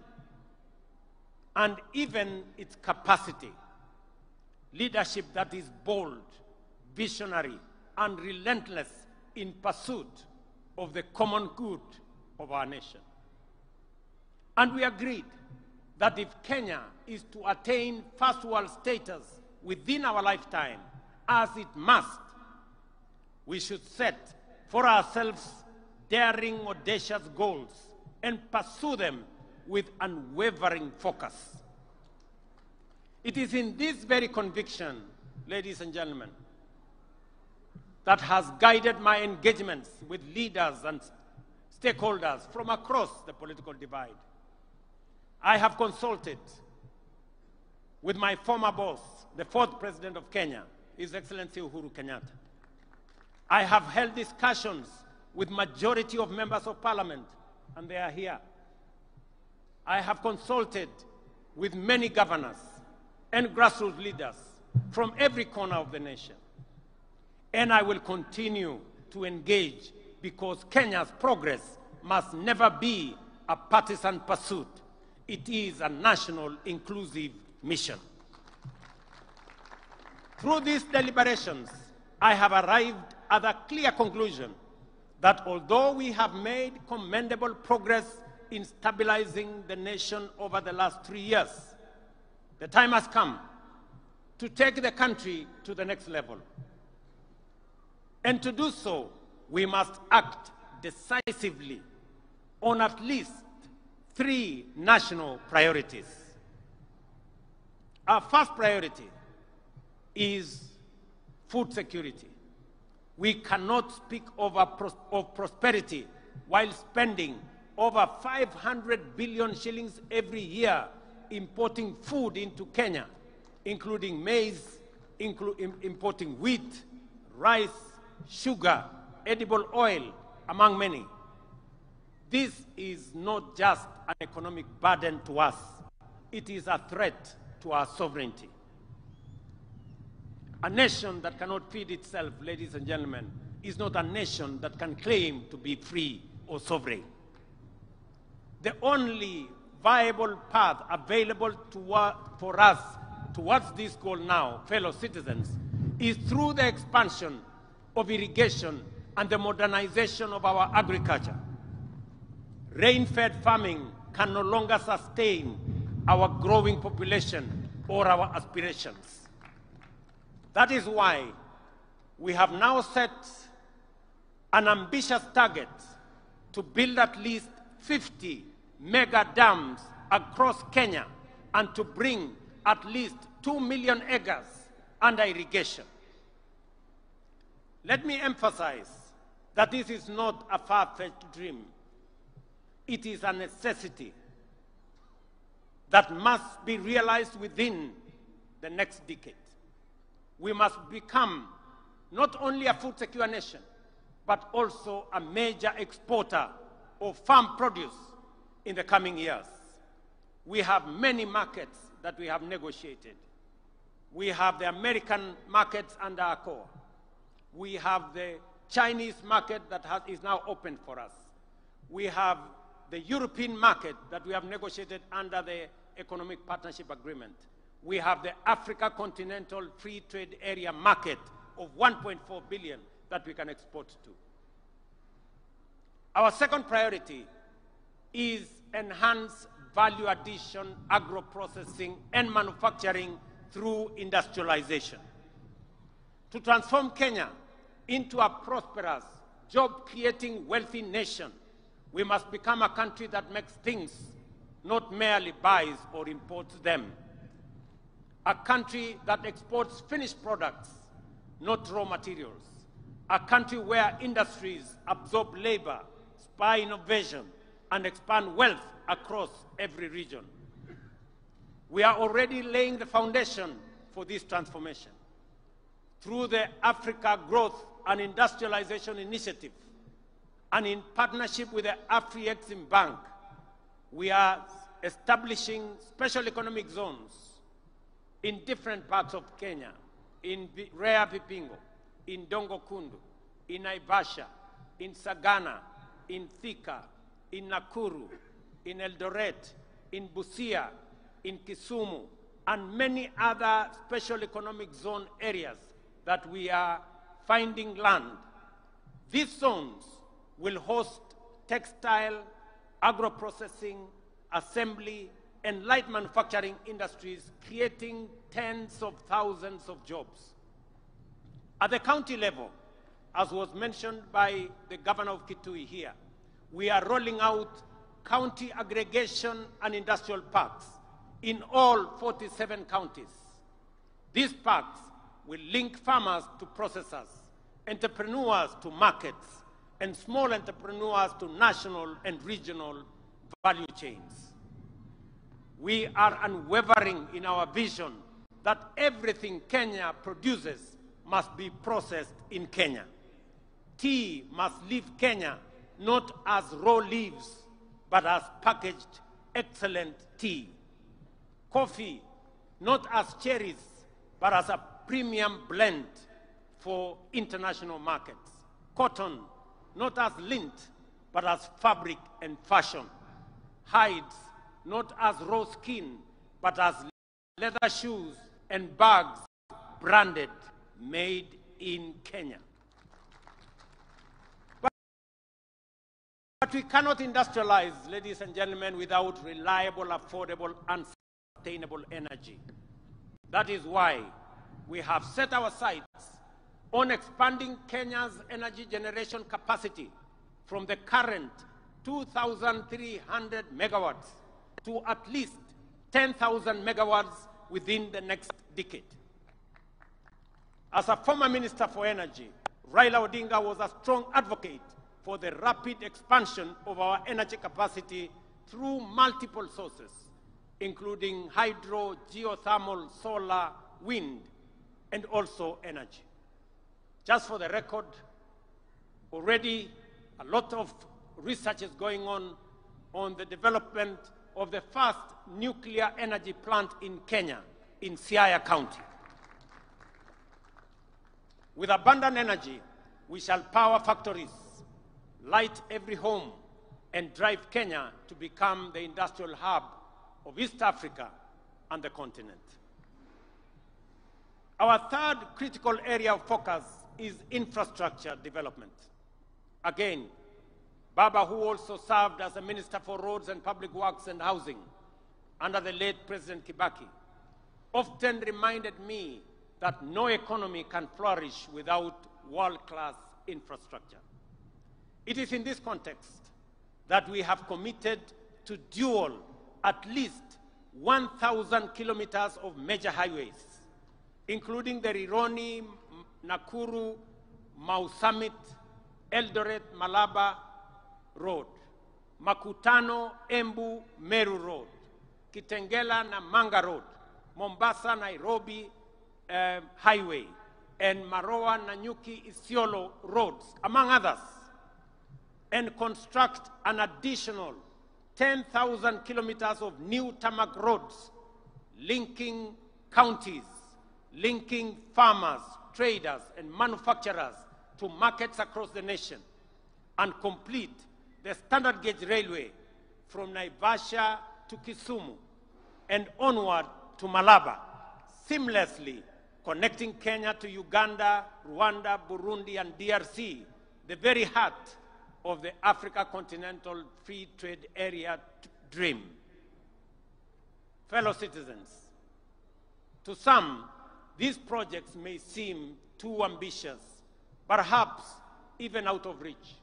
and even its capacity. Leadership that is bold, visionary, and relentless in pursuit of the common good of our nation. And we agreed that if Kenya is to attain first world status within our lifetime, as it must, we should set for ourselves daring, audacious goals and pursue them with unwavering focus. It is in this very conviction, ladies and gentlemen, that has guided my engagements with leaders and stakeholders from across the political divide. I have consulted with my former boss, the fourth president of Kenya, His Excellency Uhuru Kenyatta. I have held discussions with majority of members of parliament, and they are here. I have consulted with many governors and grassroots leaders from every corner of the nation. And I will continue to engage because Kenya's progress must never be a partisan pursuit. It is a national inclusive mission. Through these deliberations, I have arrived at a clear conclusion that although we have made commendable progress in stabilizing the nation over the last 3 years, the time has come to take the country to the next level. And to do so, we must act decisively on at least 3 national priorities. Our first priority is food security. We cannot speak of prosperity while spending over 500 billion shillings every year importing food into Kenya, including maize, importing wheat, rice, sugar, edible oil, among many. This is not just an economic burden to us. It is a threat to our sovereignty. A nation that cannot feed itself, ladies and gentlemen, is not a nation that can claim to be free or sovereign. The only viable path available for us towards this goal now, fellow citizens, is through the expansion of irrigation and the modernization of our agriculture. Rain-fed farming can no longer sustain our growing population or our aspirations. That is why we have now set an ambitious target to build at least 50 mega dams across Kenya and to bring at least 2 million acres under irrigation. Let me emphasize that this is not a far-fetched dream. It is a necessity that must be realized within the next decade. We must become not only a food-secure nation, but also a major exporter of farm produce in the coming years. We have many markets that we have negotiated. We have the American markets under ACOA. We have the Chinese market that is now open for us. We have the European market that we have negotiated under the Economic Partnership Agreement. We have the Africa Continental Free Trade Area market of 1.4 billion that we can export to. Our second priority is enhanced value addition, agro-processing, and manufacturing through industrialization. To transform Kenya into a prosperous, job-creating, wealthy nation, we must become a country that makes things not merely buys or imports them. A country that exports finished products, not raw materials. A country where industries absorb labor, spur innovation, and expand wealth across every region. We are already laying the foundation for this transformation. Through the Africa Growth and Industrialization Initiative, and in partnership with the Afri-Exim Bank, we are establishing special economic zones in different parts of Kenya, in Rea Vipingo, in Dongo Kundu, in Naivasha, in Sagana, in Thika, in Nakuru, in Eldoret, in Busia, in Kisumu, and many other special economic zone areas that we are finding land. These zones will host textile, agro-processing, assembly, and light manufacturing industries, creating tens of thousands of jobs. At the county level, as was mentioned by the governor of Kitui here, we are rolling out county aggregation and industrial parks in all 47 counties. These parks will link farmers to processors, entrepreneurs to markets, and small entrepreneurs to national and regional value chains. We are unwavering in our vision that everything Kenya produces must be processed in Kenya. Tea must leave Kenya not as raw leaves, but as packaged excellent tea. Coffee, not as cherries, but as a premium blend for international markets. Cotton, not as lint, but as fabric and fashion. Hides, not as raw skin, but as leather shoes and bags branded, made in Kenya. But we cannot industrialize, ladies and gentlemen, without reliable, affordable, and sustainable energy. That is why we have set our sights on expanding Kenya's energy generation capacity from the current 2,300 megawatts to at least 10,000 megawatts within the next decade. As a former Minister for Energy, Raila Odinga was a strong advocate for the rapid expansion of our energy capacity through multiple sources, including hydro, geothermal, solar, wind, and also energy. Just for the record, already a lot of research is going on the development of the first nuclear energy plant in Kenya, in Siaya County. With abundant energy, we shall power factories, light every home, and drive Kenya to become the industrial hub of East Africa and the continent. Our third critical area of focus is infrastructure development. Again, Baba, who also served as a Minister for Roads and Public Works and Housing under the late President Kibaki, often reminded me that no economy can flourish without world-class infrastructure. It is in this context that we have committed to dual at least 1,000 kilometers of major highways, including the Rironi, Nakuru, Mau Summit, Eldoret, Malaba Road, Makutano, Embu, Meru Road, Kitengela, Namanga Road, Mombasa, Nairobi Highway, and Maroa, Nanyuki, Isiolo roads, among others, and construct an additional 10,000 kilometers of new tarmac roads linking counties, linking farmers, traders, and manufacturers to markets across the nation, and complete the standard gauge railway from Naivasha to Kisumu and onward to Malaba, seamlessly connecting Kenya to Uganda, Rwanda, Burundi, and DRC, the very heart of the Africa Continental Free Trade Area dream. Fellow citizens, to some, these projects may seem too ambitious, perhaps even out of reach.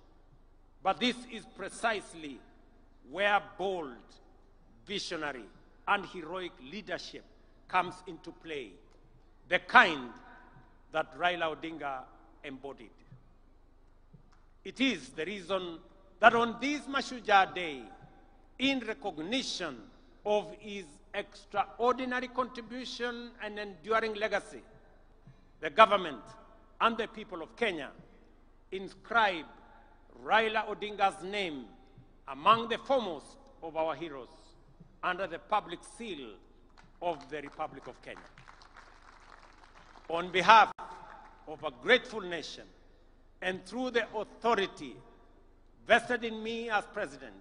But this is precisely where bold, visionary, and heroic leadership comes into play, the kind that Raila Odinga embodied. It is the reason that on this Mashujaa Day, in recognition of his extraordinary contribution and enduring legacy, the government and the people of Kenya inscribe Raila Odinga's name among the foremost of our heroes under the public seal of the Republic of Kenya. On behalf of a grateful nation and through the authority vested in me as president,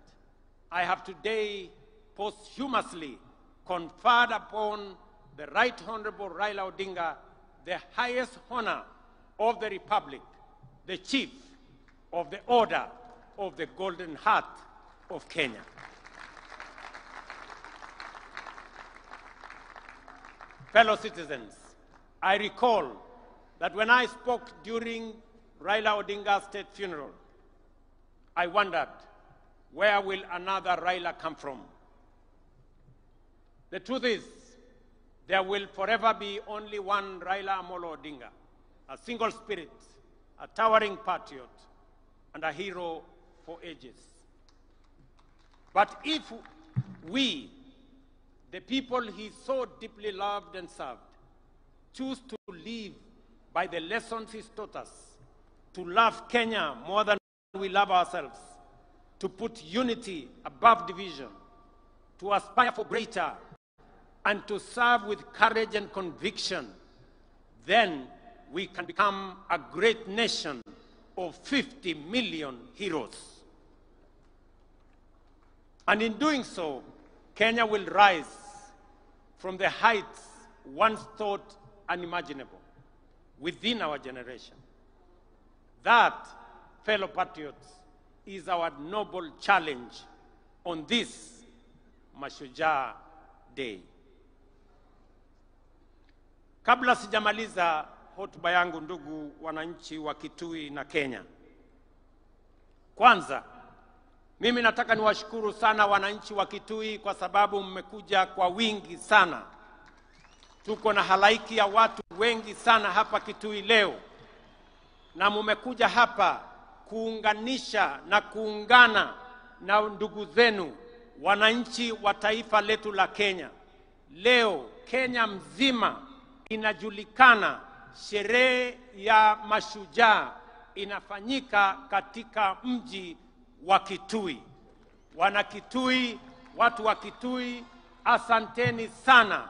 I have today posthumously conferred upon the Right Honorable Raila Odinga the highest honor of the Republic, the Chief of the Order of the Golden Heart of Kenya. Fellow citizens, I recall that when I spoke during Raila Odinga's state funeral, I wondered, where will another Raila come from? The truth is, there will forever be only one Raila Amolo Odinga, a single spirit, a towering patriot, and a hero for ages. But if we, the people he so deeply loved and served, choose to live by the lessons he's taught us, to love Kenya more than we love ourselves, to put unity above division, to aspire for greater, and to serve with courage and conviction, then we can become a great nation of 50 million heroes. And in doing so, Kenya will rise from the heights once thought unimaginable within our generation. That, fellow patriots, is our noble challenge on this Mashujaa Day. Kabla sijamaliza hotuba yangu, ndugu wananchi wa Kitui na Kenya, kwanza mimi nataka niwashukuru sana wananchi wa Kitui kwa sababu mmekuja kwa wingi sana. Tuko na halaiki ya watu wengi sana hapa Kitui leo, na mmekuja hapa kuunganisha na kuungana na ndugu zenu wananchi wa taifa letu la Kenya. Leo Kenya mzima inajulikana, sherehe ya Mashujaa inafanyika katika mji wa Kitui. Wana Kitui, watu wa Kitui, asanteni sana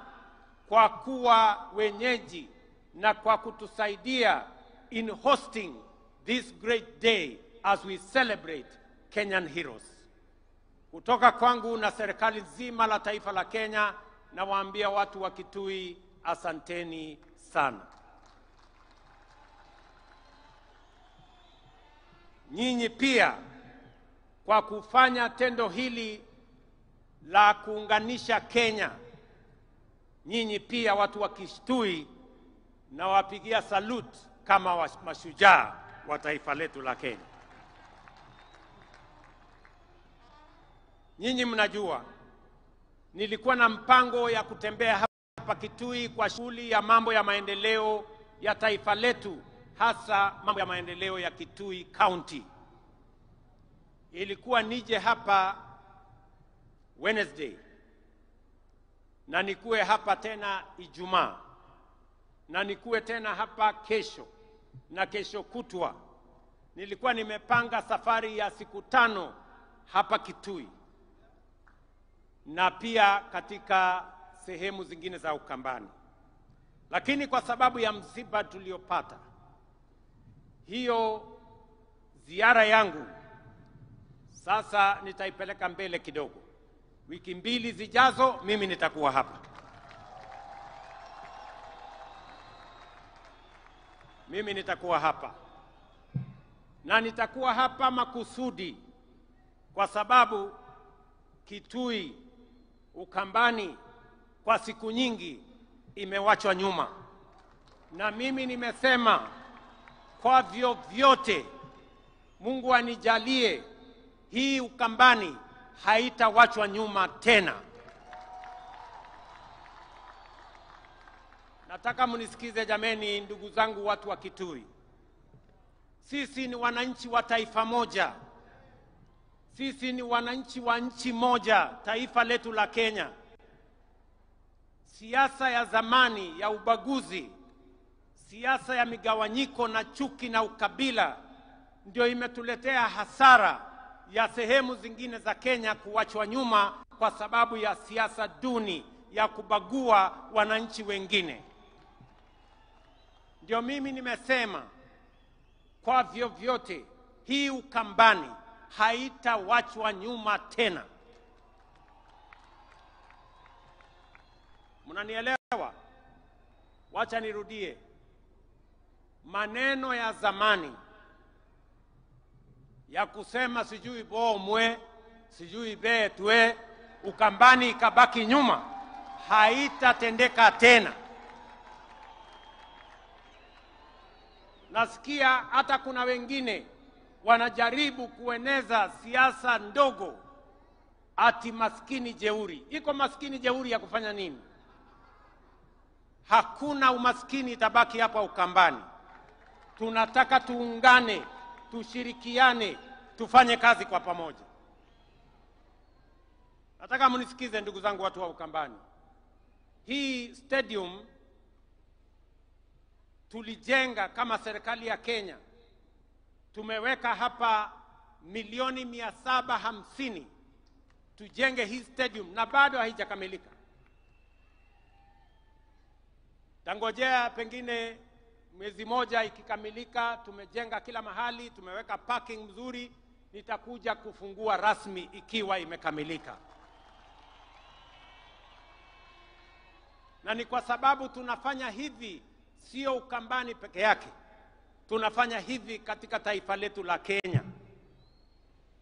kwa kuwa wenyeji na kwa kutusaidia in hosting this great day as we celebrate Kenyan heroes. Kutoka kwangu na serikali nzima la taifa la Kenya, nawaambia watu wa Kitui, asanteni sana. Nyinyi pia kwa kufanya tendo hili la kuunganisha Kenya, nyinyi pia watu wa Kitui na wapigia salute kama mashujaa wa taifa letu la Kenya. Nyinyi mnajua nilikuwa na mpango ya kutembea hapa Kitui kwa shughuli ya mambo ya maendeleo ya taifa letu, hasa mambo ya maendeleo ya Kitui County. Ilikuwa nije hapa Wednesday na nikuwe hapa tena Ijumaa na nikuwe tena hapa kesho na kesho kutwa. Nilikuwa nimepanga safari ya siku 5 hapa Kitui na pia katika sehemu zingine za Ukambani. Lakini kwa sababu ya msiba tuliopata, hiyo ziara yangu sasa nitaipeleka mbele kidogo. Wiki 2 zijazo mimi nitakuwa hapa. Mimi nitakuwa hapa. Na nitakuwa hapa makusudi kwa sababu Kitui, Ukambani kwa siku nyingi imewachwa nyuma. Na mimi nimesema kwa vyovyote Mungu anijalie hii Ukambani haitawachwa nyuma tena. Nataka munisikize jameni, ndugu zangu watu wa Kitui. Sisi ni wananchi wa taifa moja. Sisi ni wananchi wa nchi moja, taifa letu la Kenya. Siasa ya zamani ya ubaguzi, siasa ya migawanyiko na chuki na ukabila ndio imetuletea hasara ya sehemu zingine za Kenya kuachwa nyuma kwa sababu ya siasa duni ya kubagua wananchi wengine. Ndio mimi nimesema kwa vyovyote hii Ukambani haitawachwa nyuma tena. Mnanielewa? Wacha nirudie. Maneno ya zamani ya kusema sijui bomwe, sijui betwe, Ukambani ikabaki nyuma, haitatendeka tena. Nasikia hata kuna wengine wanajaribu kueneza siasa ndogo ati maskini jeuri. Iko maskini jeuri ya kufanya nini? Hakuna umaskini itabaki hapa Ukambani. Tunataka tuungane, tushirikiane, tufanye kazi kwa pamoja. Nataka munisikize ndugu zangu watu wa Ukambani. Hii stadium tulijenga kama serikali ya Kenya. Tumeweka hapa milioni 750 tujenge hii stadium na bado haijakamilika. Tangojea pengine mwezi moja ikikamilika, tumejenga kila mahali, tumeweka parking mzuri, nitakuja kufungua rasmi ikiwa imekamilika. Na ni kwa sababu tunafanya hivi sio Ukambani peke yake. Tunafanya hivi katika taifa letu la Kenya.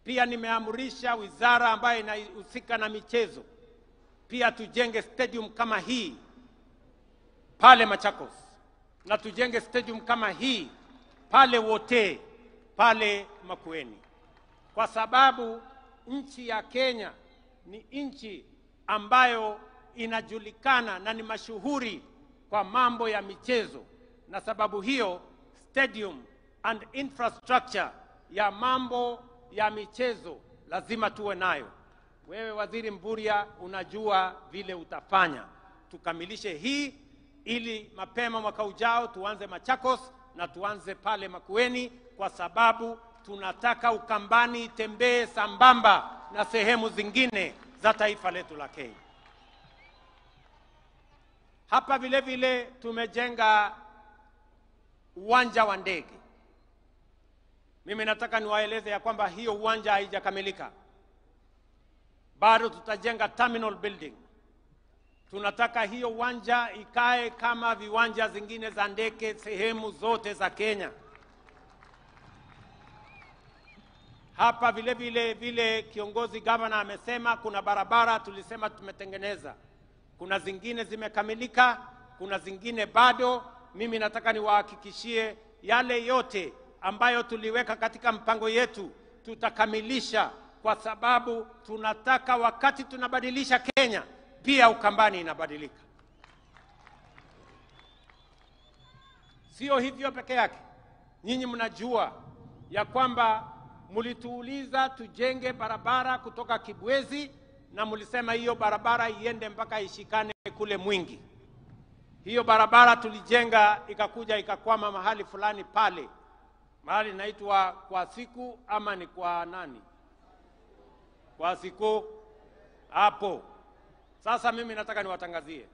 Pia nimeamrisha wizara ambayo inahusika na michezo pia tujenge stadium kama hii pale Machakos, na tujenge stadium kama hii pale Wote, pale Makueni, kwa sababu nchi ya Kenya ni nchi ambayo inajulikana na ni mashuhuri kwa mambo ya michezo, na sababu hiyo stadium and infrastructure ya mambo ya michezo lazima tuwe nayo. Wewe Waziri Mburia unajua vile utafanya tukamilishe hii, ili mapema mwaka ujao tuanze Machakos na tuanze pale Makueni, kwa sababu tunataka Ukambani itembee sambamba na sehemu zingine za taifa letu la Kenya. Hapa vile vile tumejenga uwanja wa ndege. Mimi nataka niwaeleze ya kwamba hiyo uwanja haijakamilika. Bado tutajenga terminal building. Tunataka hiyo uwanja ikae kama viwanja zingine za ndege sehemu zote za Kenya. Hapa vile vile kiongozi governor amesema kuna barabara tulisema tumetengeneza. Kuna zingine zimekamilika, kuna zingine bado. Mimi nataka niwahakikishie yale yote ambayo tuliweka katika mpango yetu tutakamilisha, kwa sababu tunataka wakati tunabadilisha Kenya pia Ukambani inabadilika. Sio hivyo peke yake. Nyinyi mnajua ya kwamba mulituuliza tujenge barabara kutoka Kibwezi, na mulisema hiyo barabara iende mpaka ishikane kule Mwingi. Hiyo barabara tulijenga ikakuja ikakwama mahali fulani pale. Mahali inaitwa kwa siku ama ni kwa nani? Kwa siku hapo. Sasa mimi nataka niwatangazie.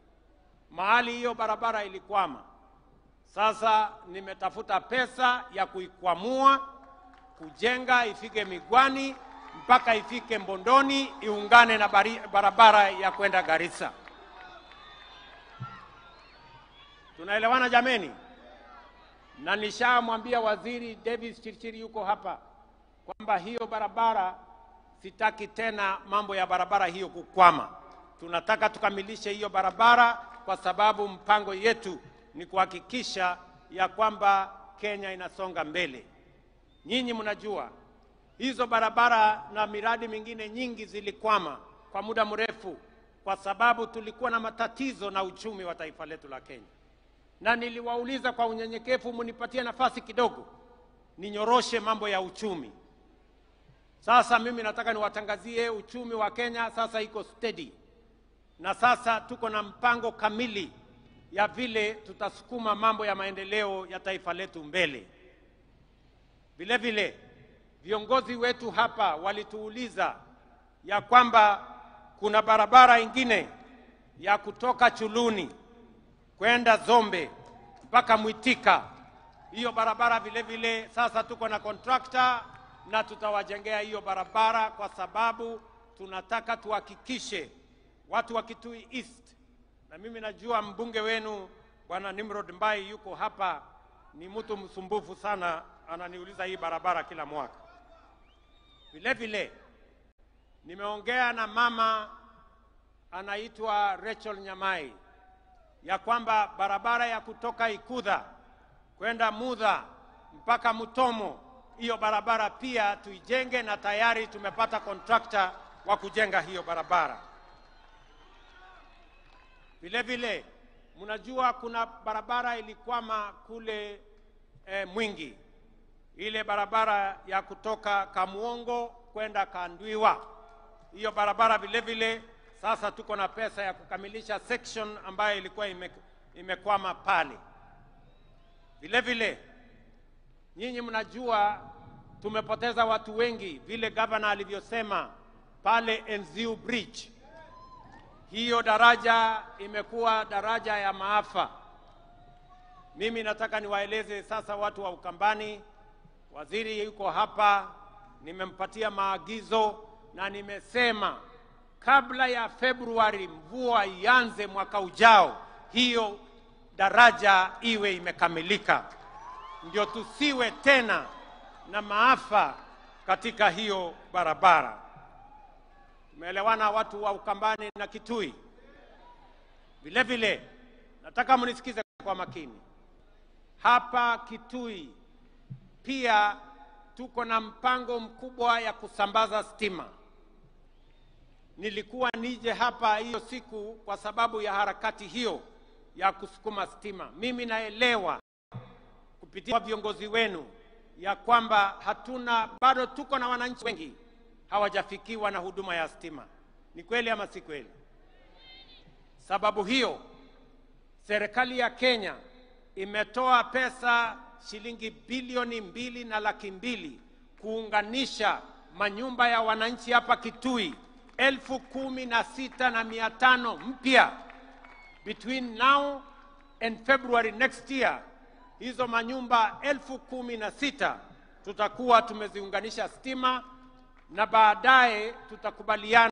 Mahali hiyo barabara ilikwama. Sasa nimetafuta pesa ya kuikwamua, kujenga ifike Migwani mpaka ifike Mbondoni, iungane na barabara ya kwenda Garissa. Tunaelewana jameni? Na nishamwambia Waziri Davis Chirchiri yuko hapa kwamba hiyo barabara sitaki tena mambo ya barabara hiyo kukwama. Tunataka tukamilishe hiyo barabara, kwa sababu mpango yetu ni kuhakikisha ya kwamba Kenya inasonga mbele. Nyinyi mnajua hizo barabara na miradi mingine nyingi zilikwama kwa muda mrefu kwa sababu tulikuwa na matatizo na uchumi wa taifa letu la Kenya. na niliwauliza kwa unyenyekevu, munipatie nafasi kidogo ninyoroshe mambo ya uchumi. Sasa mimi nataka niwatangazie uchumi wa Kenya sasa iko steady, na sasa tuko na mpango kamili ya vile tutasukuma mambo ya maendeleo ya taifa letu mbele. Vile vile viongozi wetu hapa walituuliza ya kwamba kuna barabara ingine ya kutoka Chuluni kwenda Zombe mpaka Mwitika. Hiyo barabara vile vile sasa tuko na contractor na tutawajengea hiyo barabara, kwa sababu tunataka tuhakikishe watu wa Kitui East, na mimi najua mbunge wenu Bwana Nimrod Mbai yuko hapa, ni mtu msumbufu sana, ananiuliza hii barabara kila mwaka. Vile vile nimeongea na mama anaitwa Rachel Nyamai ya kwamba barabara ya kutoka Ikudha kwenda Mudha mpaka Mutomo, hiyo barabara pia tuijenge, na tayari tumepata contractor wa kujenga hiyo barabara. Vile vile mnajua kuna barabara ilikwama kule Mwingi, ile barabara ya kutoka Kamuongo kwenda Kandwiwa. Hiyo barabara vile vile sasa tuko na pesa ya kukamilisha section ambayo ilikuwa imekwama pale. Vile vile nyinyi mnajua tumepoteza watu wengi, vile governor alivyosema pale Enziu Bridge. Hiyo daraja imekuwa daraja ya maafa. Mimi nataka niwaeleze sasa watu wa Ukambani, waziri yuko hapa, nimempatia maagizo na nimesema kabla ya Februari mvua ianze mwaka ujao, hiyo daraja iwe imekamilika, ndio tusiwe tena na maafa katika hiyo barabara. Tumeelewana watu wa Ukambani na Kitui? Vile vile nataka mnisikize kwa makini. Hapa Kitui pia tuko na mpango mkubwa ya kusambaza stima. Nilikuwa nije hapa hiyo siku kwa sababu ya harakati hiyo ya kusukuma stima. Mimi naelewa kupitia viongozi wenu ya kwamba bado tuko na wananchi wengi hawajafikiwa na huduma ya stima. Ni kweli ama si kweli? Sababu hiyo serikali ya Kenya imetoa pesa shilingi bilioni 2.2 kuunganisha manyumba ya wananchi hapa Kitui 16,500 mpya between now and February next year. Hizo manyumba 16,000 tutakuwa tumeziunganisha stima, na baadaye tutakubaliana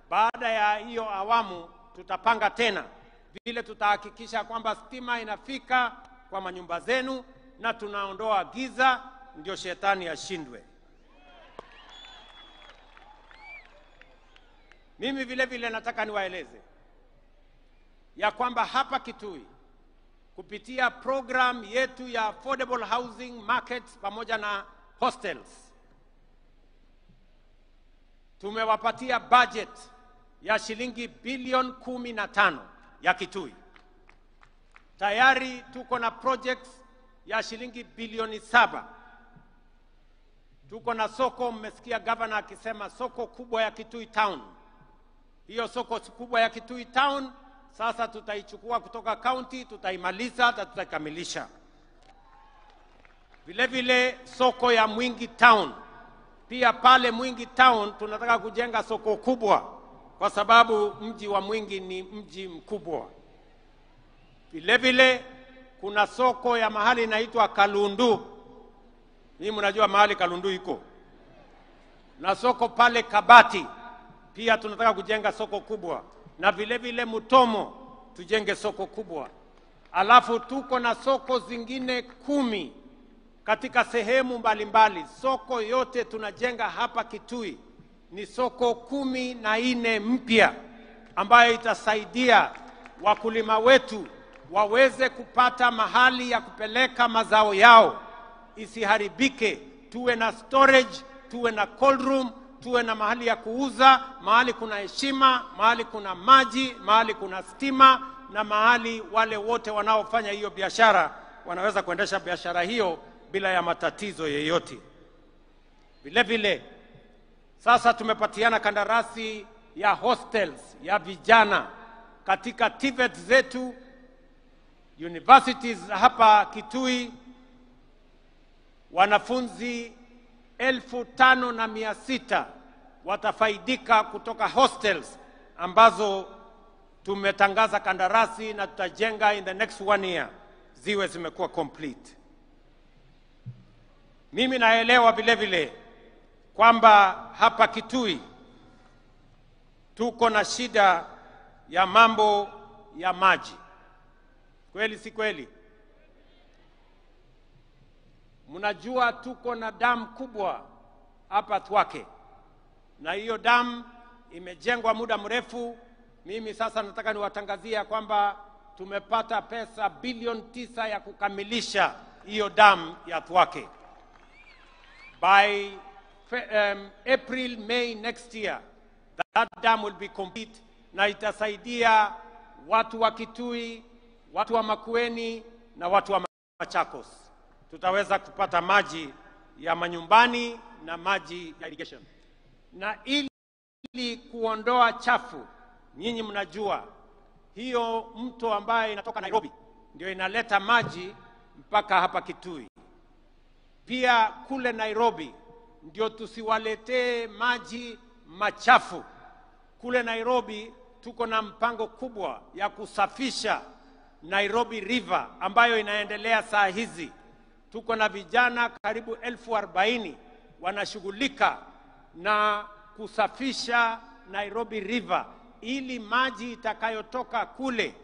baada ya hiyo awamu tutapanga tena vile tutahakikisha kwamba stima inafika kwa manyumba zenu na tunaondoa giza, ndio shetani ashindwe. Mimi vile vile nataka niwaeleze ya kwamba hapa Kitui kupitia program yetu ya affordable housing markets pamoja na hostels tumewapatia budget ya shilingi bilioni 15 ya Kitui. Tayari tuko na projects ya shilingi bilioni 7. Tuko na soko, mmesikia governor akisema soko kubwa ya Kitui Town. Hiyo soko kubwa ya Kitui Town sasa tutaichukua kutoka county, tutaimaliza na tutakamilisha. Vile vile soko ya Mwingi Town, pia pale Mwingi Town tunataka kujenga soko kubwa kwa sababu mji wa Mwingi ni mji mkubwa. Vile vile kuna soko ya mahali inaitwa Kalundu. Ni mnajua mahali Kalundu iko. Na soko pale Kabati pia tunataka kujenga soko kubwa, na vile vile Mutomo tujenge soko kubwa. Alafu tuko na soko zingine 10 katika sehemu mbalimbali. Soko yote tunajenga hapa Kitui ni soko 14 mpya ambayo itasaidia wakulima wetu waweze kupata mahali ya kupeleka mazao yao isiharibike. Tuwe na storage, tuwe na cold room, tuwe na mahali ya kuuza, mahali kuna heshima, mahali kuna maji, mahali kuna stima, na mahali wale wote wanaofanya hiyo biashara wanaweza kuendesha biashara hiyo bila ya matatizo yeyote. Vile vile sasa tumepatiana kandarasi ya hostels ya vijana katika TVET zetu, universities hapa Kitui. Wanafunzi 5,600 watafaidika kutoka hostels ambazo tumetangaza kandarasi na tutajenga in the next 1 year ziwe zimekuwa complete. Mimi naelewa vile vile kwamba hapa Kitui tuko na shida ya mambo ya maji. Kweli si kweli? Mnajua tuko na damu kubwa hapa Thwake, na hiyo damu imejengwa muda mrefu. Mimi sasa nataka niwatangazia kwamba tumepata pesa bilioni 9 ya kukamilisha hiyo damu ya Thwake. By April, May next year, that dam will be complete, na itasaidia watu wa Kitui, watu wa Makueni na watu wa Machakos. Tutaweza kupata maji ya manyumbani na maji ya irrigation. Na ili kuondoa chafu, nyinyi mnajua hiyo mto ambaye inatoka Nairobi ndio inaleta maji mpaka hapa Kitui. Pia kule Nairobi ndio tusiwaletee maji machafu. Kule Nairobi tuko na mpango kubwa ya kusafisha Nairobi River ambayo inaendelea saa hizi. Tuko na vijana karibu 40,000 wanashughulika na kusafisha Nairobi River ili maji itakayotoka kule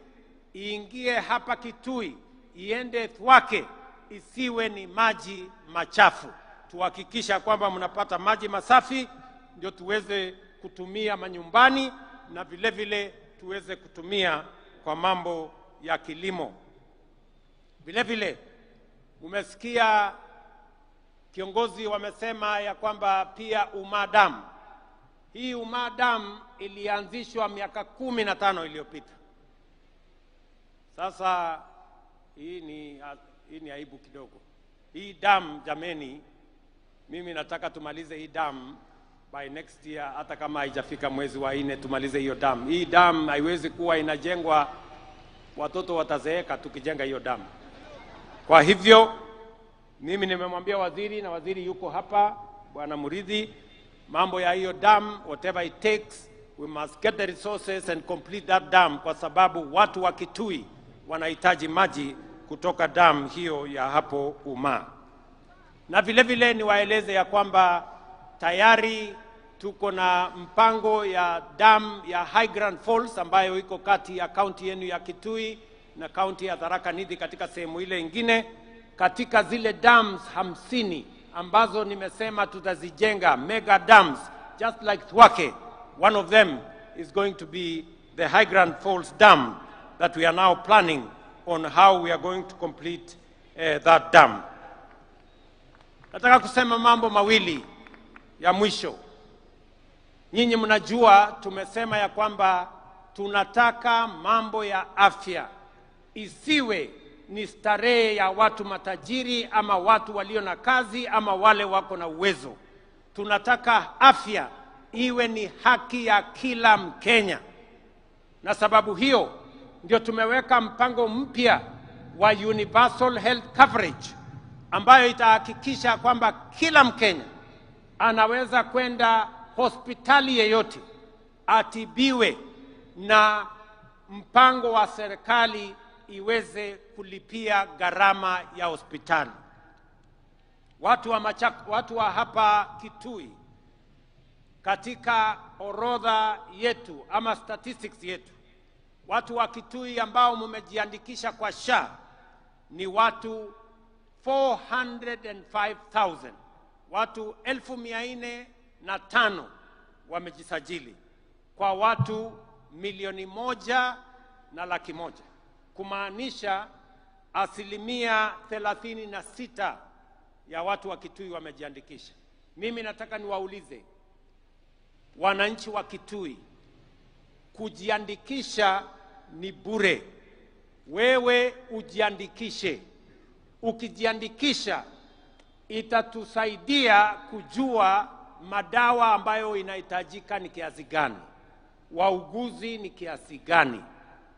iingie hapa Kitui, iende Thwake, isiwe ni maji machafu. Tuhakikisha kwamba mnapata maji masafi ndio tuweze kutumia manyumbani na vile vile tuweze kutumia kwa mambo ya kilimo. Vile vile umesikia kiongozi wamesema ya kwamba pia Umadam. Hii Umadam ilianzishwa miaka 15 iliyopita. Sasa hii ni aibu kidogo. Hii dam jameni, mimi nataka tumalize hii dam by next year, hata kama haijafika mwezi wa 4 tumalize hiyo dam. Hii dam haiwezi kuwa inajengwa watoto watazeeka tukijenga hiyo dam. Kwa hivyo mimi nimemwambia waziri, na waziri yuko hapa, Bwana Muridhi, mambo ya hiyo dam, whatever it takes, we must get the resources and complete that dam, kwa sababu watu wa Kitui wanahitaji maji kutoka dam hiyo ya hapo Uma. Na vile vile niwaeleze ya kwamba tayari tuko na mpango ya dam ya Highland Falls ambayo iko kati ya kaunti yenu ya Kitui na kaunti ya Tharaka Nithi katika sehemu ile ingine. Katika zile dams 50 ambazo nimesema tutazijenga, mega dams just like Thwake, one of them is going to be the Highland Falls Dam that we are now planning on how we are going to complete that dam. Nataka kusema mambo mawili ya mwisho. Nyinyi mnajua tumesema ya kwamba tunataka mambo ya afya isiwe ni starehe ya watu matajiri ama watu walio na kazi ama wale wako na uwezo. Tunataka afya iwe ni haki ya kila Mkenya. Na sababu hiyo ndio tumeweka mpango mpya wa universal health coverage ambayo itahakikisha kwamba kila Mkenya anaweza kwenda hospitali yeyote atibiwe na mpango wa serikali iweze kulipia gharama ya hospitali. Watu wa hapa Kitui katika orodha yetu ama statistics yetu, watu wa Kitui ambao mumejiandikisha kwa SHA ni watu 405,000. Watu 405,000 wamejisajili kwa watu 1,100,000, kumaanisha 36% ya watu wa Kitui wamejiandikisha. Mimi nataka niwaulize, wananchi wa Kitui, kujiandikisha ni bure. Wewe ujiandikishe. Ukijiandikisha itatusaidia kujua madawa ambayo inahitajika ni kiasi gani, wauguzi ni kiasi gani,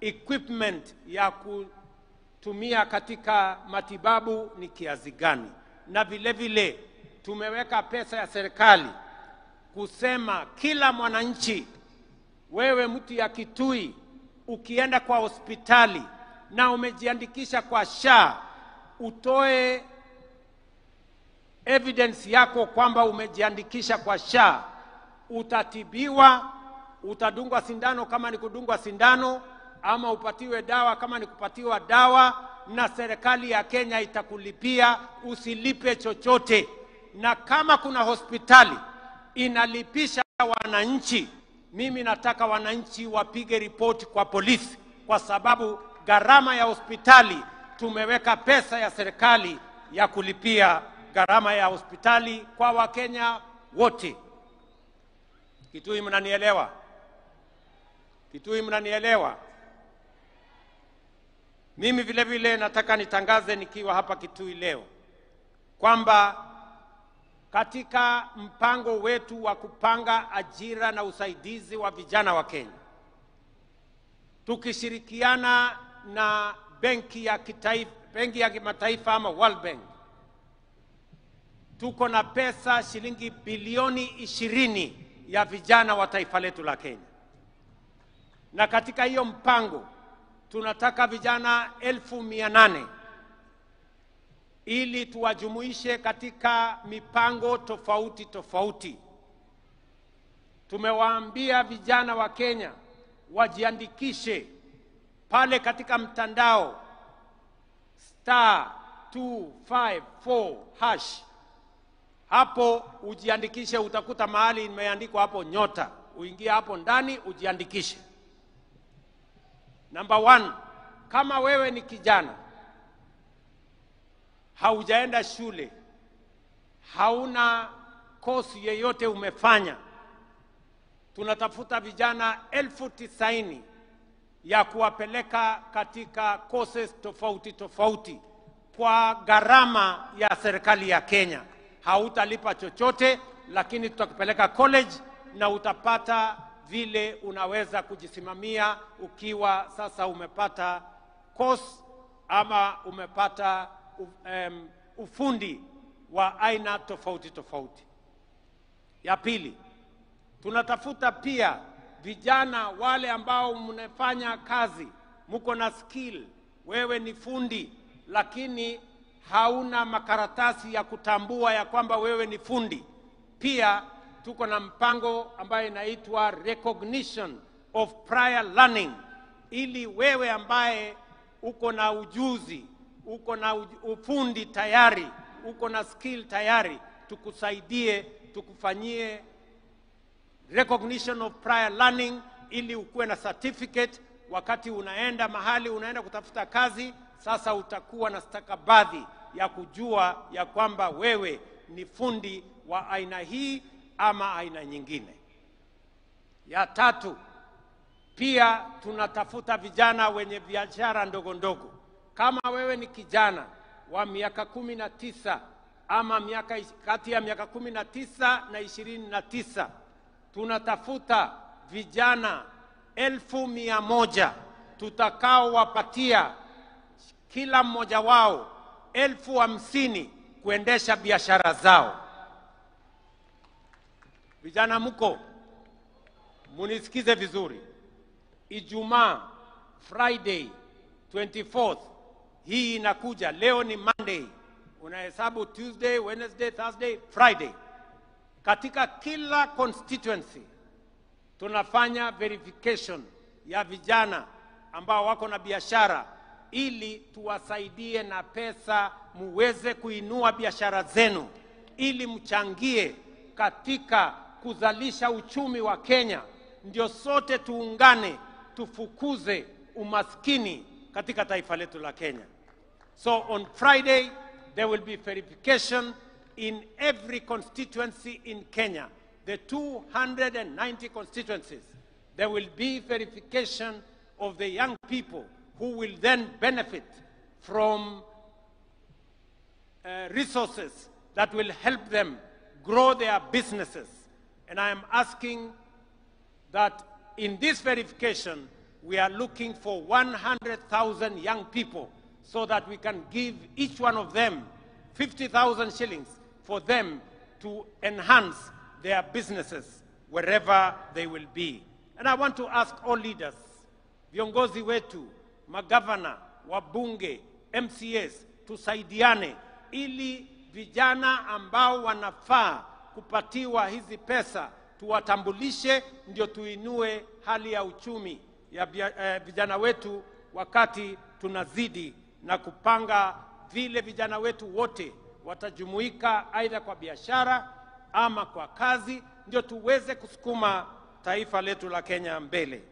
equipment ya kutumia katika matibabu ni kiasi gani, na vile vile tumeweka pesa ya serikali kusema kila mwananchi, wewe mtu ya Kitui, ukienda kwa hospitali na umejiandikisha kwa SHA, utoe evidence yako kwamba umejiandikisha kwa SHA, utatibiwa, utadungwa sindano kama ni kudungwa sindano, ama upatiwe dawa kama ni kupatiwa dawa, na serikali ya Kenya itakulipia, usilipe chochote. Na kama kuna hospitali inalipisha wananchi, mimi nataka wananchi wapige ripoti kwa polisi, kwa sababu gharama ya hospitali tumeweka pesa ya serikali ya kulipia gharama ya hospitali kwa Wakenya wote. Kitui mnanielewa? Kitui mnanielewa? Mimi vile vile nataka nitangaze nikiwa hapa Kitui leo kwamba katika mpango wetu wa kupanga ajira na usaidizi wa vijana wa Kenya, tukishirikiana na benki ya kitaifa, benki ya kimataifa ama World Bank, tuko na pesa shilingi bilioni 20 ya vijana wa taifa letu la Kenya. Na katika hiyo mpango tunataka vijana 800,000 ili tuwajumuishe katika mipango tofauti tofauti. Tumewaambia vijana wa Kenya wajiandikishe pale katika mtandao *254#. Hapo ujiandikishe, utakuta mahali imeandikwa hapo nyota, uingie hapo ndani ujiandikishe. Number 1, kama wewe ni kijana, haujaenda shule, hauna kosi yeyote umefanya, tunatafuta vijana 90,000 ya kuwapeleka katika courses tofauti tofauti kwa gharama ya serikali ya Kenya. Hautalipa chochote, lakini tutakupeleka college na utapata vile unaweza kujisimamia ukiwa sasa umepata course ama umepata ufundi wa aina tofauti tofauti. Ya pili, tunatafuta pia vijana wale ambao mnafanya kazi, mko na skill, wewe ni fundi lakini hauna makaratasi ya kutambua ya kwamba wewe ni fundi. Pia tuko na mpango ambayo inaitwa recognition of prior learning, ili wewe ambaye uko na ujuzi, uko na ufundi tayari, uko na skill tayari, tukusaidie, tukufanyie recognition of prior learning ili ukuwe na certificate. Wakati unaenda mahali, unaenda kutafuta kazi, sasa utakuwa na stakabadhi ya kujua ya kwamba wewe ni fundi wa aina hii ama aina nyingine. Ya tatu, pia tunatafuta vijana wenye biashara ndogo ndogo. Kama wewe ni kijana wa miaka 19 ama kati ya miaka 19 na 29, tunatafuta vijana 1,100 tutakao wapatia kila mmoja wao 50,000 kuendesha biashara zao. Vijana mko, munisikize vizuri. Ijumaa, Friday 24th, hii inakuja. Leo ni Monday, unahesabu Tuesday, Wednesday, Thursday, Friday. Katika kila constituency tunafanya verification ya vijana ambao wako na biashara, ili tuwasaidie na pesa muweze kuinua biashara zenu, ili mchangie katika kuzalisha uchumi wa Kenya. Ndio sote tuungane tufukuze umaskini katika taifa letu la Kenya. So on Friday there will be verification in every constituency in Kenya, the 290 constituencies, there will be verification of the young people who will then benefit from resources that will help them grow their businesses. And I am asking that in this verification, we are looking for 100,000 young people so that we can give each one of them 50,000 shillings for them to enhance their businesses wherever they will be. And I want to ask all leaders, viongozi wetu, magavana, wabunge, MCAs, tusaidiane ili vijana ambao wanafaa kupatiwa hizi pesa tuwatambulishe, ndio tuinue hali ya uchumi ya vijana wetu wakati tunazidi na kupanga vile vijana wetu wote watajumuika aidha kwa biashara ama kwa kazi, ndio tuweze kusukuma taifa letu la Kenya mbele.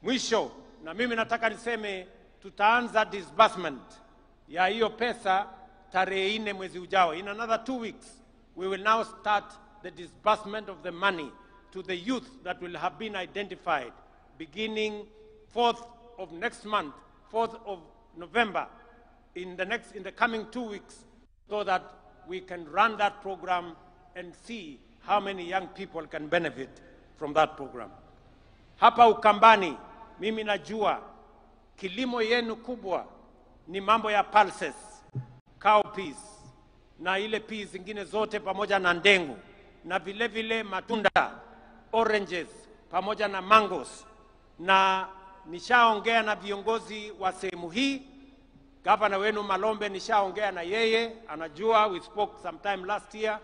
Mwisho, na mimi nataka niseme tutaanza disbursement ya hiyo pesa tarehe 4 mwezi ujao. In another 2 weeks, we will now start the disbursement of the money to the youth that will have been identified beginning 4th of next month, 4th of November, in the coming 2 weeks, so that we can run that program and see how many young people can benefit from that program. Hapa Ukambani, mimi najua kilimo yenu kubwa ni mambo ya pulses, cowpeas, na ile peas zingine zote pamoja na ndengu, na vile vile matunda, oranges, pamoja na mangoes. Na nishaongea na viongozi wa sehemu hii, gavana wenu Malombe nishaongea na yeye, anajua, we spoke sometime last year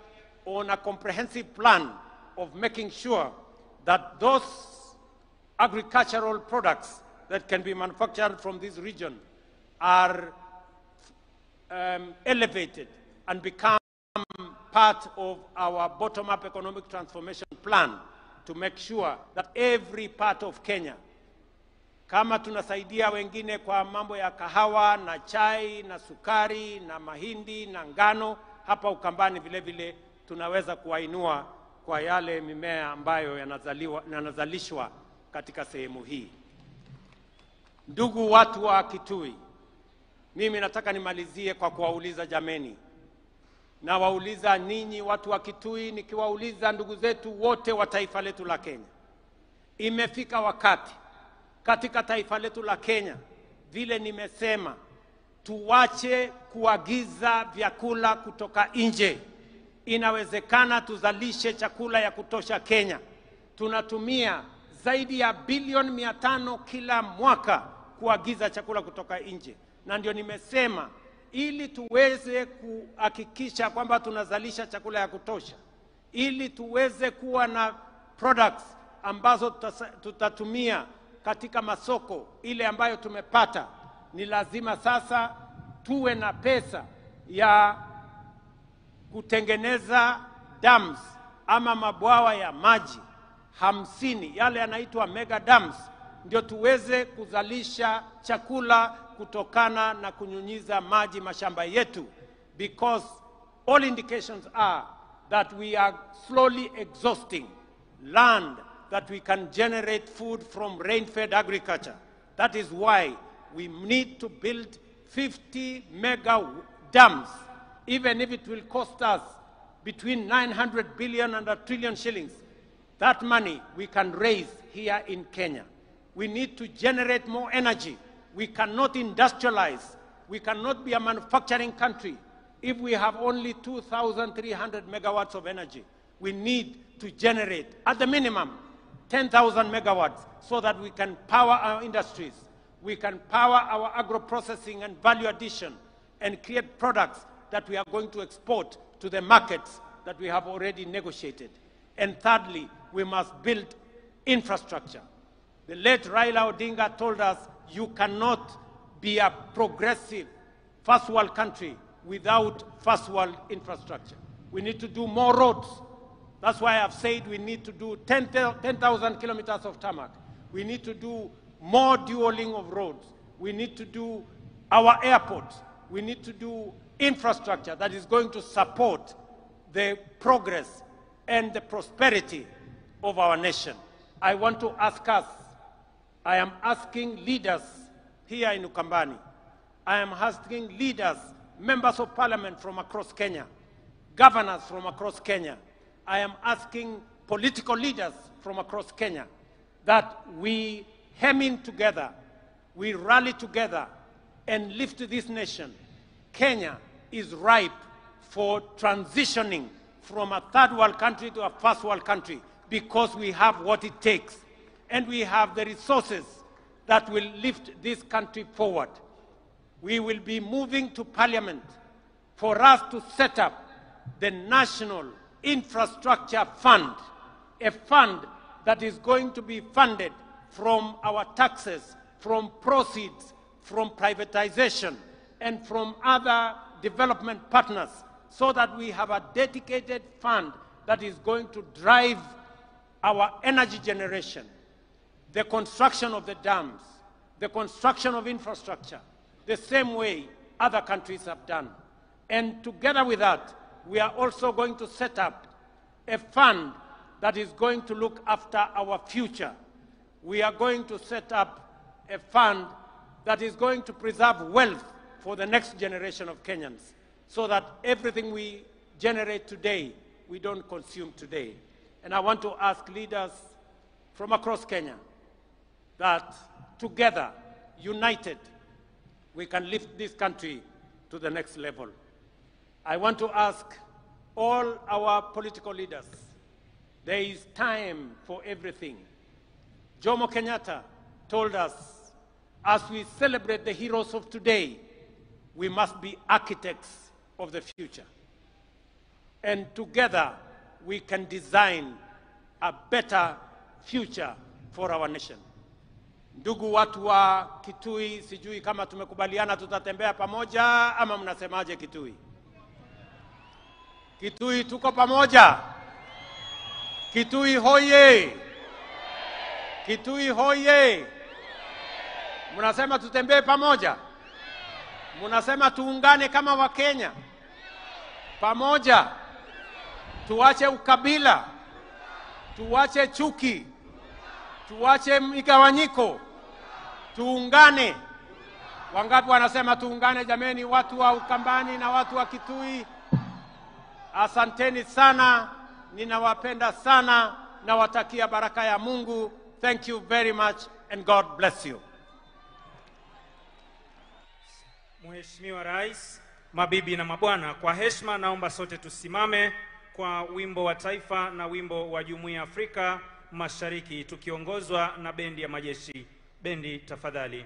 on a comprehensive plan of making sure that those agricultural products that can be manufactured from this region are elevated and become part of our bottom-up economic transformation plan to make sure that every part of Kenya, kama tunasaidia wengine kwa mambo ya kahawa na chai na sukari na mahindi na ngano, hapa Ukambani vile vile tunaweza kuwainua kwa yale mimea ambayo yanazalishwa katika sehemu hii. Ndugu watu wa Kitui, mimi nataka nimalizie kwa kuwauliza jameni. Na wauliza ninyi watu wa Kitui, nikiwauliza ndugu zetu wote wa taifa letu la Kenya. Imefika wakati katika taifa letu la Kenya, vile nimesema, tuwache kuagiza vyakula kutoka nje. Inawezekana tuzalishe chakula ya kutosha Kenya. Tunatumia zaidi ya bilioni 500 kila mwaka kuagiza chakula kutoka nje. Na ndio nimesema, ili tuweze kuhakikisha kwamba tunazalisha chakula ya kutosha, ili tuweze kuwa na products ambazo tutatumia katika masoko ile ambayo tumepata, ni lazima sasa tuwe na pesa ya kutengeneza dams ama mabwawa ya maji 50, yale yanaitwa mega dams, ndio tuweze kuzalisha chakula kutokana na kunyunyiza maji mashamba yetu, because all indications are that we are slowly exhausting land that we can generate food from rain-fed agriculture. That is why we need to build 50 mega dams, even if it will cost us between 900 billion and 1 trillion shillings. That money we can raise here in Kenya. We need to generate more energy. We cannot industrialize. We cannot be a manufacturing country if we have only 2,300 megawatts of energy. We need to generate, at the minimum, 10,000 megawatts so that we can power our industries. We can power our agro-processing and value addition and create products that we are going to export to the markets that we have already negotiated. And thirdly, we must build infrastructure. The late Raila Odinga told us, you cannot be a progressive first world country without first world infrastructure. We need to do more roads. That's why I've said we need to do 10,000 kilometers of tarmac. We need to do more dualing of roads. We need to do our airports. We need to do infrastructure that is going to support the progress and the prosperity of our nation. I want to ask us, I am asking leaders here in Ukambani, I am asking leaders, members of parliament from across Kenya, governors from across Kenya, I am asking political leaders from across Kenya that we hem in together, we rally together and lift this nation. Kenya is ripe for transitioning from a third world country to a first world country because we have what it takes and we have the resources that will lift this country forward. We will be moving to Parliament for us to set up the National Infrastructure Fund, a fund that is going to be funded from our taxes, from proceeds, from privatization, and from other development partners, so that we have a dedicated fund that is going to drive our energy generation, the construction of the dams, the construction of infrastructure, the same way other countries have done. And together with that, we are also going to set up a fund that is going to look after our future. We are going to set up a fund that is going to preserve wealth for the next generation of Kenyans, so that everything we generate today, we don't consume today. And I want to ask leaders from across Kenya that together, united, we can lift this country to the next level. I want to ask all our political leaders, there is time for everything. Jomo Kenyatta told us, as we celebrate the heroes of today, we must be architects of the future. And together, we can design a better future for our nation. Ndugu watu wa Kitui, sijui kama tumekubaliana tutatembea pamoja ama mnasemaje Kitui? Kitui tuko pamoja. Kitui hoye. Kitui hoye. Mnasema tutembee pamoja. Mnasema tuungane kama Wakenya. Pamoja. Tuache ukabila. Tuache chuki. Tuache migawanyiko. Tuungane. Wangapi wanasema tuungane jameni, watu wa Ukambani na watu wa Kitui? Asanteni sana, ninawapenda sana, nawatakia baraka ya Mungu. Thank you very much and God bless you. Mheshimiwa Rais, mabibi na mabwana, kwa heshima naomba sote tusimame kwa wimbo wa taifa na wimbo wa Jumuiya ya Afrika Mashariki tukiongozwa na bendi ya majeshi. Bendi tafadhali.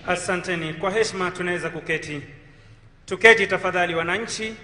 Asanteni. Kwa heshima tunaweza kuketi. Tuketi tafadhali wananchi.